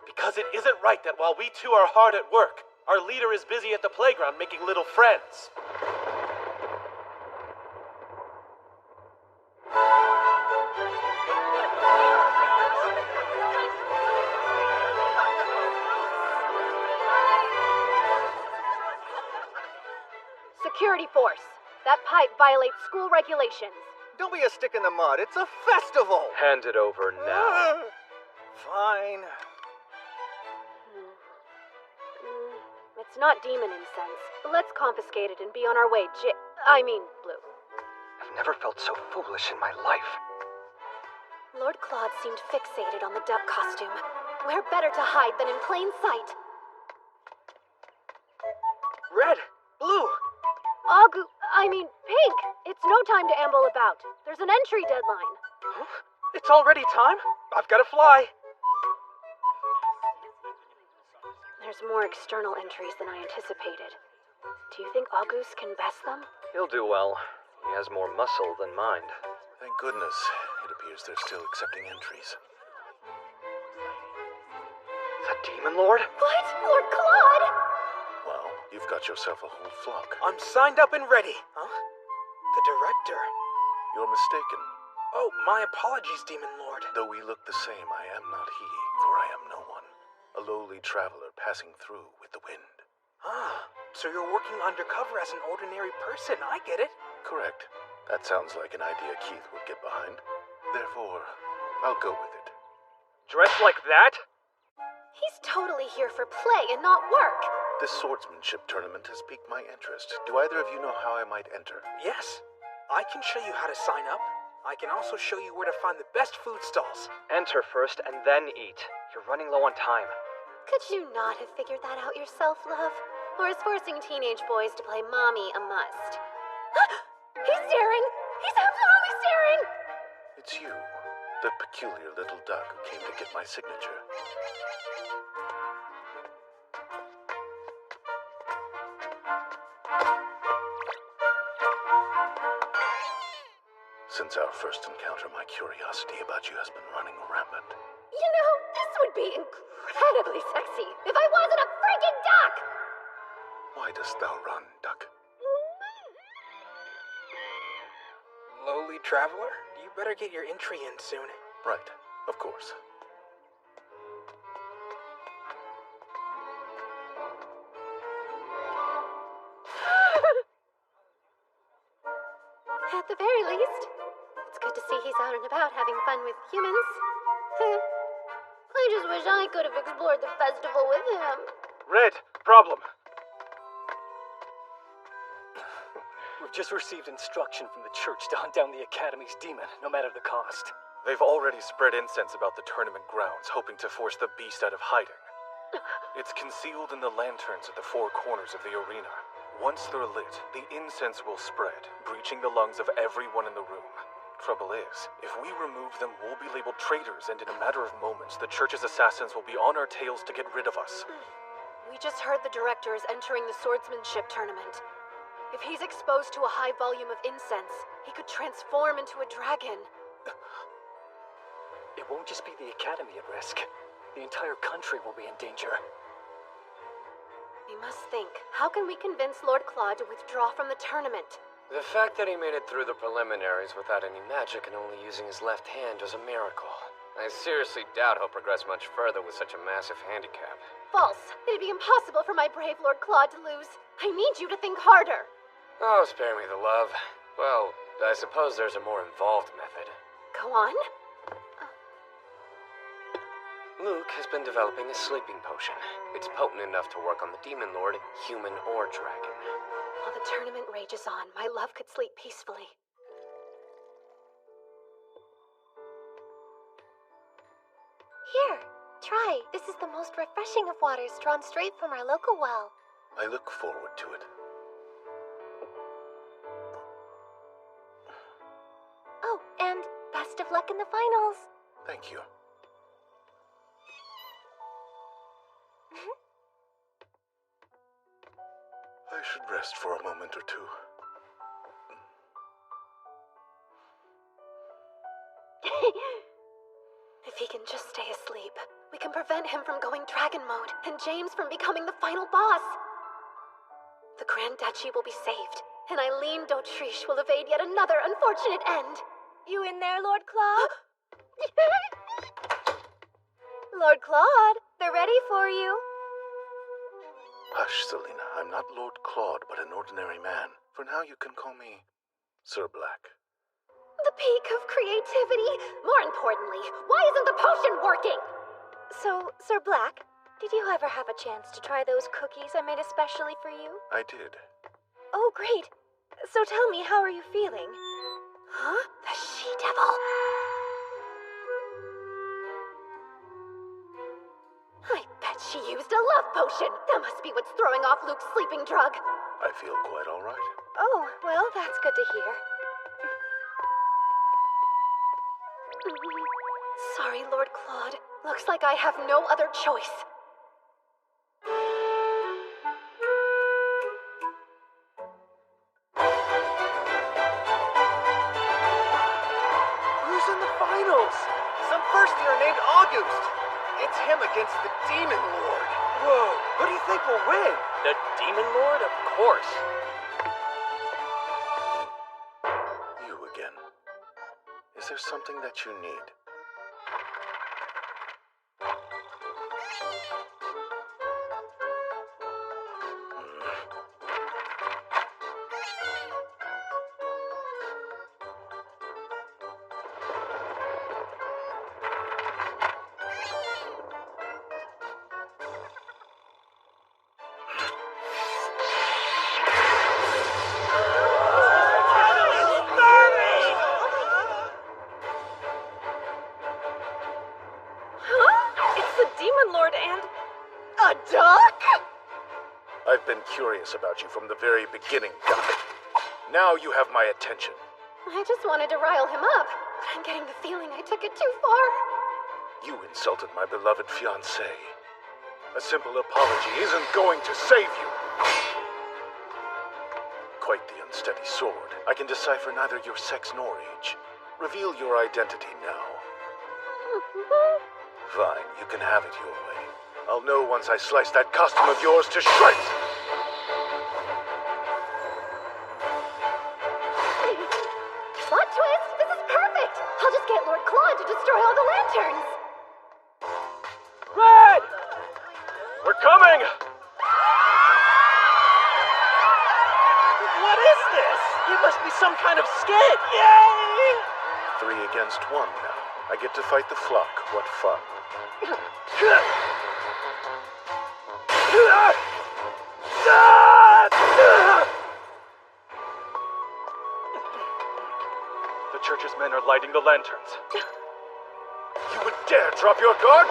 Because it isn't right that while we two are hard at work, our leader is busy at the playground making little friends. Security force. That pipe violates school regulations. Don't be a stick in the mud. It's a festival. Hand it over now. Fine. It's not demon incense. Let's confiscate it and be on our way, Blue. I've never felt so foolish in my life. Lord Claude seemed fixated on the duck costume. Where better to hide than in plain sight? Red! Blue! Pink, it's no time to amble about. There's an entry deadline. Huh? It's already time? I've got to fly. There's more external entries than I anticipated. Do you think August can best them? He'll do well. He has more muscle than mind. Thank goodness. It appears they're still accepting entries. The Demon Lord? What? Lord Claude? Well, you've got yourself a whole flock. I'm signed up and ready. Huh? The director. You're mistaken. Oh, my apologies, Demon Lord. Though we look the same, I am not he, for I am no one. A lowly traveler passing through with the wind. Ah, so you're working undercover as an ordinary person. I get it. Correct. That sounds like an idea Keith would get behind. Therefore, I'll go with it. Dressed like that? He's totally here for play and not work. This swordsmanship tournament has piqued my interest. Do either of you know how I might enter? Yes. I can show you how to sign up. I can also show you where to find the best food stalls. Enter first and then eat. You're running low on time. Could you not have figured that out yourself, love? Or is forcing teenage boys to play mommy a must? He's staring! He's absolutely staring! It's you, the peculiar little duck who came to get my signature. Since our first encounter, my curiosity about you has been running rampant. You know, this would be incredibly sexy if I wasn't a freaking duck! Why dost thou run, duck? Lowly traveler, you better get your entry in soon. Right, of course. At the very least, it's good to see he's out and about having fun with humans. I just wish I could have explored the festival with him. Red, problem. We've just received instruction from the church to hunt down the Academy's demon, no matter the cost. They've already spread incense about the tournament grounds, hoping to force the beast out of hiding. It's concealed in the lanterns at the four corners of the arena. Once they're lit, the incense will spread, breaching the lungs of everyone in the room. Trouble is, if we remove them, we'll be labeled traitors, and in a matter of moments, the church's assassins will be on our tails to get rid of us. We just heard the director is entering the swordsmanship tournament. If he's exposed to a high volume of incense, he could transform into a dragon. It won't just be the Academy at risk. The entire country will be in danger. We must think, how can we convince Lord Claude to withdraw from the tournament? The fact that he made it through the preliminaries without any magic and only using his left hand was a miracle. I seriously doubt he'll progress much further with such a massive handicap. False. It'd be impossible for my brave Lord Claude to lose. I need you to think harder. Oh, spare me the love. Well, I suppose there's a more involved method. Go on. Luke has been developing a sleeping potion. It's potent enough to work on the Demon Lord, human or dragon. While the tournament rages on, my love could sleep peacefully. Here, try. This is the most refreshing of waters drawn straight from our local well. I look forward to it. Oh, and best of luck in the finals. Thank you. I should rest for a moment or two. If he can just stay asleep, we can prevent him from going dragon mode and James from becoming the final boss. The Grand Duchy will be saved, and Eileen d'Autriche will evade yet another unfortunate end. You in there, Lord Claude? Lord Claude, they're ready for you. Hush, Selena. I'm not Lord Claude, but an ordinary man. For now, you can call me Sir Black. The peak of creativity. More importantly, why isn't the potion working? So, Sir Black, did you ever have a chance to try those cookies I made especially for you? I did. Oh, great. So tell me, how are you feeling? Huh? The she-devil. I bet She used a love potion. That must be what's throwing off Luke's sleeping drug. I feel quite all right. Oh, well, that's good to hear. Sorry, Lord Claude. Looks like I have no other choice. Who's in the finals? Some first year named August. It's him against the Demon Lord. Whoa, who do you think will win? The Demon Lord? Of course. You again. Is there something that you need? I've been curious about you from the very beginning, Doc. Now you have my attention. I just wanted to rile him up, but I'm getting the feeling I took it too far. You insulted my beloved fiancée. A simple apology isn't going to save you. Quite the unsteady sword. I can decipher neither your sex nor age. Reveal your identity now. Fine, you can have it your way. I'll know once I slice that costume of yours to shreds! Plot twist! This is perfect! I'll just get Lord Claude to destroy all the lanterns! Red! We're coming! What is this? It must be some kind of skit! Yay! 3 against 1 now. I get to fight the flock. What fun. The church's men are lighting the lanterns. You would dare drop your guard?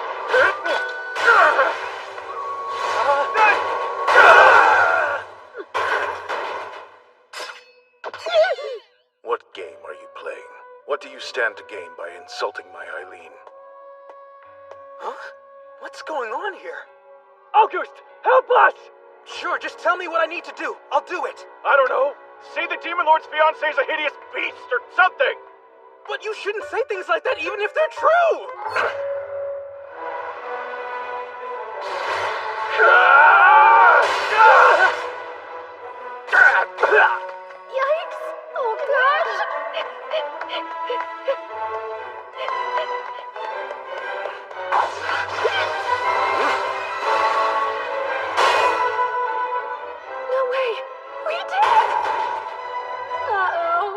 What game are you playing? What do you stand to gain by insulting my Eileen? Huh? What's going on here? August, help us! Sure, just tell me what I need to do. I'll do it. I don't know. Say the Demon Lord's fiancé is a hideous beast or something! But you shouldn't say things like that even if they're true! Yikes! Oh gosh! No way! We did! Uh-oh.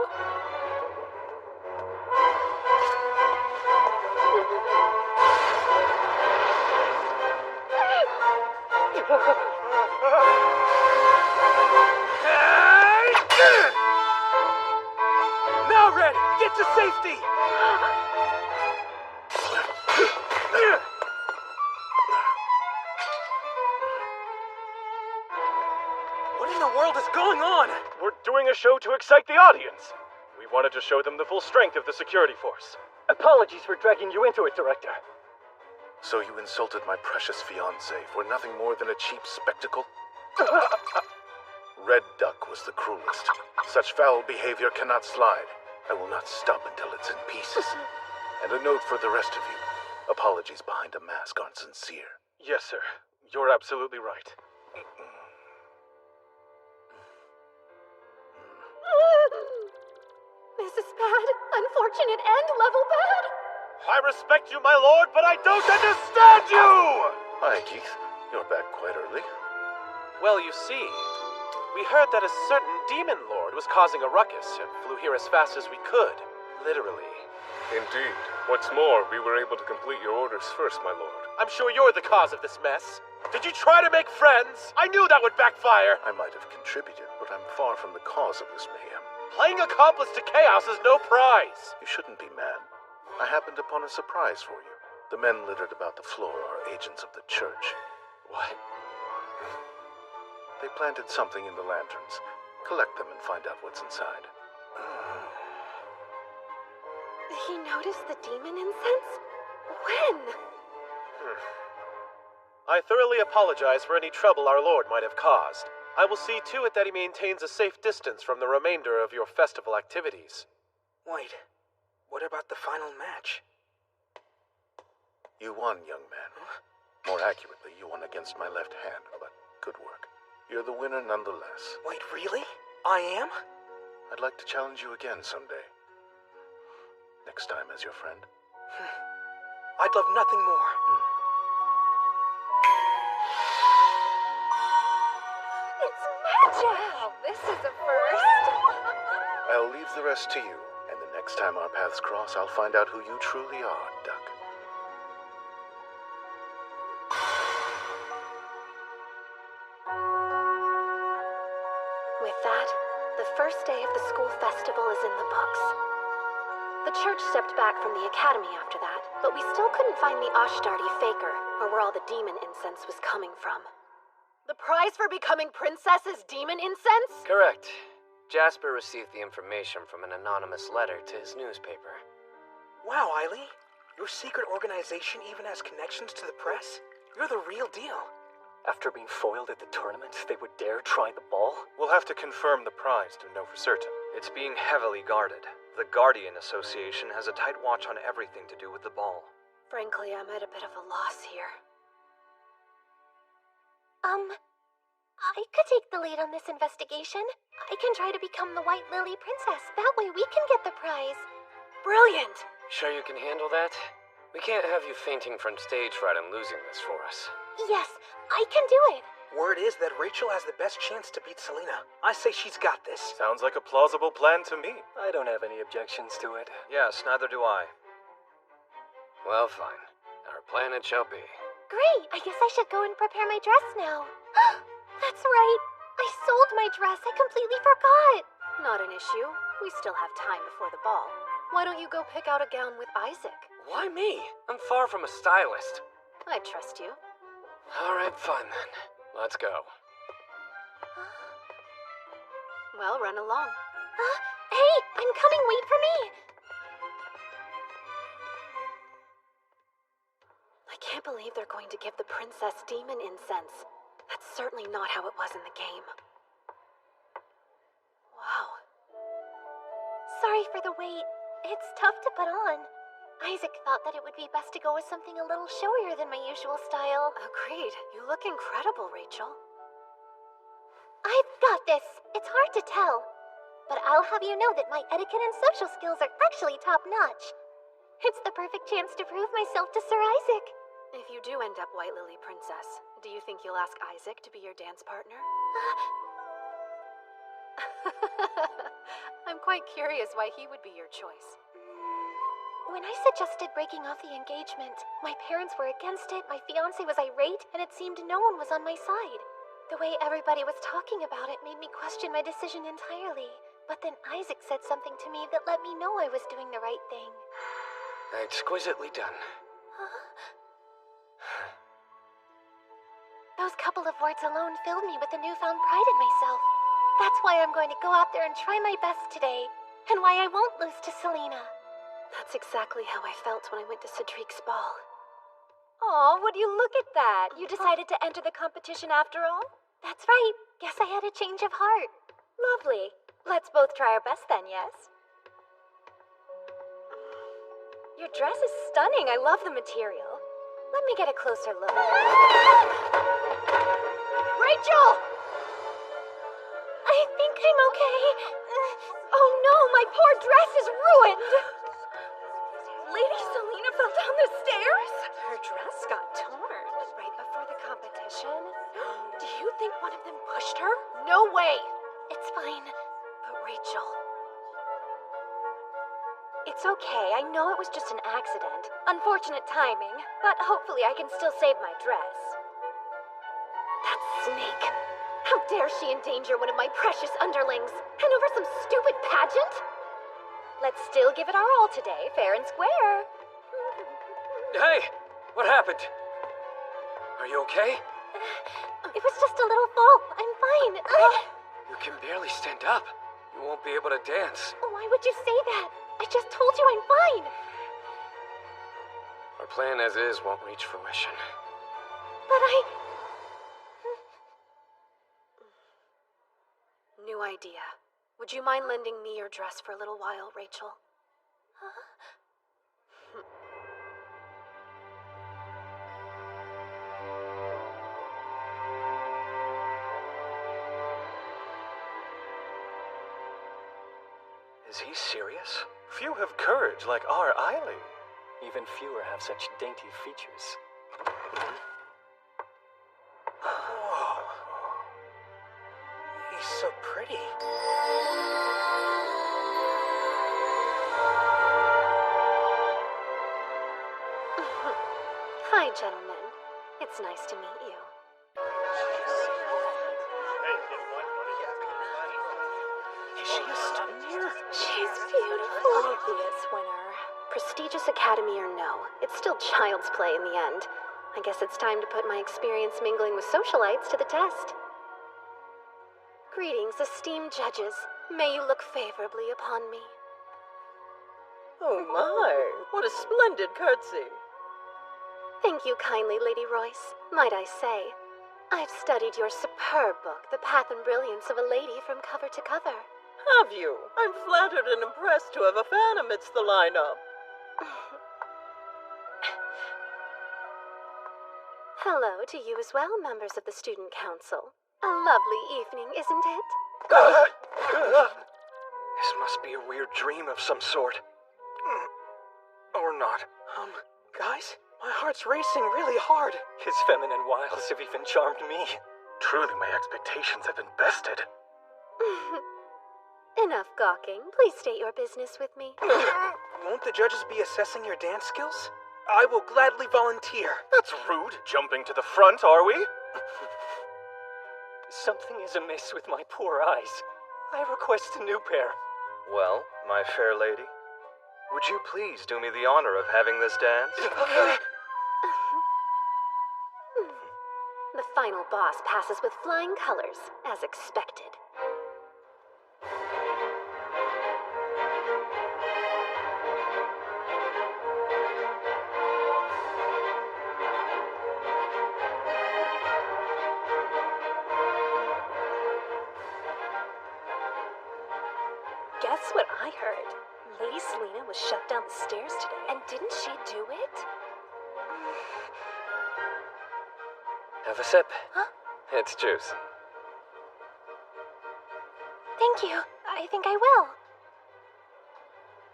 Now, Red, get to safety! What in the world is going on? We're doing a show to excite the audience. We wanted to show them the full strength of the security force. Apologies for dragging you into it, Director. So you insulted my precious fiancé for nothing more than a cheap spectacle? Red Duck was the cruelest. Such foul behavior cannot slide. I will not stop until it's in pieces. And a note for the rest of you. Apologies behind a mask aren't sincere. Yes, sir. You're absolutely right. This is bad. Unfortunate and level bad. I respect you, my lord, but I don't understand you! Hi, Keith. You're back quite early. Well, you see, we heard that a certain demon lord was causing a ruckus and flew here as fast as we could. Literally. Indeed. What's more, we were able to complete your orders first, my lord. I'm sure you're the cause of this mess. Did you try to make friends? I knew that would backfire. I might have contributed, but I'm far from the cause of this mayhem. Playing accomplice to chaos is no prize. You shouldn't be mad. I happened upon a surprise for you. The men littered about the floor are agents of the church. What? They planted something in the lanterns. Collect them and find out what's inside. He noticed the demon incense? When? I thoroughly apologize for any trouble our Lord might have caused. I will see to it that he maintains a safe distance from the remainder of your festival activities. Wait, what about the final match? You won, young man. More accurately, you won against my left hand, but good work. You're the winner nonetheless. Wait, really? I am? I'd like to challenge you again someday. Next time as your friend. I'd love nothing more. It's magic! Wow, this is a first. I'll leave the rest to you, and the next time our paths cross, I'll find out who you truly are, Duck. With that, the first day of the school festival is in the books. The church stepped back from the academy after that, but we still couldn't find the Ashtardi faker, or where all the demon incense was coming from. The prize for becoming princess is demon incense? Correct. Jasper received the information from an anonymous letter to his newspaper. Wow, Eiley. Your secret organization even has connections to the press? You're the real deal. After being foiled at the tournament, they would dare try the ball? We'll have to confirm the prize to know for certain. It's being heavily guarded. The Guardian Association has a tight watch on everything to do with the ball. Frankly, I'm at a bit of a loss here. I could take the lead on this investigation. I can try to become the White Lily Princess. That way we can get the prize. Brilliant! Sure you can handle that? We can't have you fainting from stage fright and losing this for us. Yes, I can do it. Word is that Rachel has the best chance to beat Selena. I say she's got this. Sounds like a plausible plan to me. I don't have any objections to it. Yes, neither do I. Well, fine. Our plan it shall be. Great, I guess I should go and prepare my dress now. That's right. I sold my dress. I completely forgot. Not an issue. We still have time before the ball. Why don't you go pick out a gown with Isaac? Why me? I'm far from a stylist. I trust you. All right, fine then. Let's go. Well, run along. Hey, I'm coming. Wait for me. I can't believe they're going to give the princess demon incense. That's certainly not how it was in the game. Wow. Sorry for the wait. It's tough to put on. Isaac thought that it would be best to go with something a little showier than my usual style. Agreed. You look incredible, Rachel. I've got this. It's hard to tell. But I'll have you know that my etiquette and social skills are actually top-notch. It's the perfect chance to prove myself to Sir Isaac. If you do end up White Lily Princess, do you think you'll ask Isaac to be your dance partner? I'm quite curious why he would be your choice. When I suggested breaking off the engagement, my parents were against it, my fiancé was irate, and it seemed no one was on my side. The way everybody was talking about it made me question my decision entirely. But then Isaac said something to me that let me know I was doing the right thing. Exquisitely done. Those couple of words alone filled me with a newfound pride in myself. That's why I'm going to go out there and try my best today, and why I won't lose to Selena. That's exactly how I felt when I went to Cedric's ball. Aw, would you look at that? You decided to enter the competition after all? That's right. Guess I had a change of heart. Lovely. Let's both try our best then, yes? Your dress is stunning. I love the material. Let me get a closer look. Rachel! I think I'm okay. Oh no, my poor dress is ruined! Lady Selena fell down the stairs? Her dress got torn right before the competition. Do you think one of them pushed her? No way! It's fine. But Rachel... It's okay. I know it was just an accident. Unfortunate timing. But hopefully I can still save my dress. That snake! How dare she endanger one of my precious underlings? And over some stupid pageant? Let's still give it our all today, fair and square. Hey! What happened? Are you okay? It was just a little fall. I'm fine. You can barely stand up. You won't be able to dance. Why would you say that? I just told you I'm fine. Our plan as is won't reach fruition. But New idea. Would you mind lending me your dress for a little while, Rachel? Is he serious? Few have courage like our Eiley. Even fewer have such dainty features. Oh. He's so pretty. Hi, gentlemen. It's nice to meet you. Is she a student here? She's beautiful. Obvious winner. Prestigious academy or no, it's still child's play in the end. I guess it's time to put my experience mingling with socialites to the test. Greetings, esteemed judges. May you look favorably upon me. Oh my, what a splendid curtsy. Thank you kindly, Lady Royce. Might I say, I've studied your superb book, The Path and Brilliance of a Lady, from cover to cover. Have you? I'm flattered and impressed to have a fan amidst the lineup. Hello to you as well, members of the Student Council. A lovely evening, isn't it? This must be a weird dream of some sort. Or not. Guys, my heart's racing really hard. His feminine wiles have even charmed me. Truly, my expectations have been bested. Enough gawking. Please state your business with me. Won't the judges be assessing your dance skills? I will gladly volunteer. That's rude. Jumping to the front, are we? Something is amiss with my poor eyes. I request a new pair. Well, my fair lady, would you please do me the honor of having this dance? The final boss passes with flying colors, as expected. Guess what I heard? Lady Selena was shoved down the stairs today. And didn't she do it? Have a sip. Huh? It's juice. Thank you. I think I will.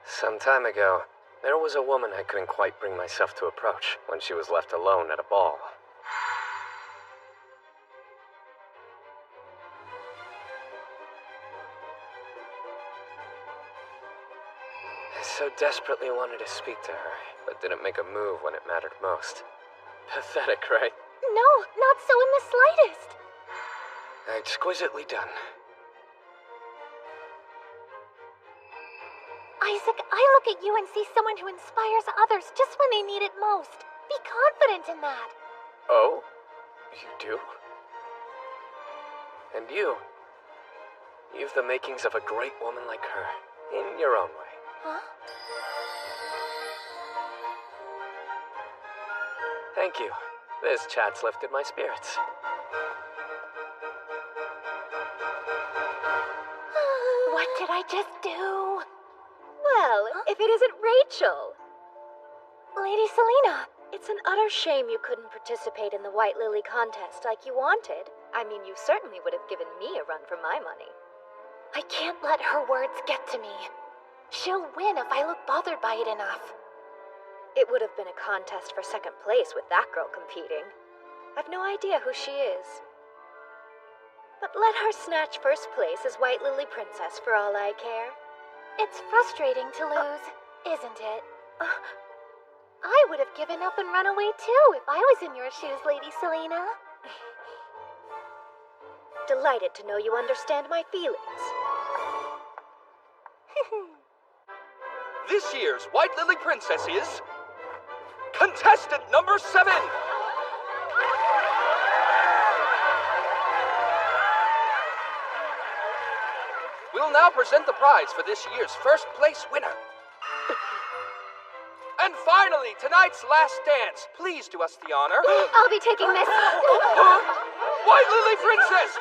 Some time ago, there was a woman I couldn't quite bring myself to approach when she was left alone at a ball. I so desperately wanted to speak to her, but didn't make a move when it mattered most. Pathetic, right? No, not so in the slightest. Exquisitely done. Isaac, I look at you and see someone who inspires others just when they need it most. Be confident in that. Oh? You do? And you? You've the makings of a great woman like her, in your own way. Huh? Thank you. This chat's lifted my spirits. What did I just do? Well, if it isn't Rachel. Lady Selena. It's an utter shame you couldn't participate in the White Lily contest like you wanted. I mean, you certainly would have given me a run for my money. I can't let her words get to me. She'll win if I look bothered by it enough. It would have been a contest for second place with that girl competing. I've no idea who she is. But let her snatch first place as White Lily Princess for all I care. It's frustrating to lose, isn't it? I would have given up and run away too if I was in your shoes, Lady Selena. Delighted to know you understand my feelings. This year's White Lily Princess is... contestant number 7! We'll now present the prize for this year's first place winner. And finally, tonight's last dance. Please do us the honor. I'll be taking this. White Lily Princess!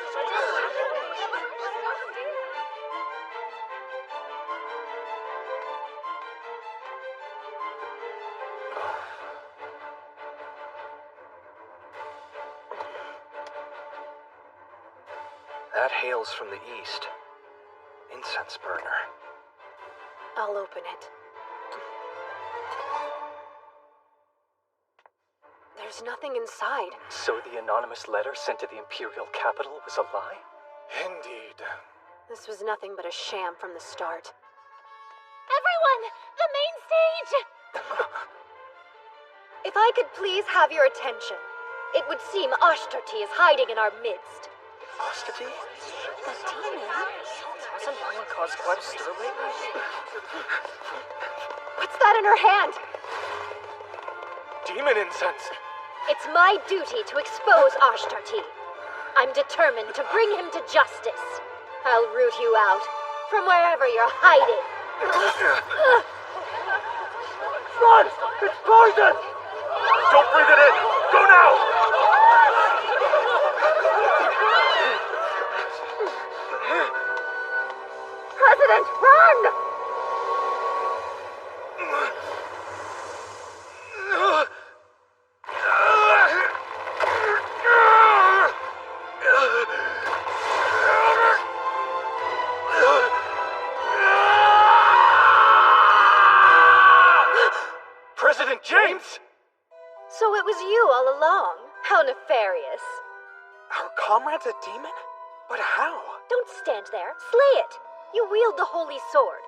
That hails from the east. Incense burner. I'll open it. There's nothing inside. So the anonymous letter sent to the Imperial capital was a lie? Indeed. This was nothing but a sham from the start. Everyone! The main stage! If I could please have your attention, it would seem Ashtarti is hiding in our midst. Ashtarti? The demon? Hasn't that one caused quite a stir lately? What's that in her hand? Demon incense! It's my duty to expose Ashtarti. I'm determined to bring him to justice. I'll root you out from wherever you're hiding. Run! It's poison! Don't breathe it in! Go now! President, run! President James! So it was you all along. How nefarious. Our comrade's a demon? But how? Don't stand there. Slay it. You wield the holy sword.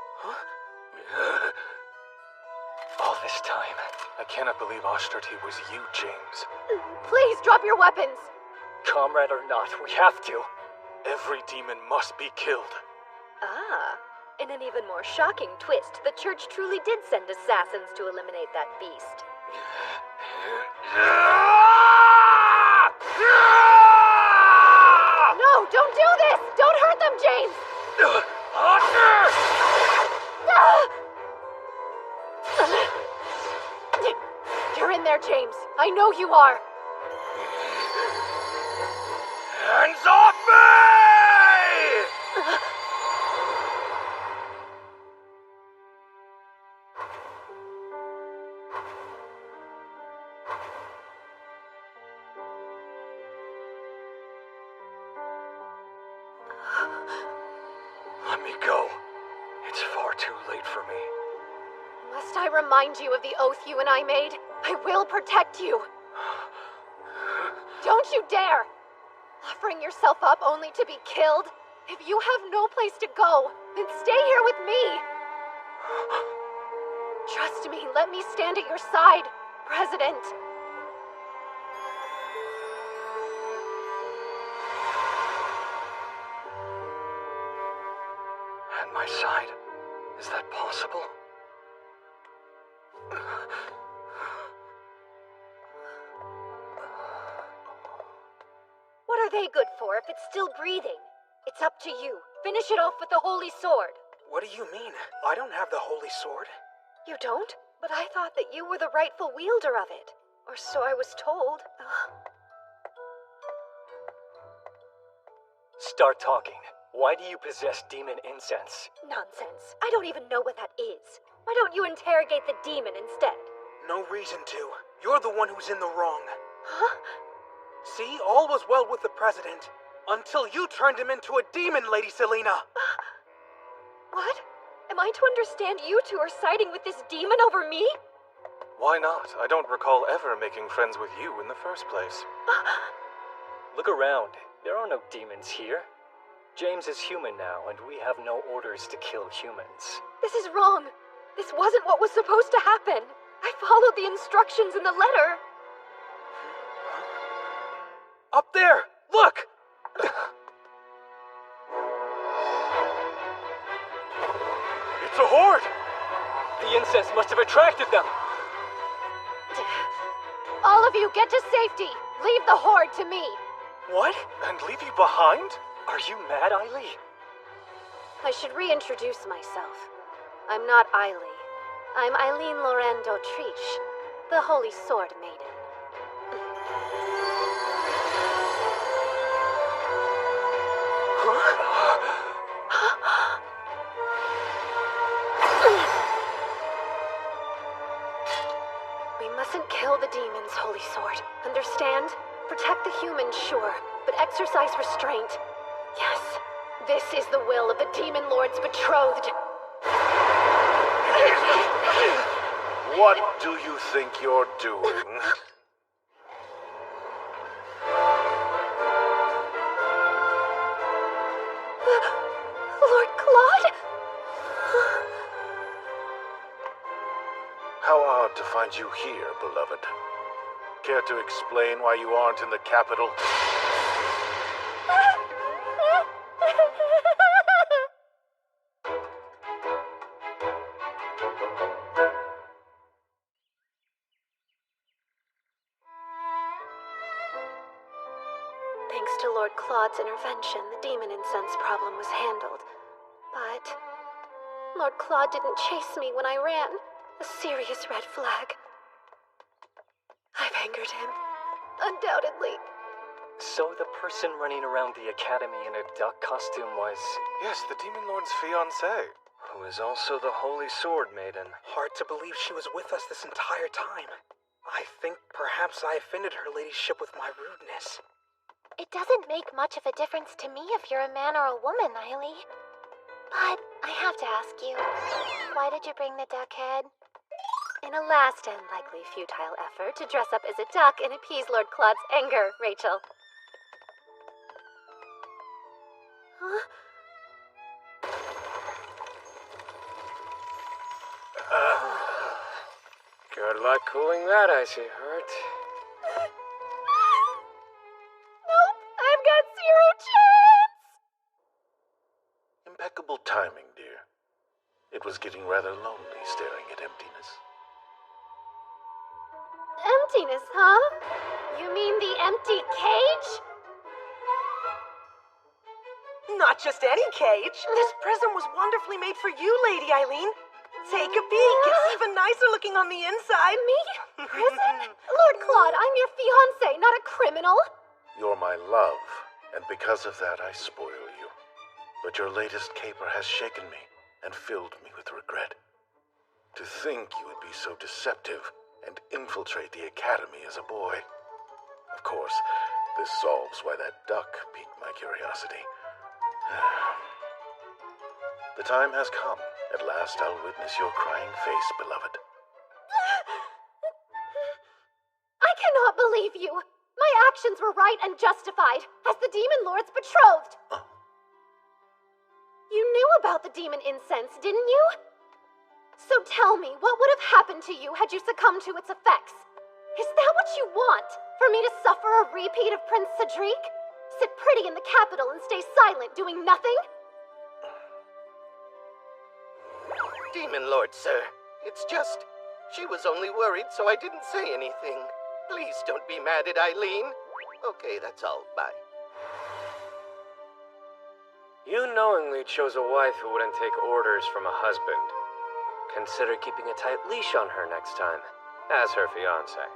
All this time, I cannot believe Ashtarti was you, James. Please drop your weapons. Comrade or not, we have to. Every demon must be killed. Ah. In an even more shocking twist, the church truly did send assassins to eliminate that beast. No, don't do this! Don't hurt them, James! You're in there, James. I know you are. Hands off me! Let me go. It's far too late for me. Must I remind you of the oath you and I made? I will protect you. Don't you dare! Offering yourself up only to be killed? If you have no place to go, then stay here with me. Trust me, let me stand at your side, President. At my side? Is that possible? What are they good for if it's still breathing? It's up to you. Finish it off with the holy sword. What do you mean? I don't have the holy sword. You don't? But I thought that you were the rightful wielder of it. Or so I was told. Start talking. Why do you possess demon incense? Nonsense. I don't even know what that is. Why don't you interrogate the demon instead? No reason to. You're the one who's in the wrong. Huh? See, all was well with the president. Until you turned him into a demon, Lady Selena. What? Am I to understand you two are siding with this demon over me? Why not? I don't recall ever making friends with you in the first place. Look around. There are no demons here. James is human now, and we have no orders to kill humans. This is wrong. This wasn't what was supposed to happen. I followed the instructions in the letter. Up there! Look! It's a horde! The incense must have attracted them! All of you, get to safety! Leave the horde to me! What? And leave you behind? Are you mad, Eiley? I should reintroduce myself. I'm not Eiley. I'm Eileen Lorraine d'Autriche, the Holy Sword Maiden. We mustn't kill the demons, Holy Sword. Understand? Protect the humans, sure, but exercise restraint. Yes, this is the will of the Demon Lord's betrothed. What do you think you're doing? Lord Claude? How odd to find you here, beloved. Care to explain why you aren't in the capital? Thanks to Lord Claude's intervention, the demon incense problem was handled. But Lord Claude didn't chase me when I ran. A serious red flag. I've angered him. Undoubtedly. So the person running around the academy in a duck costume was... Yes, the Demon Lord's fiancée. Who is also the Holy Sword Maiden. Hard to believe she was with us this entire time. I think perhaps I offended her ladyship with my rudeness. It doesn't make much of a difference to me if you're a man or a woman, Eiley. But I have to ask you, why did you bring the duck head? In a last and likely futile effort to dress up as a duck and appease Lord Claude's anger, Rachel. Huh? Good luck cooling that icy heart. Nope, I've got zero chance! Impeccable timing, dear. It was getting rather lonely staring at emptiness. Emptiness, huh? You mean the empty cage? Not just any cage. This present was wonderfully made for you, Lady Eileen. Take a peek. It's even nicer looking on the inside. Me? Prison? Lord Claude, I'm your fiancé, not a criminal. You're my love, and because of that I spoil you. But your latest caper has shaken me and filled me with regret. To think you would be so deceptive and infiltrate the academy as a boy. Of course, this solves why that duck piqued my curiosity. The time has come. At last I'll witness your crying face, beloved. I cannot believe you. My actions were right and justified, as the Demon Lord's betrothed. You knew about the demon incense, didn't you? So tell me, what would have happened to you had you succumbed to its effects? Is that what you want? For me to suffer a repeat of Prince Cedric? Sit pretty in the capital and stay silent, doing nothing? Demon Lord, sir. It's just... she was only worried, so I didn't say anything. Please don't be mad at Eileen. Okay, that's all. Bye. You knowingly chose a wife who wouldn't take orders from a husband. Consider keeping a tight leash on her next time, as her fiancé.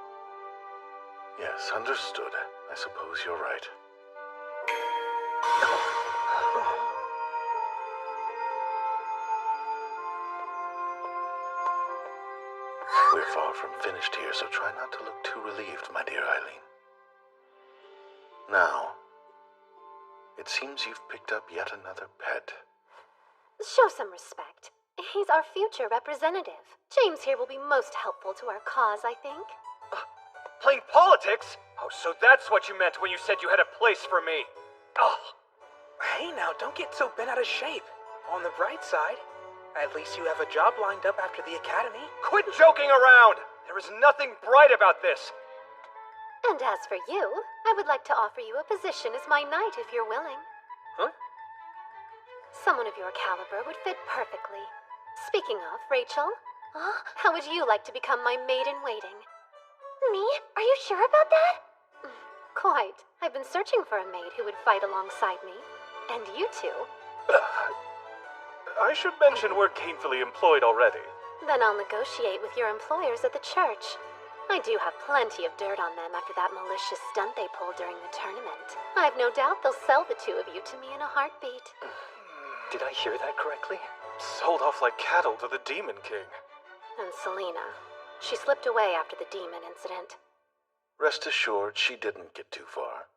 Yes, understood. I suppose you're right. We're far from finished here, so try not to look too relieved, my dear Eileen. Now, it seems you've picked up yet another pet. Show some respect. He's our future representative. James here will be most helpful to our cause, I think. Playing politics? Oh, so that's what you meant when you said you had a place for me. Oh. Hey now, don't get so bent out of shape. On the bright side, at least you have a job lined up after the academy. Quit joking around! There is nothing bright about this. And as for you, I would like to offer you a position as my knight if you're willing. Huh? Someone of your caliber would fit perfectly. Speaking of, Rachel, how would you like to become my maid-in-waiting? Me? Are you sure about that? Quite. I've been searching for a maid who would fight alongside me. And you two. I should mention we're gainfully employed already. Then I'll negotiate with your employers at the church. I do have plenty of dirt on them after that malicious stunt they pulled during the tournament. I've no doubt they'll sell the two of you to me in a heartbeat. Did I hear that correctly? Sold off like cattle to the Demon King. And Selena. She slipped away after the demon incident. Rest assured, she didn't get too far.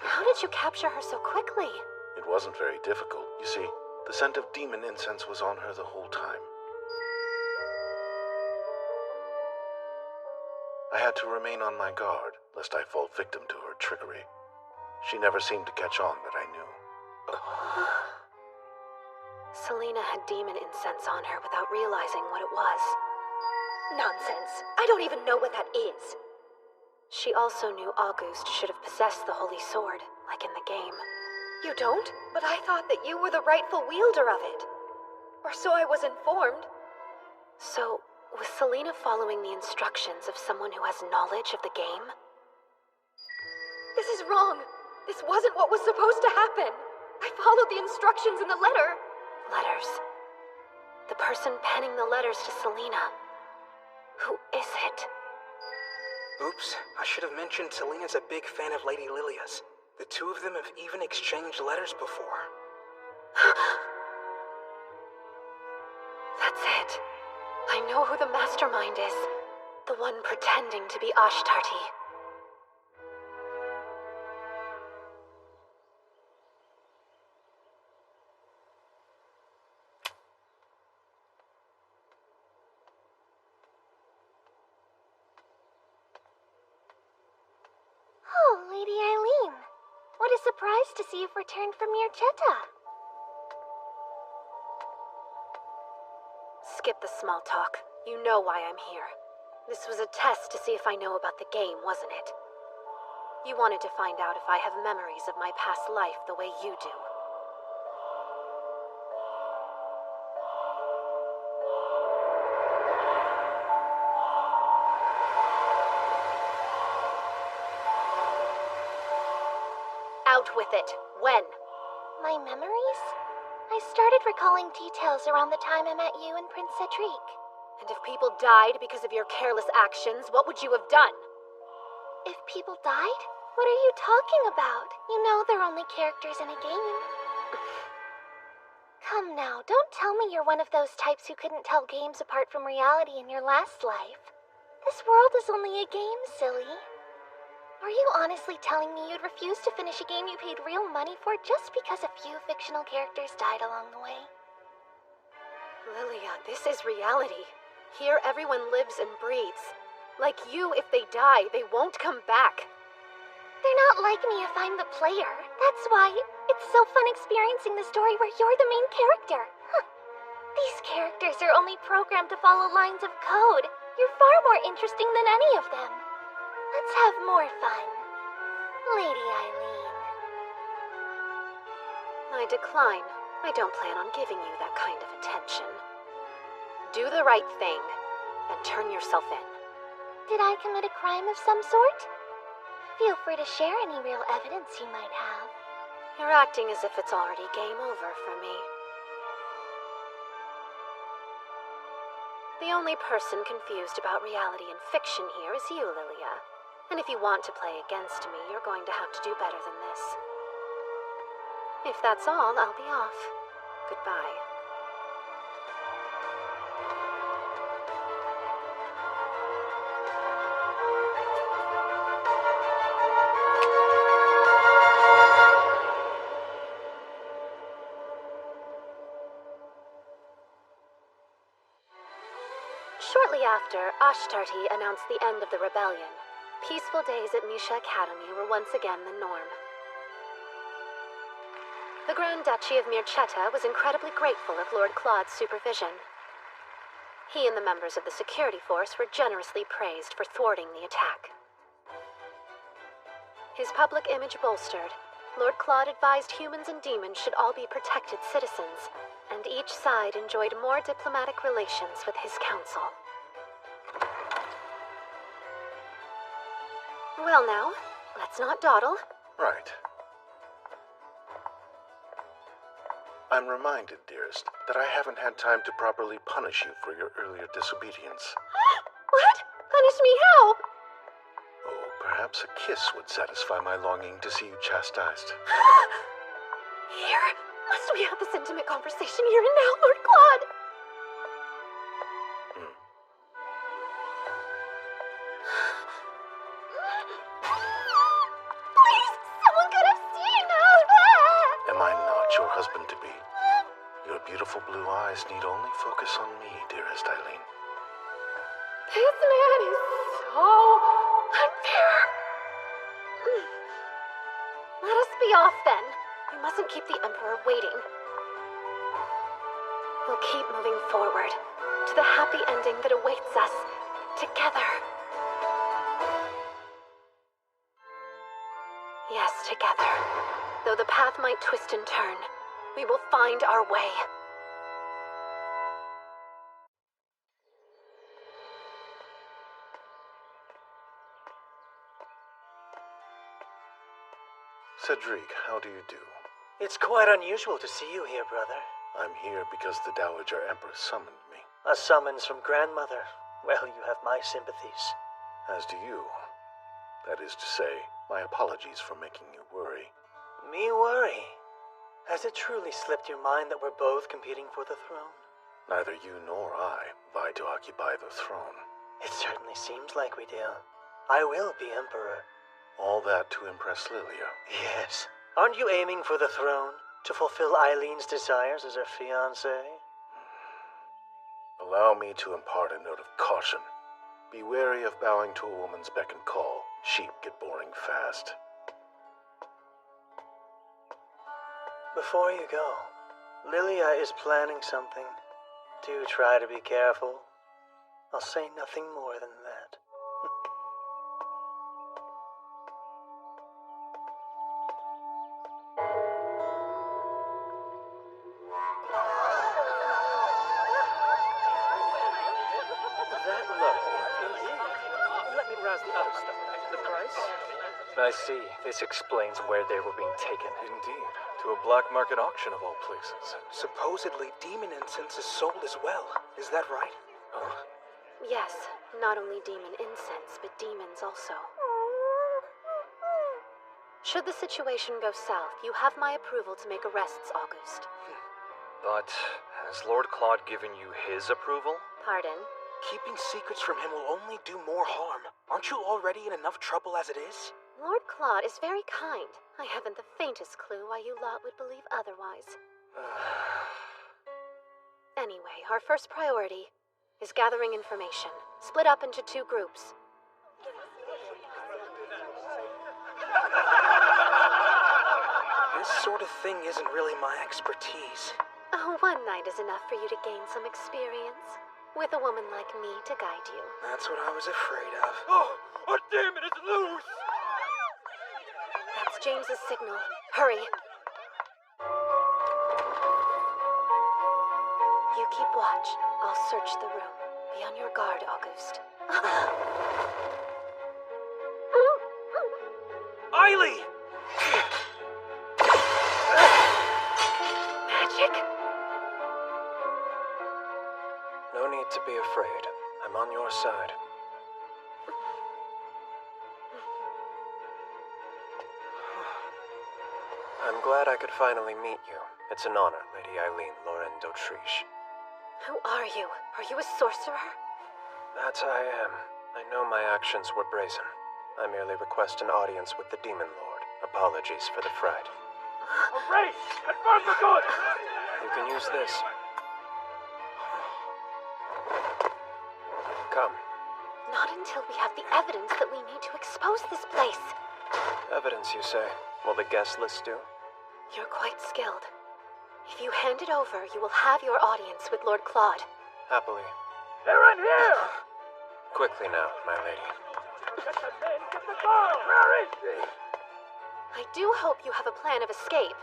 How did you capture her so quickly? It wasn't very difficult. You see, the scent of demon incense was on her the whole time. I had to remain on my guard, lest I fall victim to her trickery. She never seemed to catch on that I knew. Selena had demon incense on her without realizing what it was. Nonsense. I don't even know what that is. She also knew August should have possessed the Holy Sword, like in the game. You don't? But I thought that you were the rightful wielder of it. Or so I was informed. So, was Selena following the instructions of someone who has knowledge of the game? This is wrong. This wasn't what was supposed to happen. I followed the instructions in the letter. Letters. The person penning the letters to Selena. Who is it? Oops, I should have mentioned Selena's a big fan of Lady Lilia's. The two of them have even exchanged letters before. That's it. I know who the mastermind is. The one pretending to be Ashtarti. Oh, Lady Eileen. What a surprise to see you've returned from Mirchetta. Skip the small talk. You know why I'm here. This was a test to see if I know about the game, wasn't it? You wanted to find out if I have memories of my past life the way you do. Out with it. When? My memories? I started recalling details around the time I met you and Prince Cedric. And if people died because of your careless actions, what would you have done? If people died? What are you talking about? You know they're only characters in a game. Come now, don't tell me you're one of those types who couldn't tell games apart from reality in your last life. This world is only a game, silly. Are you honestly telling me you'd refuse to finish a game you paid real money for just because a few fictional characters died along the way? Lilia, this is reality. Here everyone lives and breathes. Like you, if they die, they won't come back. They're not like me if I'm the player. That's why it's so fun experiencing the story where you're the main character. Huh. These characters are only programmed to follow lines of code. You're far more interesting than any of them. Let's have more fun. Lady Eileen. I decline. I don't plan on giving you that kind of attention. Do the right thing, and turn yourself in. Did I commit a crime of some sort? Feel free to share any real evidence you might have. You're acting as if it's already game over for me. The only person confused about reality and fiction here is you, Lilia. And if you want to play against me, you're going to have to do better than this. If that's all, I'll be off. Goodbye. Shortly after, Ashtarti announced the end of the rebellion. Peaceful days at Misha Academy were once again the norm. The Grand Duchy of Mirchetta was incredibly grateful of Lord Claude's supervision. He and the members of the security force were generously praised for thwarting the attack. His public image bolstered, Lord Claude advised humans and demons should all be protected citizens, and each side enjoyed more diplomatic relations with his council. Well now, let's not dawdle. Right. I'm reminded, dearest, that I haven't had time to properly punish you for your earlier disobedience. What? Punish me how? Oh, perhaps a kiss would satisfy my longing to see you chastised. Here? Must we have this intimate conversation here and now, Lord Claude? Please, someone could have seen us! Am I not your husband-to-be? Your beautiful blue eyes need only focus on me, dearest Eileen. This man is so unfair. Let us be off then. We mustn't keep the Emperor waiting. We'll keep moving forward to the happy ending that awaits us together. Yes, together. Though the path might twist and turn, we will find our way. Cedric, how do you do? It's quite unusual to see you here, brother. I'm here because the Dowager Empress summoned me. A summons from grandmother. Well, you have my sympathies. As do you. That is to say, my apologies for making you worry. Me worry? Has it truly slipped your mind that we're both competing for the throne? Neither you nor I vie to occupy the throne. It certainly seems like we do. I will be Emperor. All that to impress Lilia. Yes. Aren't you aiming for the throne? To fulfill Eileen's desires as her fiancé? Allow me to impart a note of caution. Be wary of bowing to a woman's beck and call. Sheep get boring fast. Before you go, Lilia is planning something. Do try to be careful. I'll say nothing more than that. That low, indeed. Let me browse the other stuff. The price? I see. This explains where they were being taken. Indeed. To a black market auction of all places. Supposedly, demon incense is sold as well. Is that right? Yes, not only demon incense, but demons also. Should the situation go south, you have my approval to make arrests, August. But has Lord Claude given you his approval? Pardon? Keeping secrets from him will only do more harm. Aren't you already in enough trouble as it is? Lord Claude is very kind. I haven't the faintest clue why you lot would believe otherwise. Anyway, our first priority is gathering information. Split up into 2 groups. This sort of thing isn't really my expertise. Oh, one night is enough for you to gain some experience. With a woman like me to guide you. That's what I was afraid of. Oh, damn it, it's loose! That's James's signal. Hurry. You keep watch. I'll search the room. Be on your guard, August. Eiley! Magic? No need to be afraid. I'm on your side. I'm glad I could finally meet you. It's an honor, Lady Eileen Lauren d'Autriche. Who are you? Are you a sorcerer? That I am. I know my actions were brazen. I merely request an audience with the Demon Lord. Apologies for the fright. Hooray! Confirm the goods! You can use this. Come. Not until we have the evidence that we need to expose this place. Evidence, you say? Will the guest list do? You're quite skilled. If you hand it over, you will have your audience with Lord Claude. Happily. They're in here! Quickly now, my lady. Get the men, get the girl! Where is she? I do hope you have a plan of escape.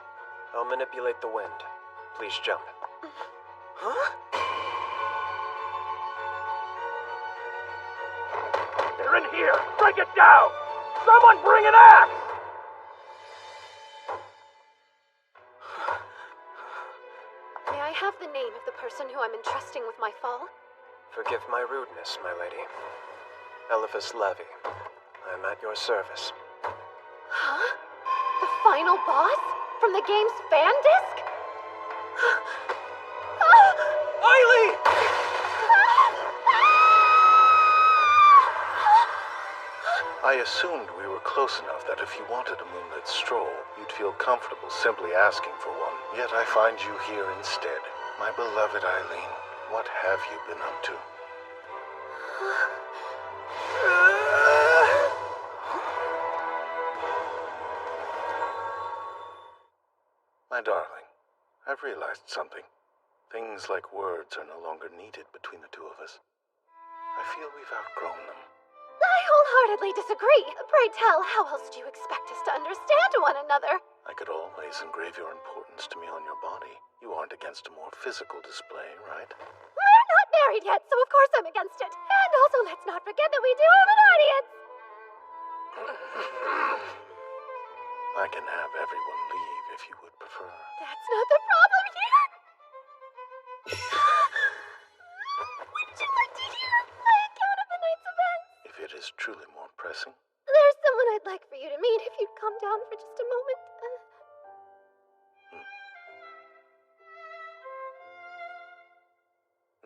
I'll manipulate the wind. Please jump. Huh? They're in here! Break it down! Someone bring an axe! I have the name of the person who I'm entrusting with my fall? Forgive my rudeness, my lady. Eliphas Levy. I am at your service. Huh? The final boss? From the game's fan disc? Eileen! I assumed we were close enough that if you wanted a moonlit stroll, you'd feel comfortable simply asking for one. Yet I find you here instead. My beloved Eileen, what have you been up to? My darling, I've realized something. Things like words are no longer needed between the two of us. I feel we've outgrown them. I wholeheartedly disagree. Pray tell, how else do you expect us to understand one another? I could always engrave your importance to me on your body. You aren't against a more physical display, right? We're not married yet, so of course I'm against it. And also, let's not forget that we do have an audience. I can have everyone leave if you would prefer. That's not the problem here. Would you like to hear my account of the night's events? If it is truly more pressing. There's someone I'd like for you to meet if you'd calm down for just a moment.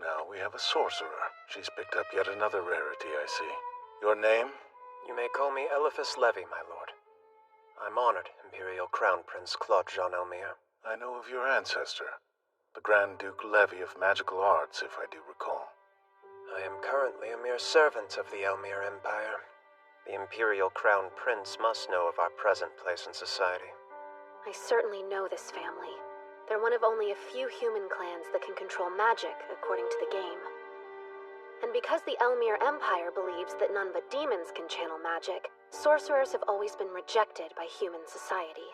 Now we have a sorcerer. She's picked up yet another rarity, I see. Your name? You may call me Eliphas Levy, my lord. I'm honored, Imperial Crown Prince Claude Jean Elmire. I know of your ancestor, the Grand Duke Levy of Magical Arts, if I do recall. I am currently a mere servant of the Elmire Empire. The Imperial Crown Prince must know of our present place in society. I certainly know this family. They're one of only a few human clans that can control magic, according to the game. And because the Elmire Empire believes that none but demons can channel magic, sorcerers have always been rejected by human society.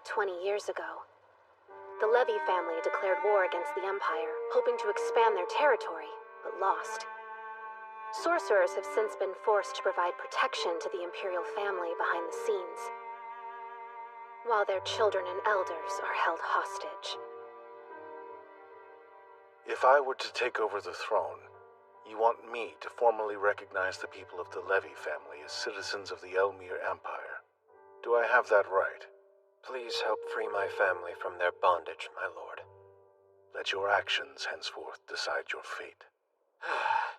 20 years ago, the Levy family declared war against the Empire, hoping to expand their territory, but lost. Sorcerers have since been forced to provide protection to the Imperial family behind the scenes, while their children and elders are held hostage. If I were to take over the throne, you want me to formally recognize the people of the Levy family as citizens of the Elmire Empire. Do I have that right? Please help free my family from their bondage, my lord. Let your actions henceforth decide your fate.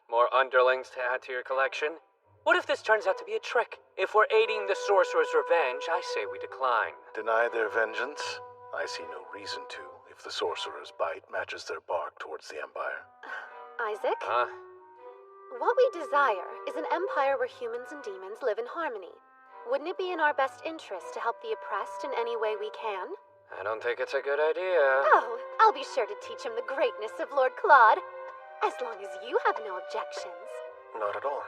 More underlings to add to your collection? What if this turns out to be a trick? If we're aiding the sorcerer's revenge, I say we decline. Deny their vengeance? I see no reason to, if the sorcerer's bite matches their bark towards the Empire. Isaac? Huh? What we desire is an empire where humans and demons live in harmony. Wouldn't it be in our best interest to help the oppressed in any way we can? I don't think it's a good idea. Oh, I'll be sure to teach him the greatness of Lord Claude. As long as you have no objections. Not at all.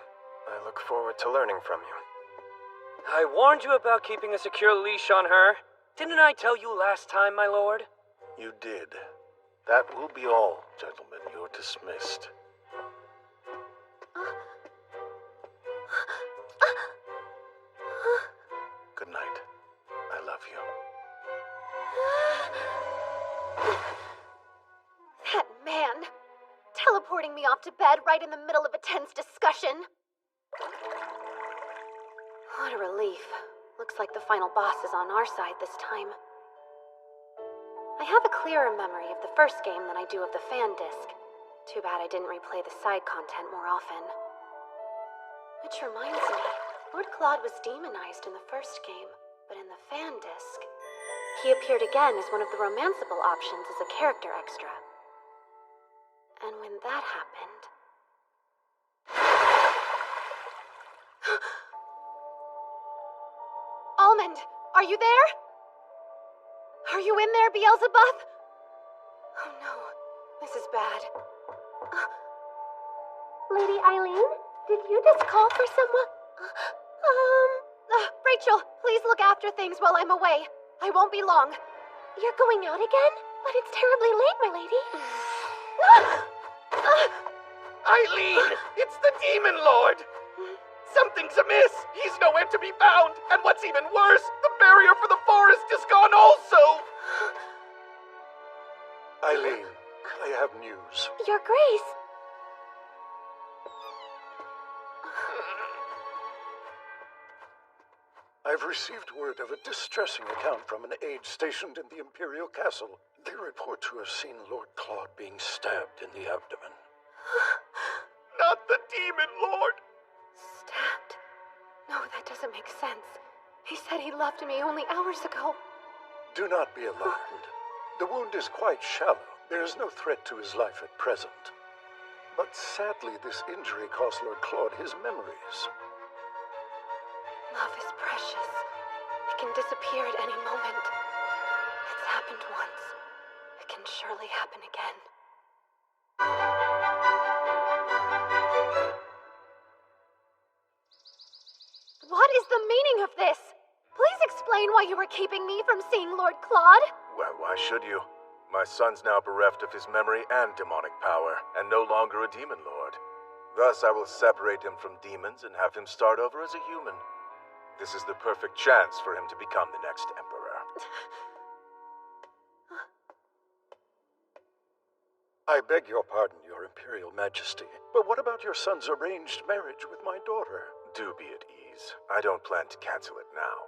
I look forward to learning from you. I warned you about keeping a secure leash on her. Didn't I tell you last time, my lord? You did. That will be all, gentlemen. You're dismissed. Good night. I love you. That man! Teleporting me off to bed right in the middle of a tense discussion. What a relief. Looks like the final boss is on our side this time. I have a clearer memory of the first game than I do of the fan disc. Too bad I didn't replay the side content more often. Which reminds me, Lord Claude was demonized in the first game, but in the fan disc, he appeared again as one of the romanceable options as a character extra. And when that happened... Almond, are you there? Are you in there, Beelzebub? Oh no, this is bad. Lady Eileen, did you just call for someone? Rachel, please look after things while I'm away. I won't be long. You're going out again? But it's terribly late, my lady. Eileen, it's the Demon Lord! Something's amiss! He's nowhere to be found! And what's even worse, the barrier for the forest is gone also! Eileen, I have news. Your Grace. I've received word of a distressing account from an aide stationed in the Imperial Castle. They report to have seen Lord Claude being stabbed in the abdomen. Not the Demon Lord! Stabbed? No, that doesn't make sense. He said he loved me only hours ago. Do not be alarmed. The wound is quite shallow. There is no threat to his life at present. But sadly, this injury cost Lord Claude his memories. Love is precious. It can disappear at any moment. It's happened once. It can surely happen again. What is the meaning of this? Please explain why you were keeping me from seeing Lord Claude. Well, why should you? My son's now bereft of his memory and demonic power, and no longer a demon lord. Thus, I will separate him from demons and have him start over as a human. This is the perfect chance for him to become the next emperor. I beg your pardon, your Imperial Majesty, but what about your son's arranged marriage with my daughter? Do be at ease. I don't plan to cancel it now.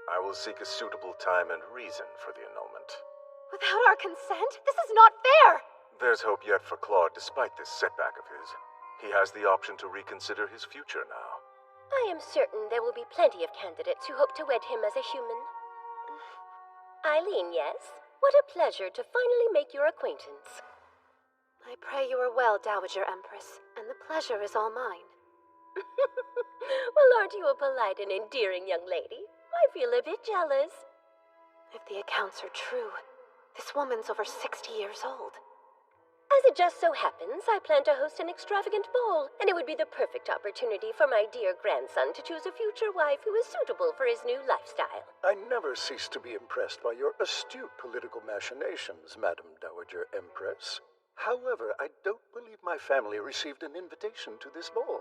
I will seek a suitable time and reason for the annulment. Without our consent? This is not fair! There's hope yet for Claude, despite this setback of his. He has the option to reconsider his future now. I am certain there will be plenty of candidates who hope to wed him as a human. Eileen, yes? What a pleasure to finally make your acquaintance. I pray you are well, Dowager Empress, and the pleasure is all mine. Well, aren't you a polite and endearing young lady? I feel a bit jealous. If the accounts are true, this woman's over 60 years old. As it just so happens, I plan to host an extravagant ball, and it would be the perfect opportunity for my dear grandson to choose a future wife who is suitable for his new lifestyle. I never cease to be impressed by your astute political machinations, Madam Dowager Empress. However, I don't believe my family received an invitation to this ball.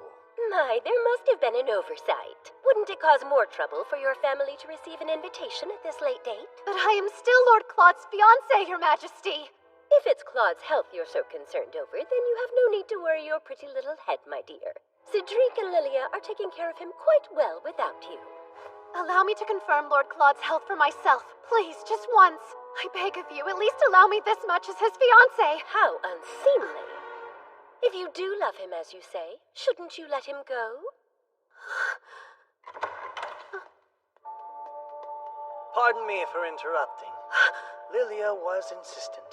My, there must have been an oversight. Wouldn't it cause more trouble for your family to receive an invitation at this late date? But I am still Lord Claude's fiancée, Your Majesty! If it's Claude's health you're so concerned over, then you have no need to worry your pretty little head, my dear. Cedric and Lilia are taking care of him quite well without you. Allow me to confirm Lord Claude's health for myself. Please, just once. I beg of you, at least allow me this much as his fiancée. How unseemly. If you do love him, as you say, shouldn't you let him go? Pardon me for interrupting. Lilia was insistent.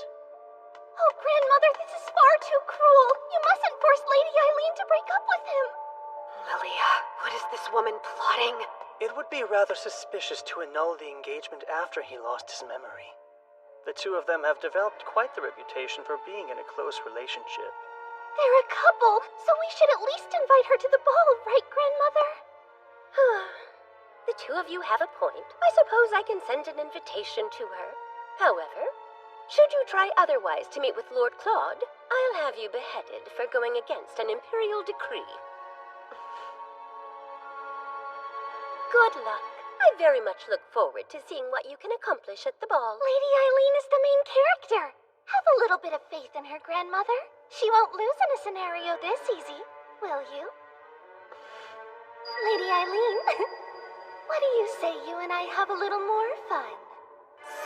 Oh, Grandmother, this is far too cruel. You mustn't force Lady Eileen to break up with him. Lilia, what is this woman plotting? It would be rather suspicious to annul the engagement after he lost his memory. The two of them have developed quite the reputation for being in a close relationship. They're a couple, so we should at least invite her to the ball, right, Grandmother? The two of you have a point. I suppose I can send an invitation to her. However, should you try otherwise to meet with Lord Claude, I'll have you beheaded for going against an imperial decree. Good luck. I very much look forward to seeing what you can accomplish at the ball. Lady Eileen is the main character. Have a little bit of faith in her, Grandmother. She won't lose in a scenario this easy, will you? Lady Eileen, what do you say you and I have a little more fun?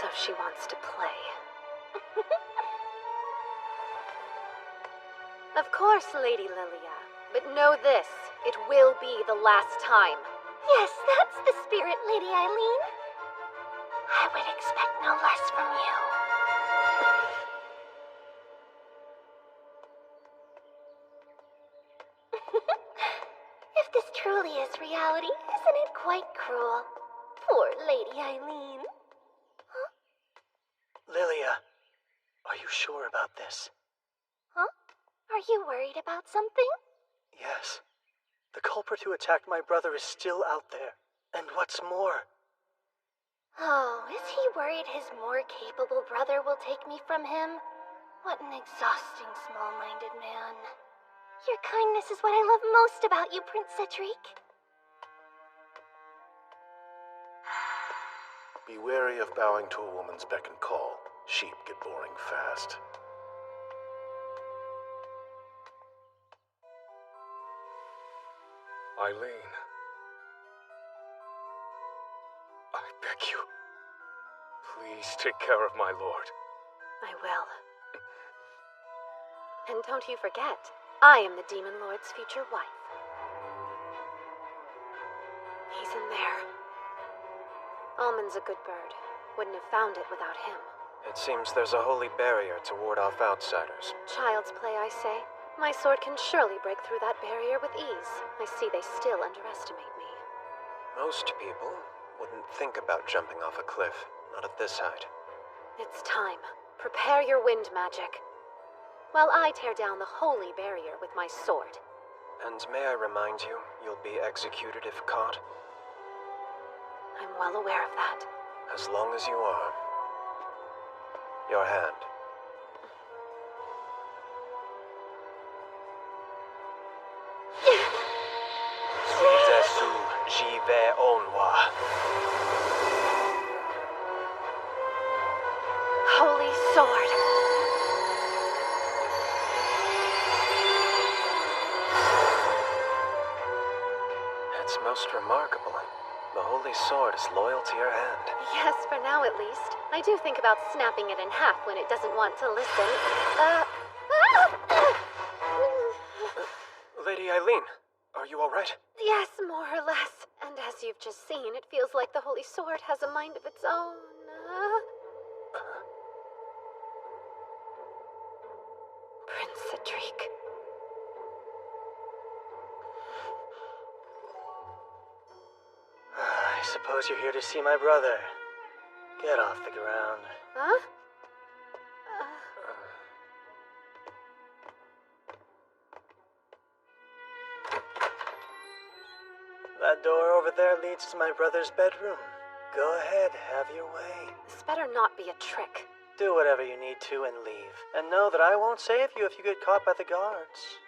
So she wants to play. Of course, Lady Lilia. But know this, it will be the last time. Yes, that's the spirit, Lady Eileen. I would expect no less from you. If this truly is reality, isn't it quite cruel? Poor Lady Eileen. Huh? Lilia, are you sure about this? Huh? Are you worried about something? Yes. The culprit who attacked my brother is still out there. And what's more... Oh, is he worried his more capable brother will take me from him? What an exhausting, small-minded man. Your kindness is what I love most about you, Prince Cedric. Be wary of bowing to a woman's beck and call. Sheep get boring fast. Eileen. I beg you. Please take care of my lord. I will. And don't you forget, I am the Demon Lord's future wife. He's in there. Almond's a good bird. Wouldn't have found it without him. It seems there's a holy barrier to ward off outsiders. Child's play, I say. My sword can surely break through that barrier with ease. I see they still underestimate me. Most people wouldn't think about jumping off a cliff, not at this height. It's time. Prepare your wind magic. While I tear down the holy barrier with my sword. And may I remind you, you'll be executed if caught? I'm well aware of that. As long as you are. Your hand. Suidesu jive onwa. Holy sword. It's most remarkable. The holy sword is loyal to your hand. Yes, for now at least. I do think about snapping it in half when it doesn't want to listen. Lady Eileen, are you all right? Yes, more or less. And as you've just seen, it feels like the holy sword has a mind of its own. Prince Cedric. I suppose you're here to see my brother. Get off the ground. Huh? That door over there leads to my brother's bedroom. Go ahead, have your way. This better not be a trick. Do whatever you need to and leave. And know that I won't save you if you get caught by the guards.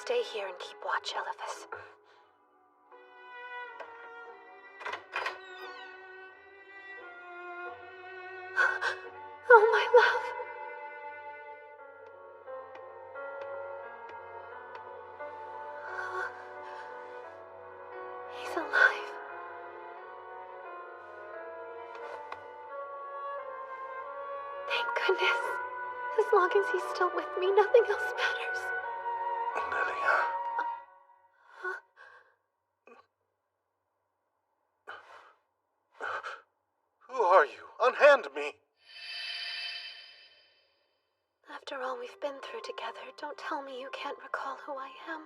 Stay here and keep watch, Elithus. Oh, my love. He's alive. Thank goodness. As long as he's still with me, nothing else matters. Lilia. Who are you? Unhand me! After all we've been through together, don't tell me you can't recall who I am.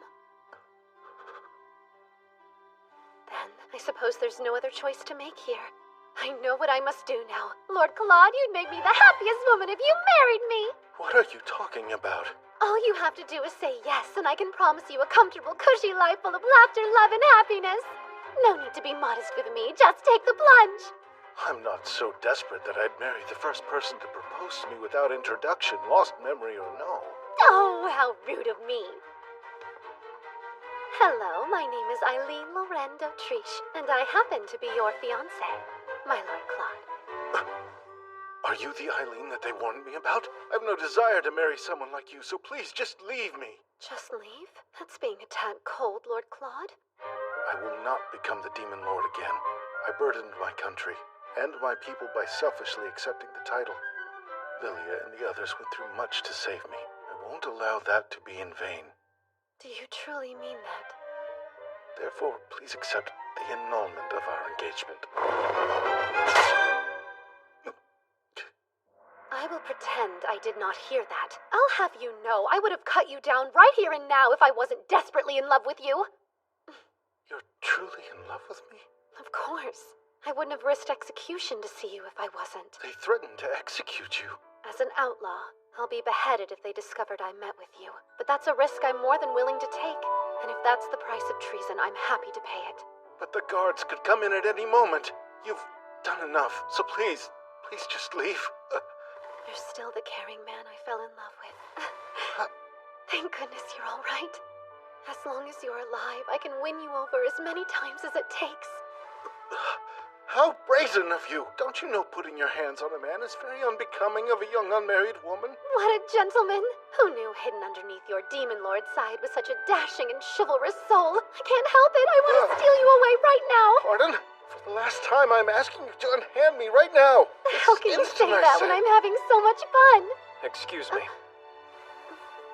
Then, I suppose there's no other choice to make here. I know what I must do now. Lord Claude, you'd make me the happiest woman if you married me! What are you talking about? All you have to do is say yes, and I can promise you a comfortable, cushy life full of laughter, love, and happiness. No need to be modest with me, just take the plunge. I'm not so desperate that I'd marry the first person to propose to me without introduction, lost memory or no. Oh, how rude of me. Hello, my name is Eileen Loren d'Autriche, and I happen to be your fiancé, my Lord Claude. Are you the Eileen that they warned me about? I've no desire to marry someone like you, so please just leave me. Just leave? That's being a tad cold, Lord Claude. I will not become the Demon Lord again. I burdened my country and my people by selfishly accepting the title. Lilia and the others went through much to save me. I won't allow that to be in vain. Do you truly mean that? Therefore, please accept the annulment of our engagement. I will pretend I did not hear that. I'll have you know I would have cut you down right here and now if I wasn't desperately in love with you. You're truly in love with me? Of course. I wouldn't have risked execution to see you if I wasn't. They threatened to execute you. As an outlaw, I'll be beheaded if they discovered I met with you. But that's a risk I'm more than willing to take. And if that's the price of treason, I'm happy to pay it. But the guards could come in at any moment. You've done enough, so please just leave. You're still the caring man I fell in love with. Thank goodness you're all right. As long as you're alive, I can win you over as many times as it takes. How brazen of you! Don't you know putting your hands on a man is very unbecoming of a young unmarried woman? What a gentleman! Who knew hidden underneath your demon lord side was such a dashing and chivalrous soul? I can't help it! I want to steal you away right now! Pardon? For the last time, I'm asking you to unhand me right now! How can you say that when I'm having so much fun? Excuse me.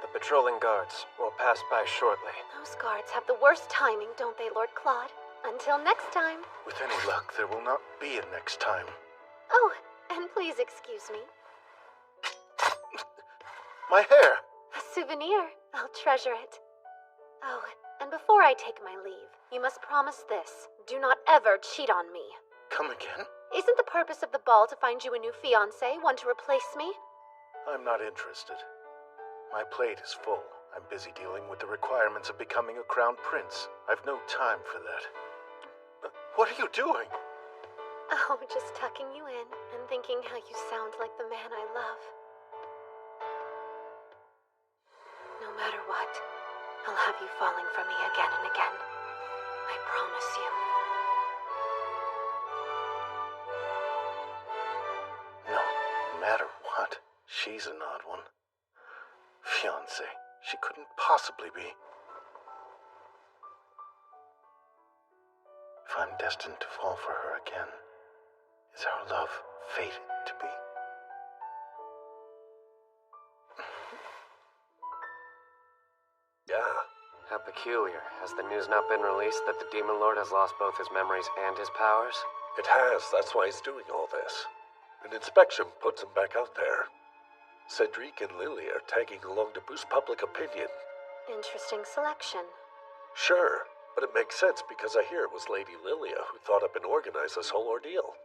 The patrolling guards will pass by shortly. Those guards have the worst timing, don't they, Lord Claude? Until next time. With any luck, there will not be a next time. Oh, and please excuse me. My hair! A souvenir. I'll treasure it. Oh, and before I take my leave, you must promise this. Do not ever cheat on me. Come again? Isn't the purpose of the ball to find you a new fiancé, one to replace me? I'm not interested. My plate is full. I'm busy dealing with the requirements of becoming a crown prince. I've no time for that. What are you doing? Oh, just tucking you in and thinking how you sound like the man I love. No matter what, I'll have you falling for me again and again. I promise you. No matter what, she's an odd one. Fiancé, she couldn't possibly be. If I'm destined to fall for her again, is our love fated to be? Yeah. How peculiar. Has the news not been released that the Demon Lord has lost both his memories and his powers? It has. That's why he's doing all this. An inspection puts him back out there. Cedric and Lily are tagging along to boost public opinion. Interesting selection. Sure. But it makes sense because I hear it was Lady Lilia who thought up and organized this whole ordeal.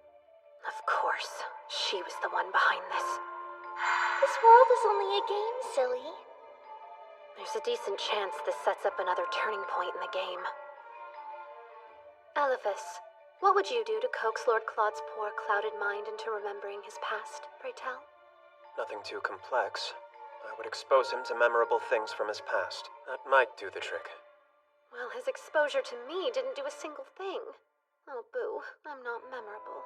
Of course. She was the one behind this. This world is only a game, silly. There's a decent chance this sets up another turning point in the game. Elephas, what would you do to coax Lord Claude's poor, clouded mind into remembering his past, pray tell? Nothing too complex. I would expose him to memorable things from his past. That might do the trick. Well, his exposure to me didn't do a single thing. Oh, boo, I'm not memorable.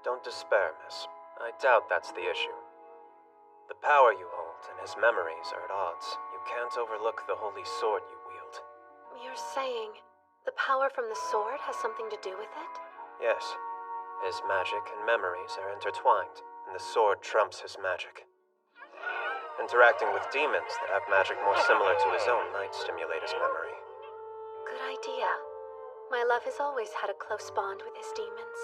Don't despair, miss. I doubt that's the issue. The power you hold and his memories are at odds. You can't overlook the holy sword you wield. You're saying the power from the sword has something to do with it? Yes. His magic and memories are intertwined, and the sword trumps his magic. Interacting with demons that have magic more similar to his own might stimulate his memory. Good idea. My love has always had a close bond with his demons.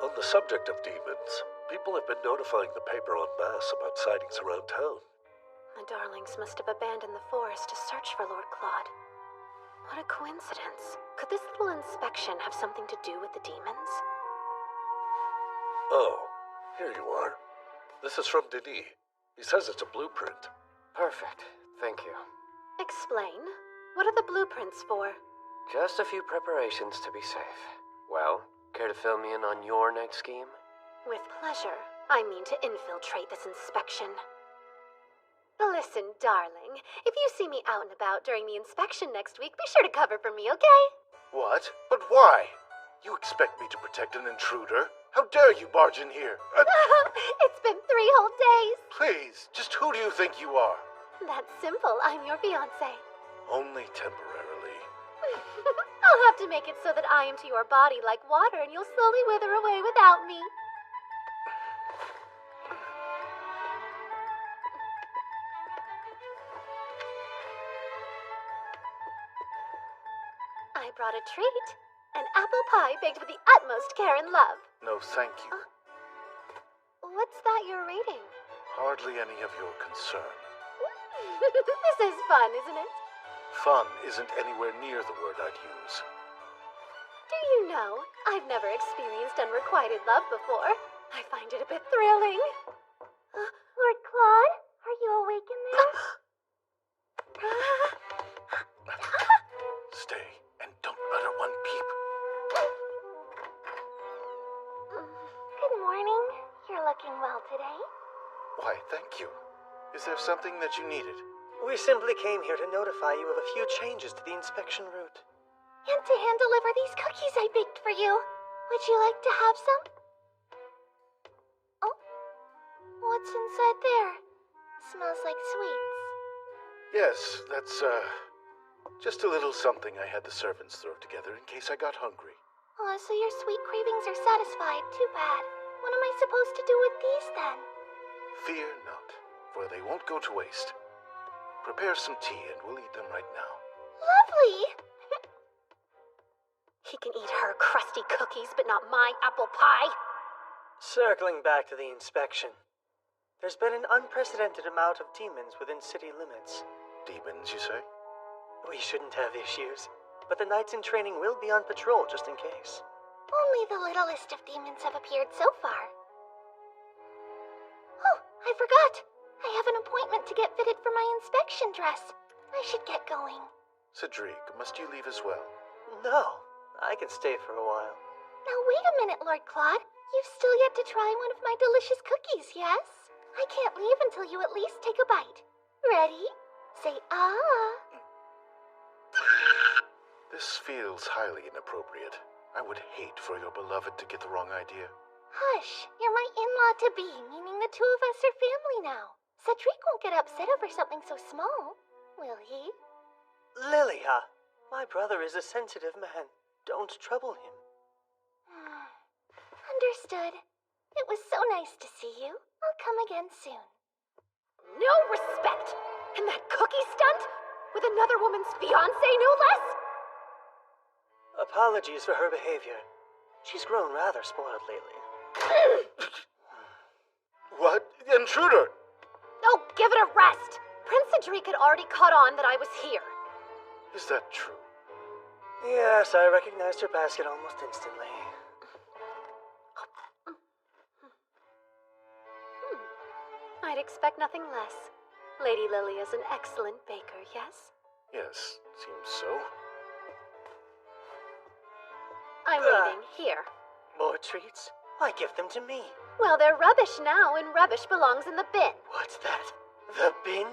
On the subject of demons, people have been notifying the paper en masse about sightings around town. The darlings must have abandoned the forest to search for Lord Claude. What a coincidence. Could this little inspection have something to do with the demons? Oh, here you are. This is from Denis. He says it's a blueprint. Perfect. Thank you. Explain. What are the blueprints for? Just a few preparations to be safe. Well, care to fill me in on your next scheme? With pleasure. I mean to infiltrate this inspection. Listen, darling. If you see me out and about during the inspection next week, be sure to cover for me, okay? What? But why? You expect me to protect an intruder? How dare you barge in here? It's been 3 whole days. Please, just who do you think you are? That's simple. I'm your fiancé. Only temporarily. I'll have to make it so that I am to your body like water and you'll slowly wither away without me. I brought a treat. An apple pie baked with the utmost care and love. No, thank you. What's that you're reading? Hardly any of your concern. This is fun, isn't it? Fun isn't anywhere near the word I'd use. Do you know, I've never experienced unrequited love before. I find it a bit thrilling. Lord Claude, are you awake in there? Stay, and don't utter one peep. Good morning. You're looking well today. Why, thank you. Is there something that you needed? We simply came here to notify you of a few changes to the inspection route. And to hand deliver these cookies I baked for you. Would you like to have some? Oh, what's inside there? Smells like sweets. Yes, that's, just a little something I had the servants throw together in case I got hungry. Oh, so your sweet cravings are satisfied. Too bad. What am I supposed to do with these then? Fear not, for they won't go to waste. Prepare some tea and we'll eat them right now. Lovely! He can eat her crusty cookies, but not my apple pie. Circling back to the inspection. There's been an unprecedented amount of demons within city limits. Demons, you say? We shouldn't have issues, but the knights in training will be on patrol just in case. Only the littlest of demons have appeared so far. Oh, I forgot. I have an appointment to get fitted for my inspection dress. I should get going. Cedric, must you leave as well? No, I can stay for a while. Now wait a minute, Lord Claude. You've still yet to try one of my delicious cookies, yes? I can't leave until you at least take a bite. Ready? Say ah. This feels highly inappropriate. I would hate for your beloved to get the wrong idea. Hush, you're my in-law-to-be, meaning the two of us are family now. Cedric won't get upset over something so small, will he? Lilia, my brother is a sensitive man. Don't trouble him. Understood. It was so nice to see you. I'll come again soon. No respect! And that cookie stunt? With another woman's fiancé, no less? Apologies for her behavior. She's grown rather spoiled lately. What? Intruder! Oh, give it a rest! Prince Cedric had already caught on that I was here. Is that true? Yes, I recognized her basket almost instantly. I'd expect nothing less. Lady Lilia's an excellent baker, yes? Yes, seems so. I'm leaving. Here. More treats? Why give them to me? Well, they're rubbish now, and rubbish belongs in the bin. What's that? The bin?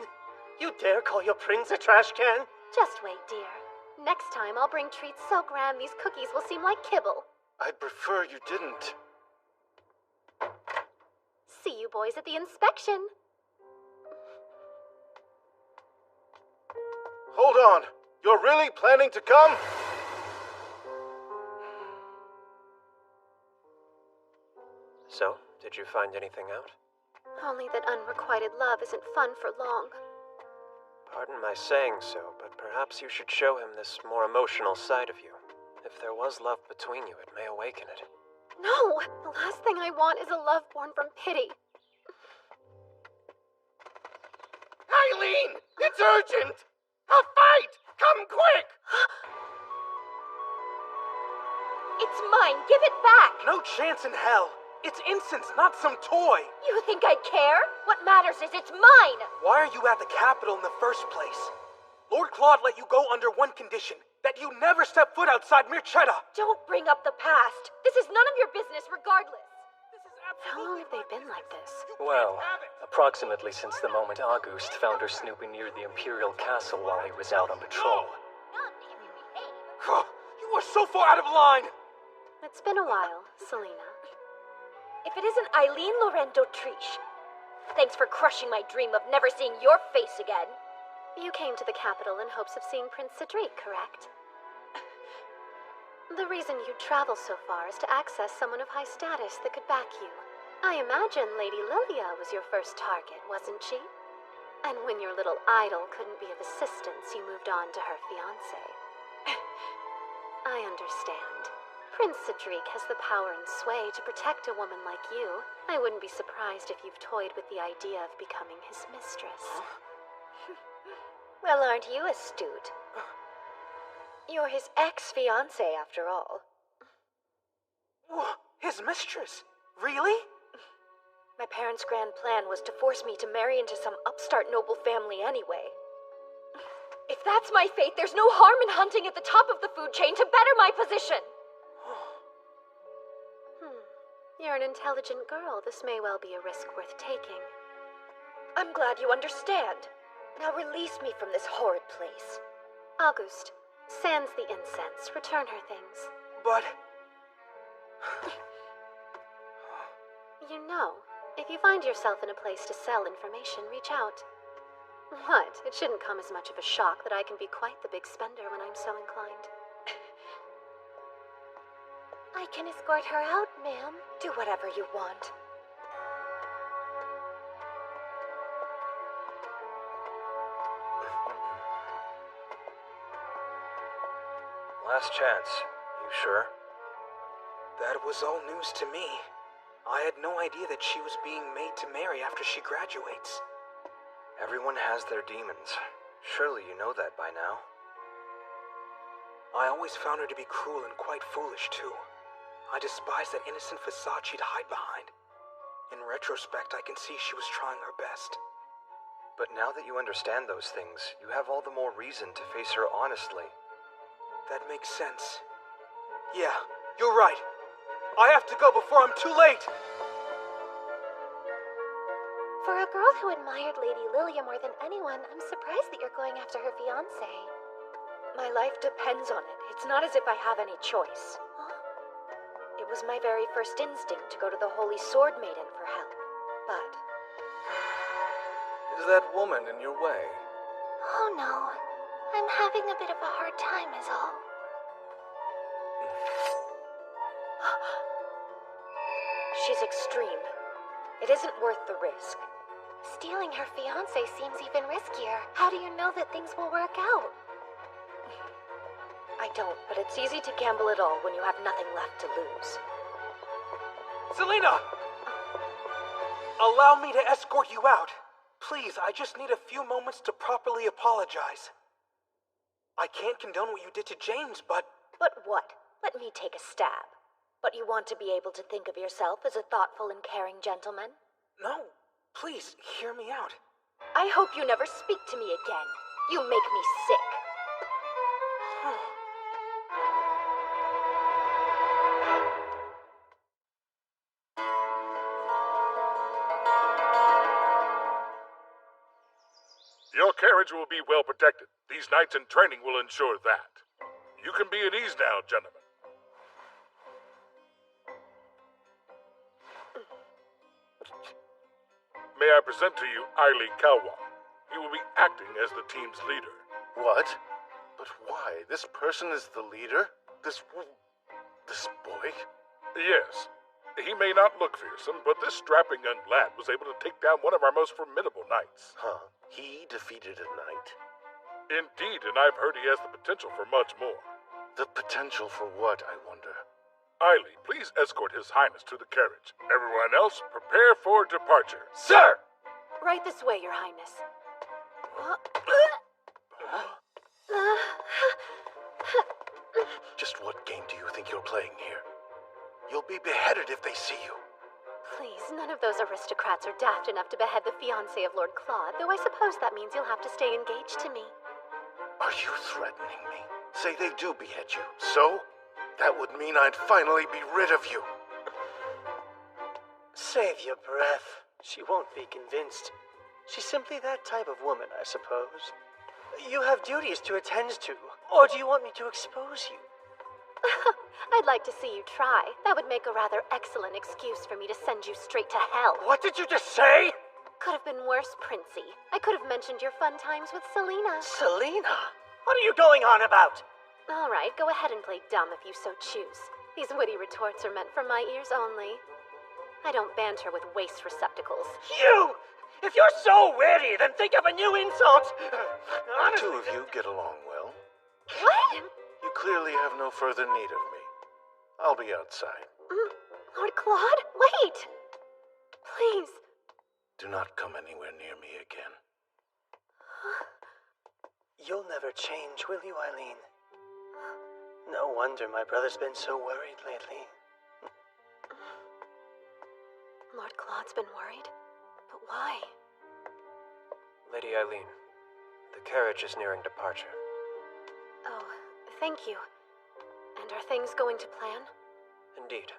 You dare call your prince a trash can? Just wait, dear. Next time I'll bring treats so grand these cookies will seem like kibble. I'd prefer you didn't. See you boys at the inspection. Hold on! You're really planning to come? So, did you find anything out? Only that unrequited love isn't fun for long. Pardon my saying so, but perhaps you should show him this more emotional side of you. If there was love between you, it may awaken it. No! The last thing I want is a love born from pity. Eileen! It's urgent! A fight! Come quick! It's mine! Give it back! No chance in hell! It's incense, not some toy! You think I care? What matters is it's mine! Why are you at the Capitol in the first place? Lord Claude let you go under one condition, that you never step foot outside Mirchetta! Don't bring up the past! This is none of your business regardless! How long have they been like this? Well, approximately since the moment Auguste found her snooping near the Imperial Castle while he was out on patrol. You are so far out of line! It's been a while, Selena. If it isn't Eileen Laurent d'Autriche, thanks for crushing my dream of never seeing your face again. You came to the capital in hopes of seeing Prince Cedric, correct? The reason you'd travel so far is to access someone of high status that could back you. I imagine Lady Lilia was your first target, wasn't she? And when your little idol couldn't be of assistance, you moved on to her fiancé. I understand. Prince Cedric has the power and sway to protect a woman like you. I wouldn't be surprised if you've toyed with the idea of becoming his mistress. Well, aren't you astute? You're his ex-fiancé, after all. His mistress? Really? My parents' grand plan was to force me to marry into some upstart noble family anyway. If that's my fate, there's no harm in hunting at the top of the food chain to better my position! You're an intelligent girl. This may well be a risk worth taking. I'm glad you understand. Now release me from this horrid place. Auguste, sans the incense, return her things. But... You know, if you find yourself in a place to sell information, reach out. What? It shouldn't come as much of a shock that I can be quite the big spender when I'm so inclined. I can escort her out, ma'am. Do whatever you want. Last chance. You sure? That was all news to me. I had no idea that she was being made to marry after she graduates. Everyone has their demons. Surely you know that by now. I always found her to be cruel and quite foolish, too. I despise that innocent facade she'd hide behind. In retrospect, I can see she was trying her best. But now that you understand those things, you have all the more reason to face her honestly. That makes sense. Yeah, you're right. I have to go before I'm too late! For a girl who admired Lady Lilia more than anyone, I'm surprised that you're going after her fiancé. My life depends on it. It's not as if I have any choice. It was my very first instinct to go to the Holy Sword Maiden for help. But... Is that woman in your way? Oh no. I'm having a bit of a hard time is all. She's extreme. It isn't worth the risk. Stealing her fiancé seems even riskier. How do you know that things will work out? I don't, but it's easy to gamble it all when you have nothing left to lose. Selena! Allow me to escort you out. Please, I just need a few moments to properly apologize. I can't condone what you did to James, but... But what? Let me take a stab. But you want to be able to think of yourself as a thoughtful and caring gentleman? No, please, hear me out. I hope you never speak to me again. You make me sick. Your carriage will be well protected. These nights in training will ensure that. You can be at ease now, gentlemen. May I present to you Ailey Kawa. He will be acting as the team's leader. What? But why? This person is the leader? This boy? Yes. He may not look fearsome, but this strapping young lad was able to take down one of our most formidable knights. Huh? He defeated a knight? Indeed, and I've heard he has the potential for much more. The potential for what, I wonder? Ailey, please escort His Highness to the carriage. Everyone else, prepare for departure. Sir! Right this way, Your Highness. Just what game do you think you're playing here? You'll be beheaded if they see you. Please, none of those aristocrats are daft enough to behead the fiancé of Lord Claude, though I suppose that means you'll have to stay engaged to me. Are you threatening me? Say they do behead you. So? That would mean I'd finally be rid of you. Save your breath. She won't be convinced. She's simply that type of woman, I suppose. You have duties to attend to, or do you want me to expose you? I'd like to see you try. That would make a rather excellent excuse for me to send you straight to hell. What did you just say? Could have been worse, Princey. I could have mentioned your fun times with Selena. Selena? What are you going on about? All right, go ahead and play dumb if you so choose. These witty retorts are meant for my ears only. I don't banter with waste receptacles. You! If you're so witty, then think of a new insult! The two of you get along well. What? You clearly have no further need of me. I'll be outside. Lord Claude, wait! Please. Do not come anywhere near me again. You'll never change, will you, Eileen? No wonder my brother's been so worried lately. Lord Claude's been worried? But why? Lady Eileen, the carriage is nearing departure. Oh, thank you. And are things going to plan? Indeed.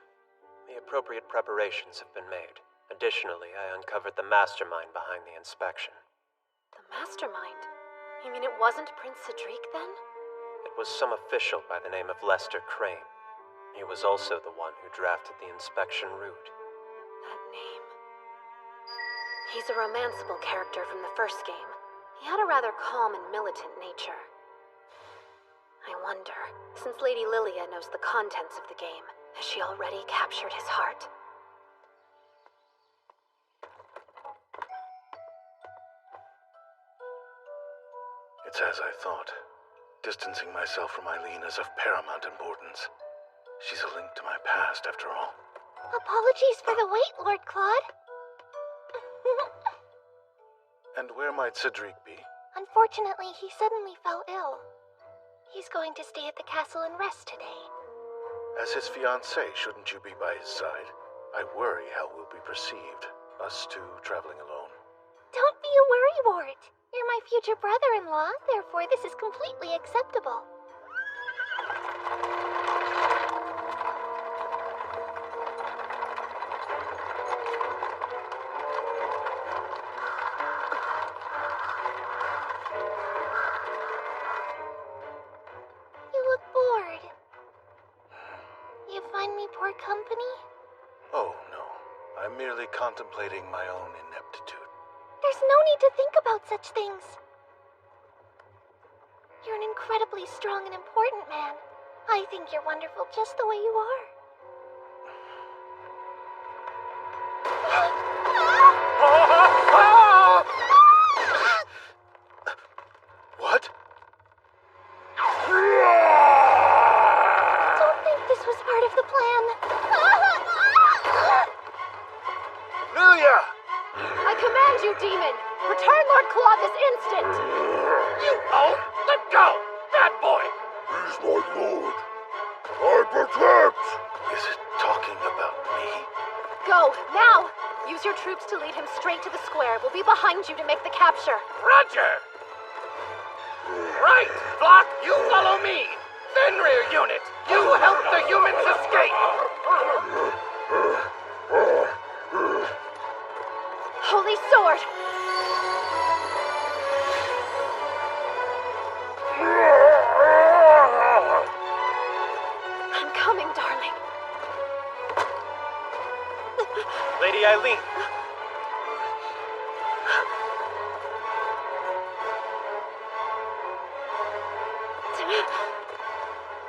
The appropriate preparations have been made. Additionally, I uncovered the mastermind behind the inspection. The mastermind? You mean it wasn't Prince Cedric, then? It was some official by the name of Lester Crane. He was also the one who drafted the inspection route. That He's a romanceable character from the first game. He had a rather calm and militant nature. I wonder, since Lady Lilia knows the contents of the game, has she already captured his heart? It's as I thought. Distancing myself from Eileen is of paramount importance. She's a link to my past, after all. Apologies for the wait, Lord Claude. And where might Cedric be? Unfortunately, he suddenly fell ill. He's going to stay at the castle and rest today. As his fiancée, shouldn't you be by his side? I worry how we'll be perceived, us two traveling alone. Don't be a worrywart. You're my future brother-in-law, therefore this is completely acceptable. You look bored. You find me poor company? Oh, no. I'm merely contemplating my own ineptitude. There's no need to think about such things. You're an incredibly strong and important man. I think you're wonderful just the way you are. What? Don't think this was part of the plan. Lilia! I command you, demon! Return Lord Claude this instant! You own? Let go! Bad boy! He's my lord. I protect! Is it talking about me? Go, now! Use your troops to lead him straight to the square. We'll be behind you to make the capture. Roger! Right! Flock, you follow me! Fenrir unit, you help the humans escape! Holy sword! I'm coming, darling. Lady Eileen!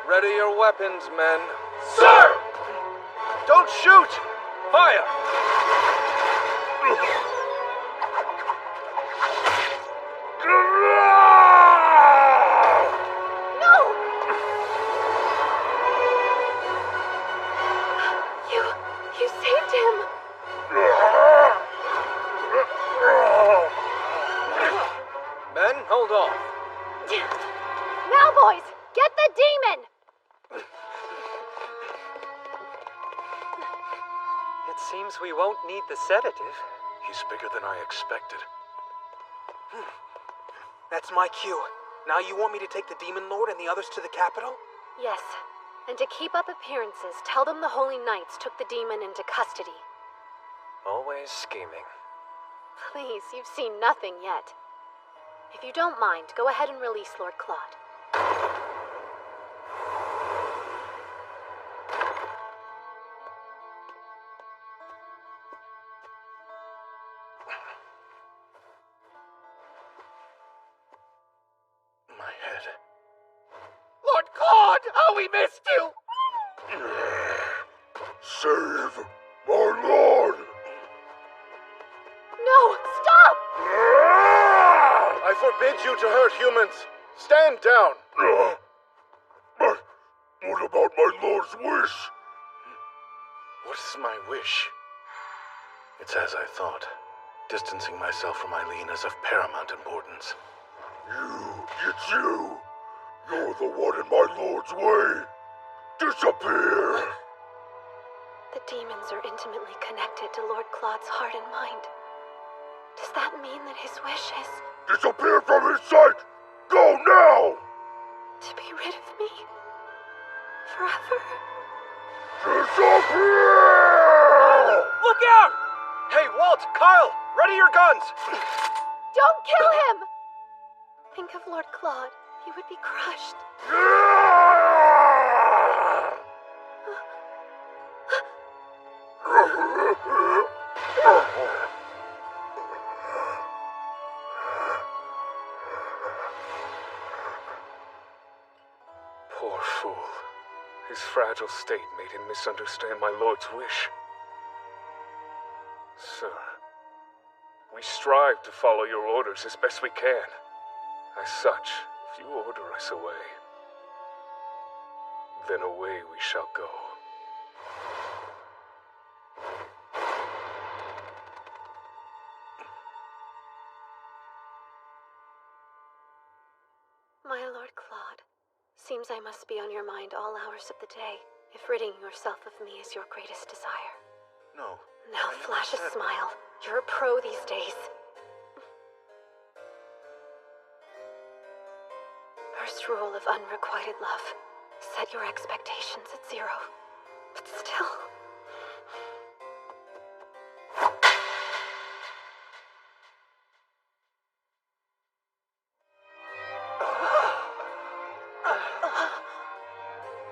Ready your weapons, men. Sir! Don't shoot! Fire! No! You saved him! Men, hold on. Now, boys, get the demon! It seems we won't need the sedative. He's bigger than I expected. That's my cue. Now you want me to take the Demon Lord and the others to the capital? Yes, and to keep up appearances, tell them the Holy Knights took the demon into custody. Always scheming. Please, you've seen nothing yet. If you don't mind, go ahead and release Lord Claude. My head. Lord Claude, how we missed you! Save my lord! No, stop! I forbid you to hurt humans. Stand down. But what about my lord's wish? What is my wish? It's as I thought. Distancing myself from Eileen is of paramount importance. It's you. You're the one in my lord's way. Disappear! The demons are intimately connected to Lord Claude's heart and mind. Does that mean that his wish is Disappear from his sight! Go now! to be rid of me? Forever? Disappear! Look out! Hey, Walt, Kyle, ready your guns! Don't kill him! Think of Lord Claude. He would be crushed. fragile state made him misunderstand my lord's wish. Sir, we strive to follow your orders as best we can. As such, if you order us away, then away we shall go. My Lord Claude, seems I must be on your mind all hours of the day, if ridding yourself of me is your greatest desire. No. Now flash a smile. You're a pro these days. First rule of unrequited love. Set your expectations at 0. But still...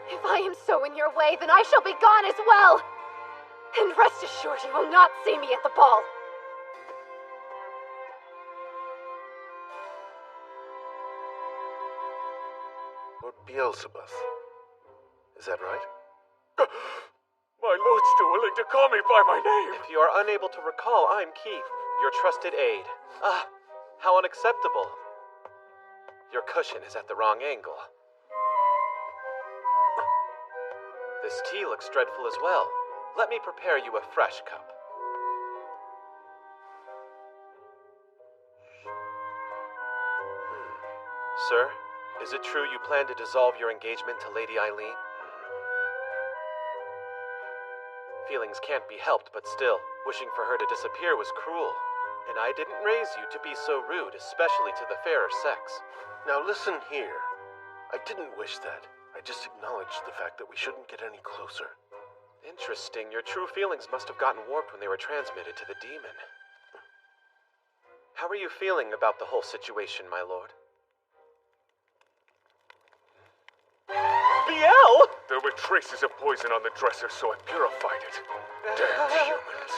If I am so in your way, then I shall be gone as well! And rest assured you will not see me at the ball. Lord Beelzebub. Is that right? My lord's still willing to call me by my name. If you are unable to recall, I'm Keith, your trusted aide. Ah, how unacceptable. Your cushion is at the wrong angle. This tea looks dreadful as well. Let me prepare you a fresh cup. Sir, is it true you plan to dissolve your engagement to Lady Eileen? Feelings can't be helped, but still, wishing for her to disappear was cruel. And I didn't raise you to be so rude, especially to the fairer sex. Now listen here. I didn't wish that. I just acknowledged the fact that we shouldn't get any closer. Interesting. Your true feelings must have gotten warped when they were transmitted to the demon. How are you feeling about the whole situation, my lord? Biel! There were traces of poison on the dresser, so I purified it. Damn humans.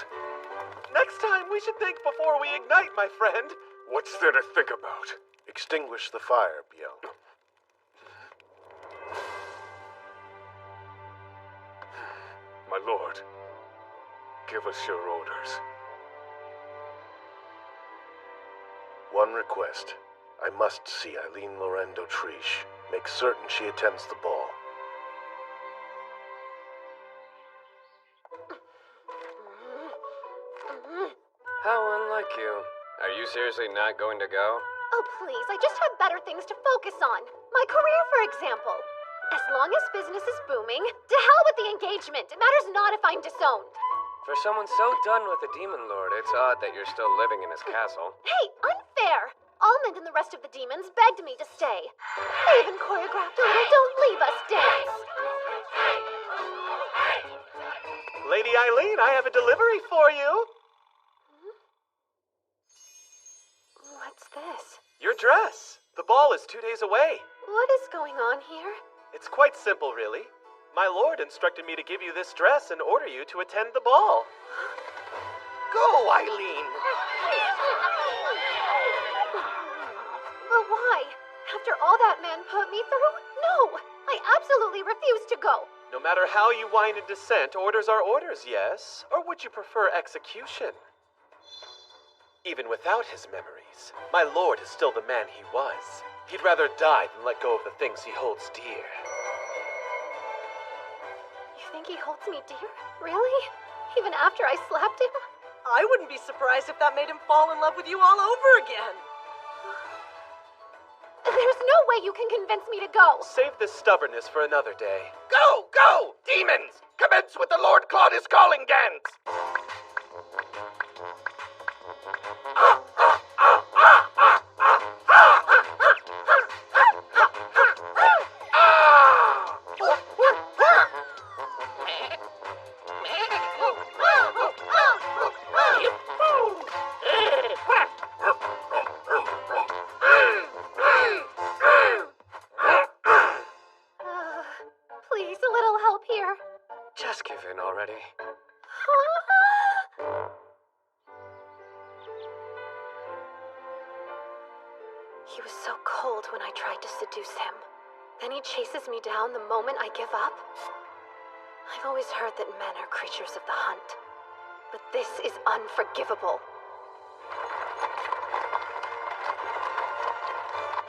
Next time, we should think before we ignite, my friend. What's there to think about? Extinguish the fire, Biel. My lord, give us your orders. One request. I must see Eileen Lorendo Triche. Make certain she attends the ball. How unlike you. Are you seriously not going to go? Oh, please, I just have better things to focus on. My career, for example. As long as business is booming, to hell with the engagement. It matters not if I'm disowned. For someone so done with the Demon Lord, it's odd that you're still living in his castle. Hey, unfair! Almond and the rest of the demons begged me to stay. They even choreographed a little Don't Leave Us dance. Lady Eileen, I have a delivery for you. What's this? Your dress. The ball is 2 days away. What is going on here? It's quite simple, really. My lord instructed me to give you this dress and order you to attend the ball. Go, Eileen! But why? After all that man put me through? No! I absolutely refuse to go! No matter how you whine and dissent, orders are orders, yes? Or would you prefer execution? Even without his memories, my lord is still the man he was. He'd rather die than let go of the things he holds dear. You think he holds me dear? Really? Even after I slapped him? I wouldn't be surprised if that made him fall in love with you all over again. There's no way you can convince me to go. Save this stubbornness for another day. Go! Go! Demons! Commence with the Lord Claudius calling dance! Please, a little help here. Just give in already. He was so cold when I tried to seduce him. Then he chases me down the moment I give up. I've always heard that men are creatures of the hunt, but this is unforgivable.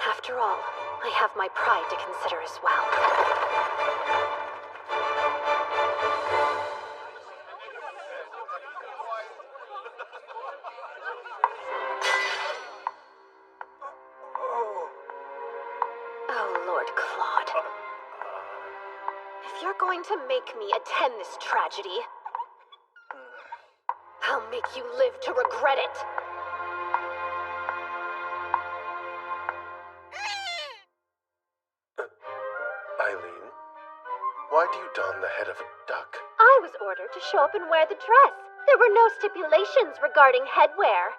After all, I have my pride to consider as well. Oh, Lord Claude. If you're going to make me attend this tragedy, I'll make you live to regret it. Eileen, why do you don the head of a duck? I was ordered to show up and wear the dress. There were no stipulations regarding headwear.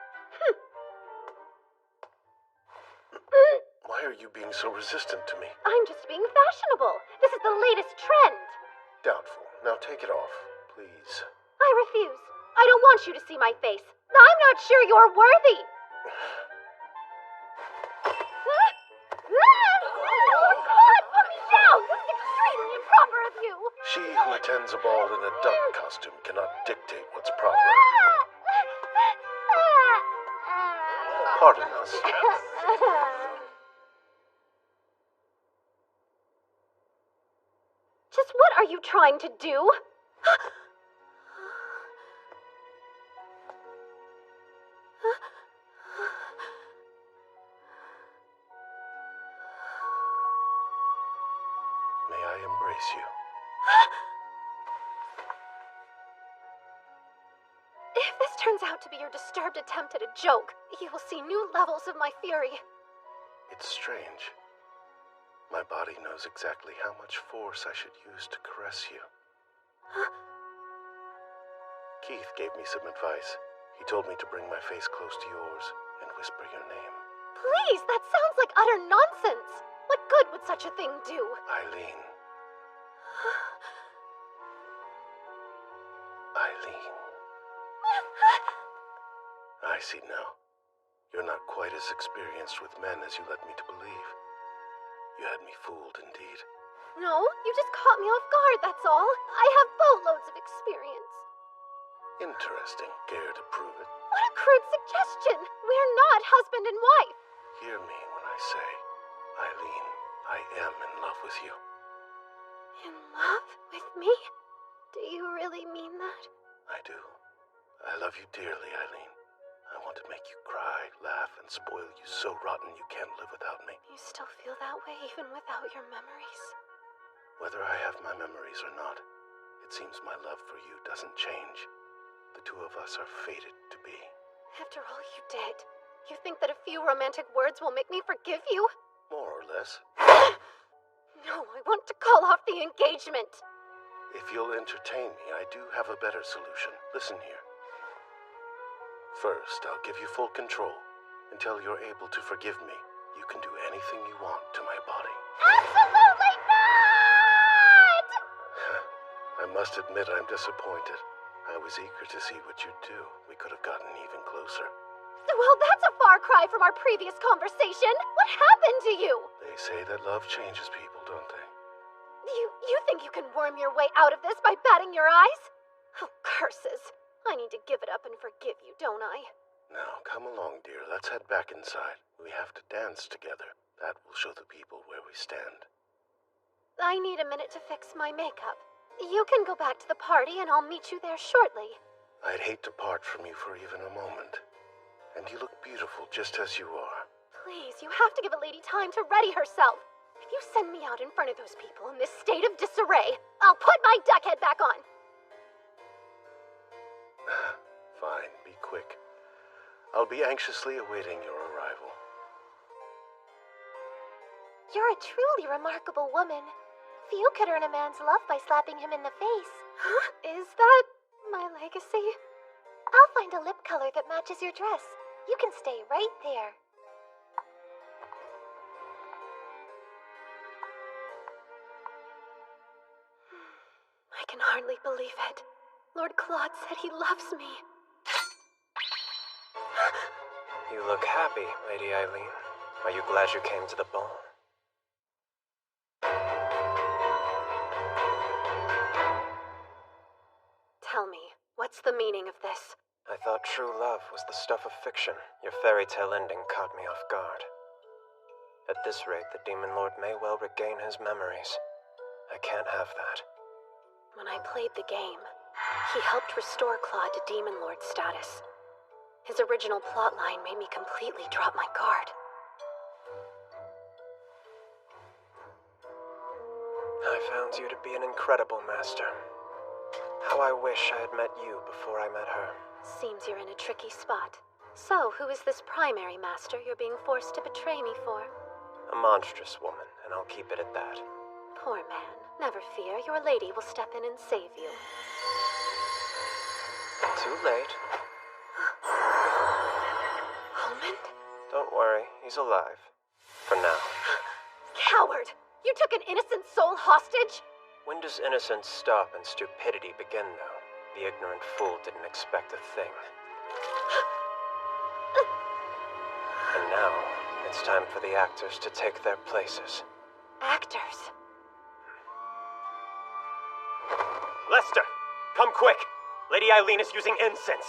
Why are you being so resistant to me? I'm just being fashionable. This is the latest trend. Doubtful. Now take it off, please. I refuse. I don't want you to see my face. I'm not sure you're worthy. Oh, God, put me down! This is extremely improper of you. She who attends a ball in a duck costume cannot dictate what's proper. Pardon us. Just what are you trying to do? May I embrace you? If this turns out to be your disturbed attempt at a joke, you will see new levels of my fury. It's strange. My body knows exactly how much force I should use to caress you. Keith gave me some advice. He told me to bring my face close to yours and whisper your name. Please, that sounds like utter nonsense. What good would such a thing do? Eileen. Eileen. I see now. You're not quite as experienced with men as you led me to believe. You had me fooled indeed. No, you just caught me off guard, that's all. I have boatloads of experience. Interesting. Care to prove it? What a crude suggestion! We're not husband and wife. Hear me when I say, Eileen, I am in love with you. In love with me? Do you really mean that? I do. I love you dearly, Eileen. I want to make you cry, laugh, and spoil you so rotten you can't live without me. You still feel that way even without your memories? Whether I have my memories or not, it seems my love for you doesn't change. The two of us are fated to be. After all you did, you think that a few romantic words will make me forgive you? More or less. No, I want to call off the engagement. If you'll entertain me, I do have a better solution. Listen here. First, I'll give you full control. Until you're able to forgive me, you can do anything you want to my body. Absolutely not! I must admit I'm disappointed. I was eager to see what you'd do. We could have gotten even closer. Well, that's a far cry from our previous conversation. What happened to you? They say that love changes people, don't they? You think you can worm your way out of this by batting your eyes? Oh, curses. I need to give it up and forgive you, don't I? Now, come along, dear. Let's head back inside. We have to dance together. That will show the people where we stand. I need a minute to fix my makeup. You can go back to the party and I'll meet you there shortly. I'd hate to part from you for even a moment. And you look beautiful just as you are. Please, you have to give a lady time to ready herself. If you send me out in front of those people in this state of disarray, I'll put my duck head back on. Fine, be quick. I'll be anxiously awaiting your arrival. You're a truly remarkable woman. Few could earn a man's love by slapping him in the face. Huh? Is that my legacy? I'll find a lip color that matches your dress. You can stay right there. I can hardly believe it. Lord Claude said he loves me. You look happy, Lady Eileen. Are you glad you came to the ball? me. What's the meaning of this? I thought true love was the stuff of fiction. Your fairy tale ending caught me off guard. At this rate, the Demon Lord may well regain his memories. I can't have that. When I played the game, he helped restore Claude to Demon Lord status. His original plotline made me completely drop my guard. I found you to be an incredible master. How I wish I had met you before I met her. Seems you're in a tricky spot. So, who is this primary master you're being forced to betray me for? A monstrous woman, and I'll keep it at that. Poor man. Never fear, your lady will step in and save you. Too late. Almond? Don't worry, he's alive. For now. Coward! You took an innocent soul hostage? When does innocence stop and stupidity begin, though? The ignorant fool didn't expect a thing. And now, it's time for the actors to take their places. Actors? Lester, come quick! Lady Eileen is using incense!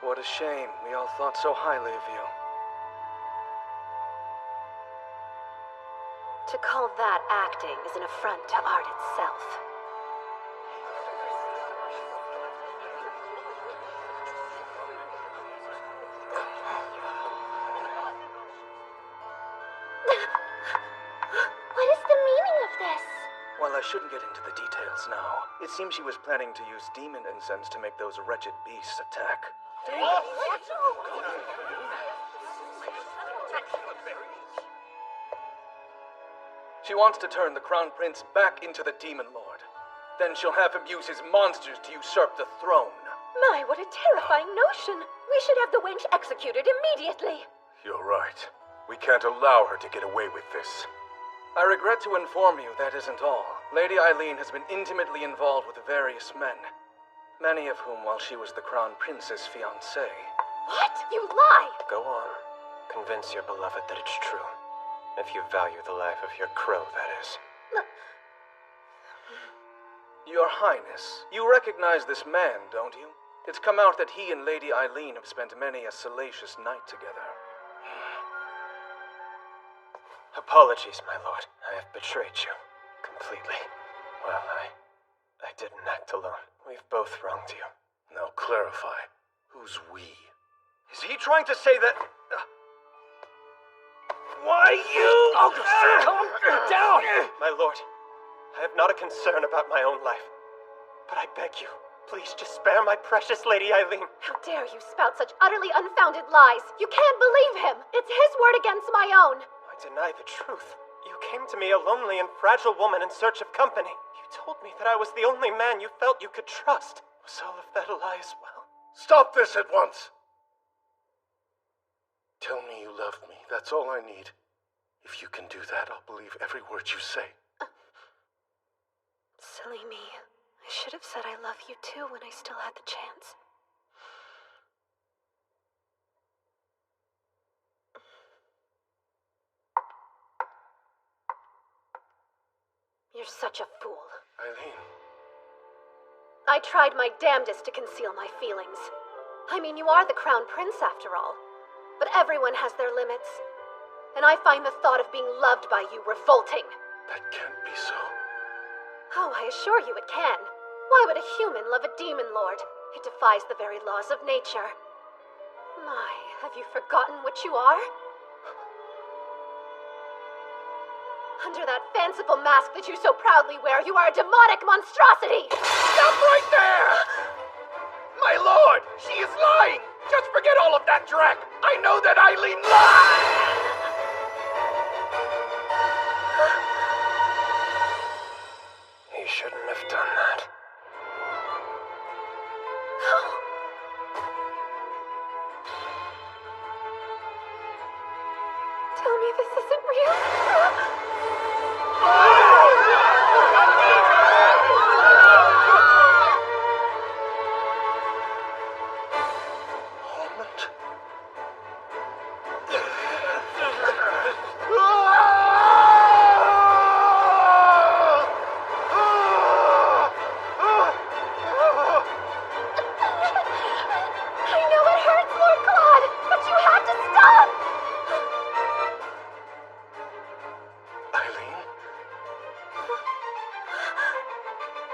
What a shame. We all thought so highly of you. To call that acting is an affront to art itself. What is the meaning of this? Well, I shouldn't get into the details now. It seems she was planning to use demon incense to make those wretched beasts attack. She wants to turn the Crown Prince back into the Demon Lord. Then she'll have him use his monsters to usurp the throne. My, what a terrifying notion! We should have the wench executed immediately. You're right. We can't allow her to get away with this. I regret to inform you that isn't all. Lady Eileen has been intimately involved with various men, many of whom while she was the Crown Prince's fiancé. What? You lie! Go on. Convince your beloved that it's true. If you value the life of your crow, that is. Your Highness, you recognize this man, don't you? It's come out that he and Lady Eileen have spent many a salacious night together. Apologies, my lord. I have betrayed you. Completely. Well, I didn't act alone. We've both wronged you. Now clarify. Who's we? Is he trying to say that... Why you... Oh, calm down! My lord, I have not a concern about my own life. But I beg you, please just spare my precious Lady Eileen. How dare you spout such utterly unfounded lies! You can't believe him! It's his word against my own! I deny the truth. You came to me a lonely and fragile woman in search of company. You told me that I was the only man you felt you could trust. Was all of that a lie as well? Stop this at once! Tell me you love me. That's all I need. If you can do that, I'll believe every word you say. Silly me. I should have said I love you too when I still had the chance. You're such a fool. Eileen. I tried my damnedest to conceal my feelings. I mean, you are the Crown Prince after all. But everyone has their limits. And I find the thought of being loved by you revolting. That can't be so. Oh, I assure you it can. Why would a human love a demon lord? It defies the very laws of nature. My, have you forgotten what you are? Under that fanciful mask that you so proudly wear, you are a demonic monstrosity! Stop right there! My lord, she is lying! Just forget all of that dreck! I know that Eileen lies! He shouldn't have done that. Tell me this isn't real.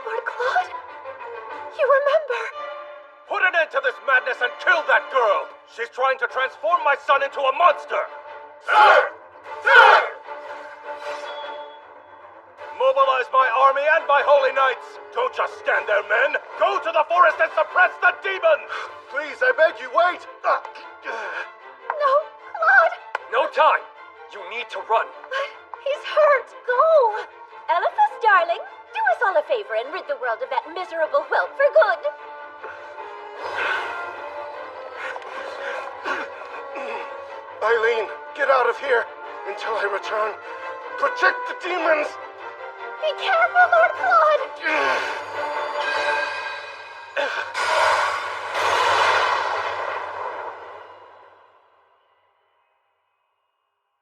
Lord Claude? You remember? Put an end to this madness and kill that girl! She's trying to transform my son into a monster! Sir! Sir! Mobilize my army and my holy knights! Don't just stand there, men! Go to the forest and suppress the demon! Please, I beg you, wait! No, Claude! No time! You need to run! But he's hurt! Go! Elephas, darling, do us all a favor and rid the world of that miserable whelp for good. Eileen, get out of here until I return. Protect the demons! Be careful, Lord Claude!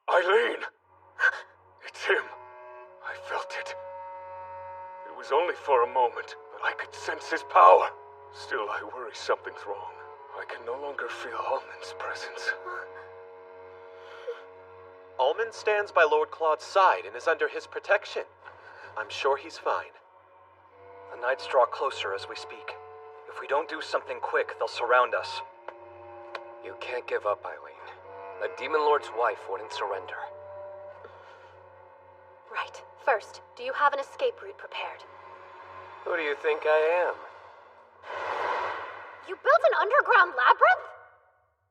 Eileen! It's him. I felt it. It was only for a moment, but I could sense his power. Still, I worry something's wrong. I can no longer feel Almond's presence. Almond stands by Lord Claude's side and is under his protection. I'm sure he's fine. The knights draw closer as we speak. If we don't do something quick, they'll surround us. You can't give up, Eileen. The Demon Lord's wife wouldn't surrender. Right. First, do you have an escape route prepared? Who do you think I am? You built an underground labyrinth?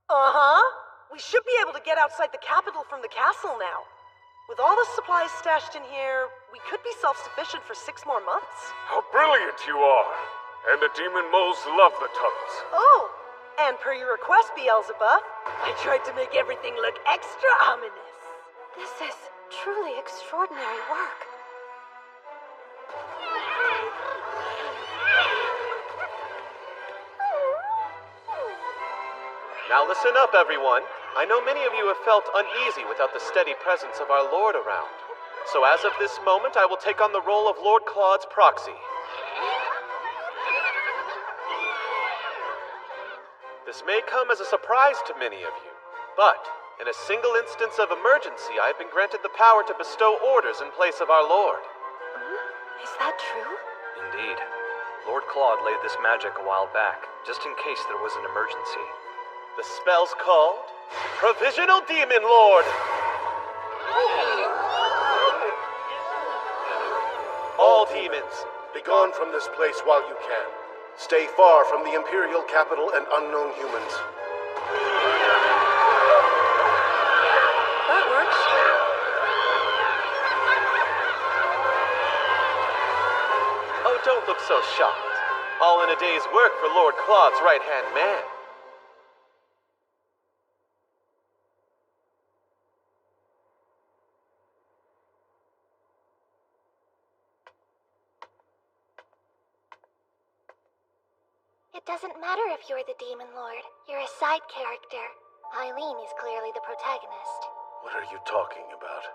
Uh-huh. We should be able to get outside the capital from the castle now. With all the supplies stashed in here, we could be self-sufficient for 6 more months. How brilliant you are! And the demon moles love the tunnels. Oh, and per your request, Beelzebub, I tried to make everything look extra ominous. This is truly extraordinary work. Now listen up, everyone. I know many of you have felt uneasy without the steady presence of our Lord around. So as of this moment, I will take on the role of Lord Claude's proxy. This may come as a surprise to many of you, but in a single instance of emergency, I have been granted the power to bestow orders in place of our Lord. Is that true? Indeed. Lord Claude laid this magic a while back, just in case there was an emergency. The spell's called Provisional Demon Lord. All demons, begone from this place while you can. Stay far from the Imperial capital and unknown humans. That works. Oh, don't look so shocked. All in a day's work for Lord Claude's right-hand man. It doesn't matter if you're the Demon Lord. You're a side character. Eileen is clearly the protagonist. What are you talking about?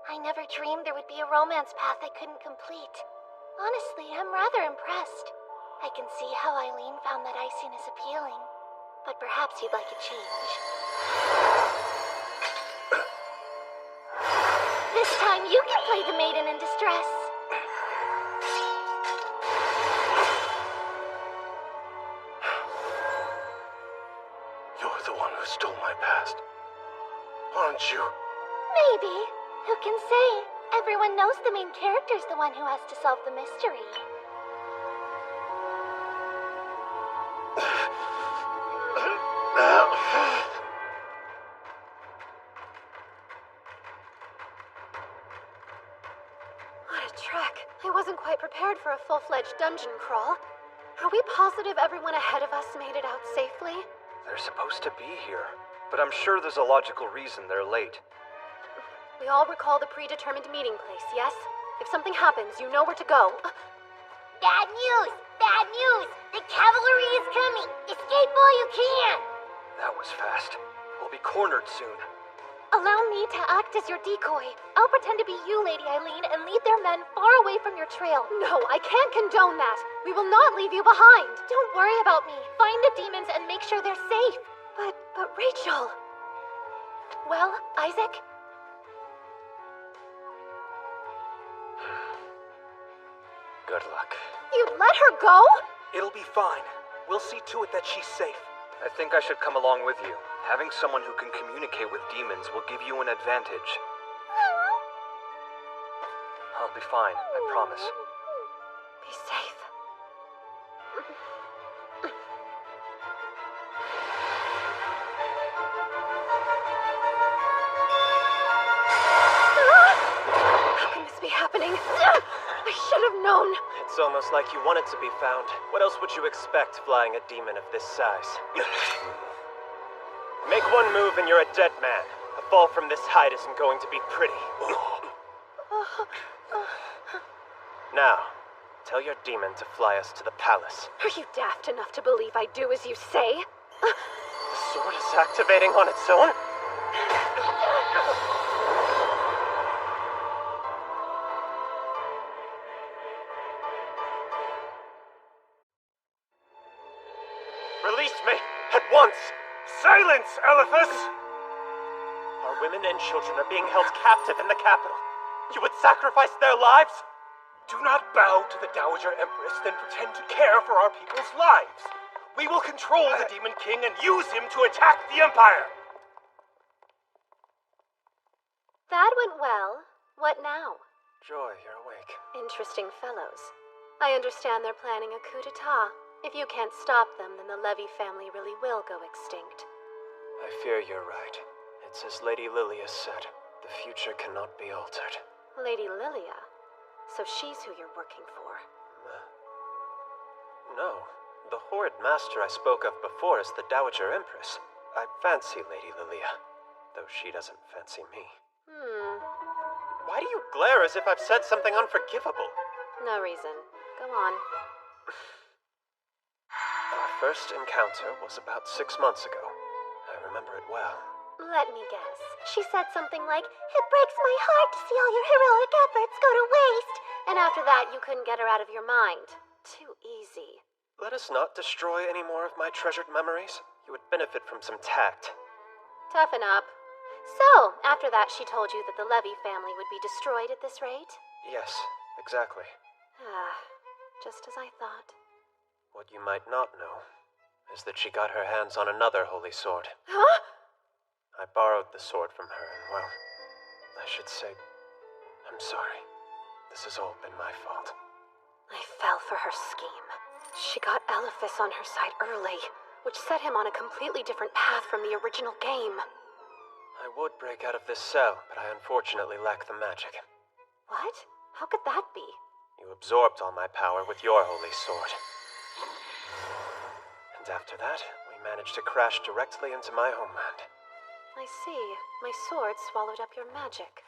I never dreamed there would be a romance path I couldn't complete. Honestly, I'm rather impressed. I can see how Eileen found that iciness appealing. But perhaps you'd like a change. This time you can play the maiden in distress. You're the one who stole my past, aren't you? Maybe. Who can say? Everyone knows the main character's the one who has to solve the mystery. What a trek. I wasn't quite prepared for a full-fledged dungeon crawl. Are we positive everyone ahead of us made it out safely? They're supposed to be here, but I'm sure there's a logical reason they're late. We all recall the predetermined meeting place, yes? If something happens, you know where to go. Bad news! Bad news! The cavalry is coming! Escape while you can! That was fast. We'll be cornered soon. Allow me to act as your decoy. I'll pretend to be you, Lady Eileen, and lead their men far away from your trail. No, I can't condone that. We will not leave you behind. Don't worry about me. Find the demons and make sure they're safe. But Rachel... Well, Isaac? Good luck. You'd let her go? It'll be fine. We'll see to it that she's safe. I think I should come along with you. Having someone who can communicate with demons will give you an advantage. I'll be fine, I promise. Be safe. How can this be happening? I should have known. It's almost like you want it to be found. What else would you expect flying a demon of this size? Make one move and you're a dead man. A fall from this height isn't going to be pretty. Now, tell your demon to fly us to the palace. Are you daft enough to believe I do as you say? The sword is activating on its own? Release me! At once! Silence, Elephas! Our women and children are being held captive in the capital. You would sacrifice their lives? Do not bow to the Dowager Empress, then pretend to care for our people's lives. We will control the Demon King and use him to attack the Empire. That went well. What now? Joy, you're awake. Interesting fellows. I understand they're planning a coup d'etat. If you can't stop them, then the Levy family really will go extinct. I fear you're right. It's as Lady Lilia said. The future cannot be altered. Lady Lilia? So she's who you're working for. No. The horrid master I spoke of before is the Dowager Empress. I fancy Lady Lilia, though she doesn't fancy me. Why do you glare as if I've said something unforgivable? No reason. Go on. Our first encounter was about 6 months ago. I remember it well. Let me guess. She said something like, "It breaks my heart to see all your heroic efforts go to waste." And after that, you couldn't get her out of your mind. Too easy. Let us not destroy any more of my treasured memories. You would benefit from some tact. Toughen up. So, after that, she told you that the Levy family would be destroyed at this rate? Yes, exactly. Just as I thought. What you might not know is that she got her hands on another holy sword. Huh? I borrowed the sword from her, and well, I should say, I'm sorry. This has all been my fault. I fell for her scheme. She got Elephas on her side early, which set him on a completely different path from the original game. I would break out of this cell, but I unfortunately lack the magic. What? How could that be? You absorbed all my power with your holy sword. And after that, we managed to crash directly into my homeland. I see. My sword swallowed up your magic.